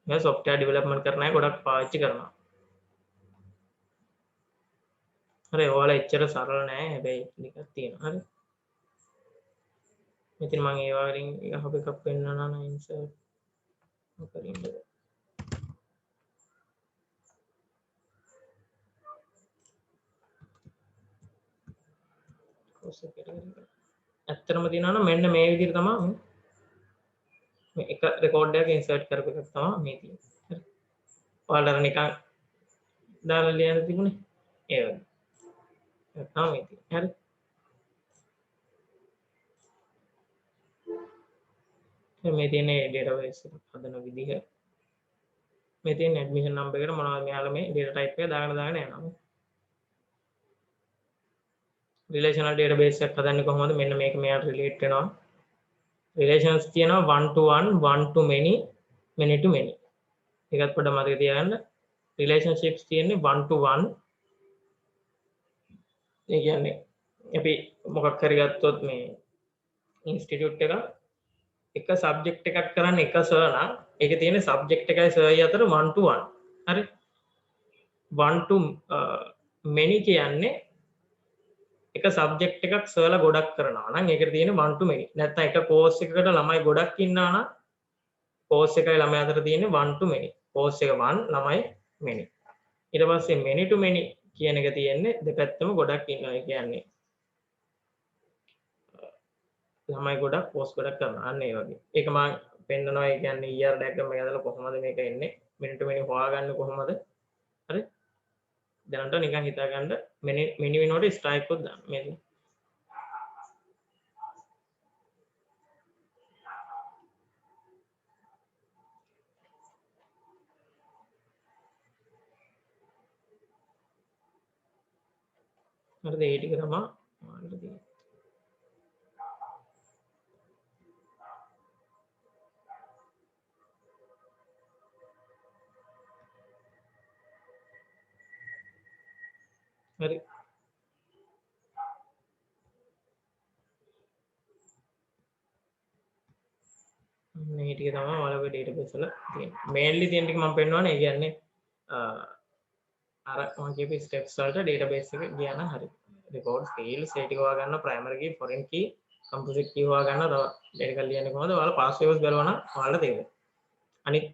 මේ software development කරන අය ගොඩක් පාවිච්චි කරනවා. හරි ඔයාලා එච්චර සරල නෑ හැබැයි ටිකක් තියෙනවා. හරි. ඉතින් මම ඒ වගේින් එකක් පෙන්නනවා නම් insert මොකරින්ද course එක ඇත්තටම තියෙනවා නම් මෙන්න මේ විදිහට තමයි මේ එක රෙකෝඩ් එකක insert කරපු එකක් තමයි මේ තියෙන්නේ. හරි. ඔයාලා නිකන් දාලා ලියන්න තිබුණේ ඒ වගේ. ඒක තමයි තියෙන්නේ. හරි. මේ තියෙන database එක හදන විදිහ මේ තියෙන admission number එකට මොනවද මෙයාලා මේ data type එක දාගෙන යනවා. relational database එකක් හදන්නේ කොහොමද? මෙන්න මේක මෙයාට relate වෙනවා. relations තියෙනවා one to one, one to many, many to many. ඒකත් පොඩ්ඩක් මතක තියාගන්න. relationships තියෙන්නේ one to one. ඒ කියන්නේ අපි මොකක් හරි ගත්තොත් මේ institute එක subject එකක් කරන්න එක sir නම් ඒකේ තියෙන subject එකයි sir අතර 1 to 1. හරි. 1 to many කියන්නේ එක subject එකක් sir ලා ගොඩක් කරනවා නම් ඒකට තියෙන 1 to many. නැත්නම් එක course එකකට ළමයි ගොඩක් ඉන්නවා නම් course එකයි ළමයි අතර තියෙන 1 to many. course එක 1 ළමයි many. ඊට පස්සේ many to many කියන එක තියෙන්නේ දෙපැත්තම ගොඩක් ඉන්නවා. ඒ කියන්නේ ළමයි ගොඩක් පෝස්ට් ගොඩක් කරනවා. අන්න ඒ වගේ. ඒක මම පෙන්නනවා. ඒ කියන්නේ ER diagram එක ඇදලා කොහොමද මේක එන්නේ? මිනිත්තු මිනිහ හොයාගන්නේ කොහොමද? හරි. දැනට නිකන් හිතාගන්න මිනි වෙනකොට ස්ට්‍රයික් එකක් දාන්න. මේක. හරිද? ඒ ටික තමයි ඔයාලට තියෙන්නේ. හරි. මේ ටික තමයි ඔයාලගේ ඩේටාබේස් වල තියෙන්නේ. මේන්ලි තියෙන ටික මම පෙන්නනවානේ. ඒ කියන්නේ අර මම කියපු ස්ටෙප්ස් වලට ඩේටාබේස් එක ගියා නම් හරි. රෙකෝඩ්ස් ෆීල්ඩ්ස් ඒ ටික හොයාගන්න, ප්‍රයිමරි කී, ෆොරෙන් කී, කම්පොසිට් කී හොයාගන්න, තව ඩේටා එකක් ලියන්නේ කොහොමද? ඔයාලා පාස් වේවර්ස් බලනවා නම් ඔයාලට තේරෙනවා. අනිත්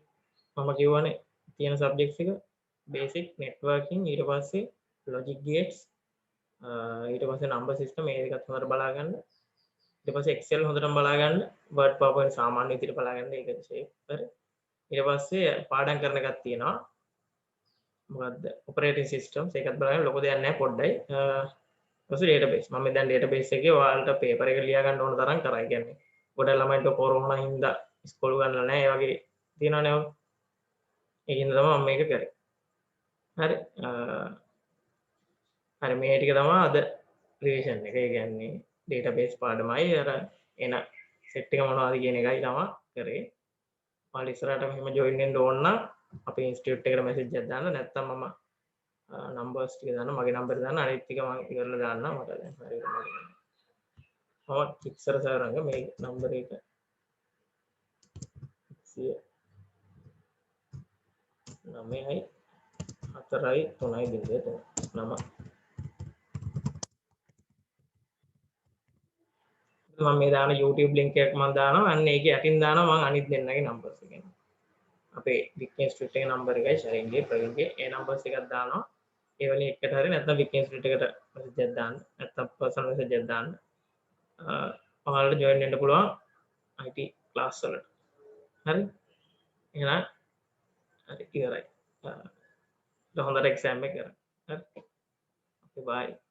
මම කියවනේ තියෙන සබ්ජෙක්ට්ස් එක බේසික් නෙට්වර්කින්, ඊට පස්සේ ලොජික් ගේට්ස්, ඊට පස්සේ නම්බර් සිස්ටම් මේ දෙකත් හොඳට බලා ගන්න. ඊට පස්සේ Excel හොඳටම බලා ගන්න. Word PowerPoint සාමාන්‍ය විදිහට බලා ගන්න. ඒක ෂේප් හරි. ඊට පස්සේ පාඩම් කරන එකක් තියෙනවා. මොකද්ද? ඔපරේටින් සිස්ටම්ස් ඒකත් බලන්න ලොකු දෙයක් නැහැ පොඩ්ඩයි. ඊට පස්සේ ඩේටාබේස්. මම දැන් ඩේටාබේස් එකේ ඔයාලට පේපර් එක ලියා ගන්න ඕන තරම් කරා. ඒ කියන්නේ ගොඩ ළමයින්ට කොරෝනා හින්දා ඉස්කෝල ගන්න නැහැ. ඒ වගේ තියෙනවනේ. ඒකින්ද තමයි මම මේක කරේ. හරි. හරි මේ ටික තමයි අද රිවිෂන් එක. ඒ කියන්නේ ඩේටාබේස් පාඩමයි අර එන සෙට් එක මොනවද කියන එකයි තමයි කරේ. ඔයාලා ඉස්සරහට මෙහෙම ජොයින් වෙන්න ඕන නම් අපේ ඉන්ස්ටිටියුට් එකට මැසේජ් එකක් දාන්න. නැත්නම් මම නම්බර්ස් ටික දාන්න. මගේ නම්බර් දාන්න. අනිත් ටික මම ඉවරලා දාන්නම්. මට දැන් හරියට මතක නැහැ. ඉස්සර සරංග මේ නම්බර එක 9යි 4යි 3යි 0 මම මේ දාන YouTube link එකක් මම දානවා. අන්න ඒකේ යටින් දානවා මම අනිත් දෙන්නගේ නම්බර්ස් එක. අපේ වික් ඉන්ස්ටිටියුට් එකේ නම්බර් එකයි ශරීන්ගේ ප්‍රවීන්ගේ ඒ නම්බර්ස් එකක් දානවා. ඒ වලින් එකට හරි නැත්නම් වික් ඉන්ස්ටිටියුට් එකට මැසේජ් එකක් දාන්න. නැත්නම් පර්සනල් මැසේජ් එකක් දාන්න. ඔයාලට ජොයින් වෙන්න පුළුවන් IT ක්ලාස් වලට. හරි. එහෙනම් හරි ඉවරයි. හොඳට එක්සෑම් එක කරන්න. හරි. Okay bye.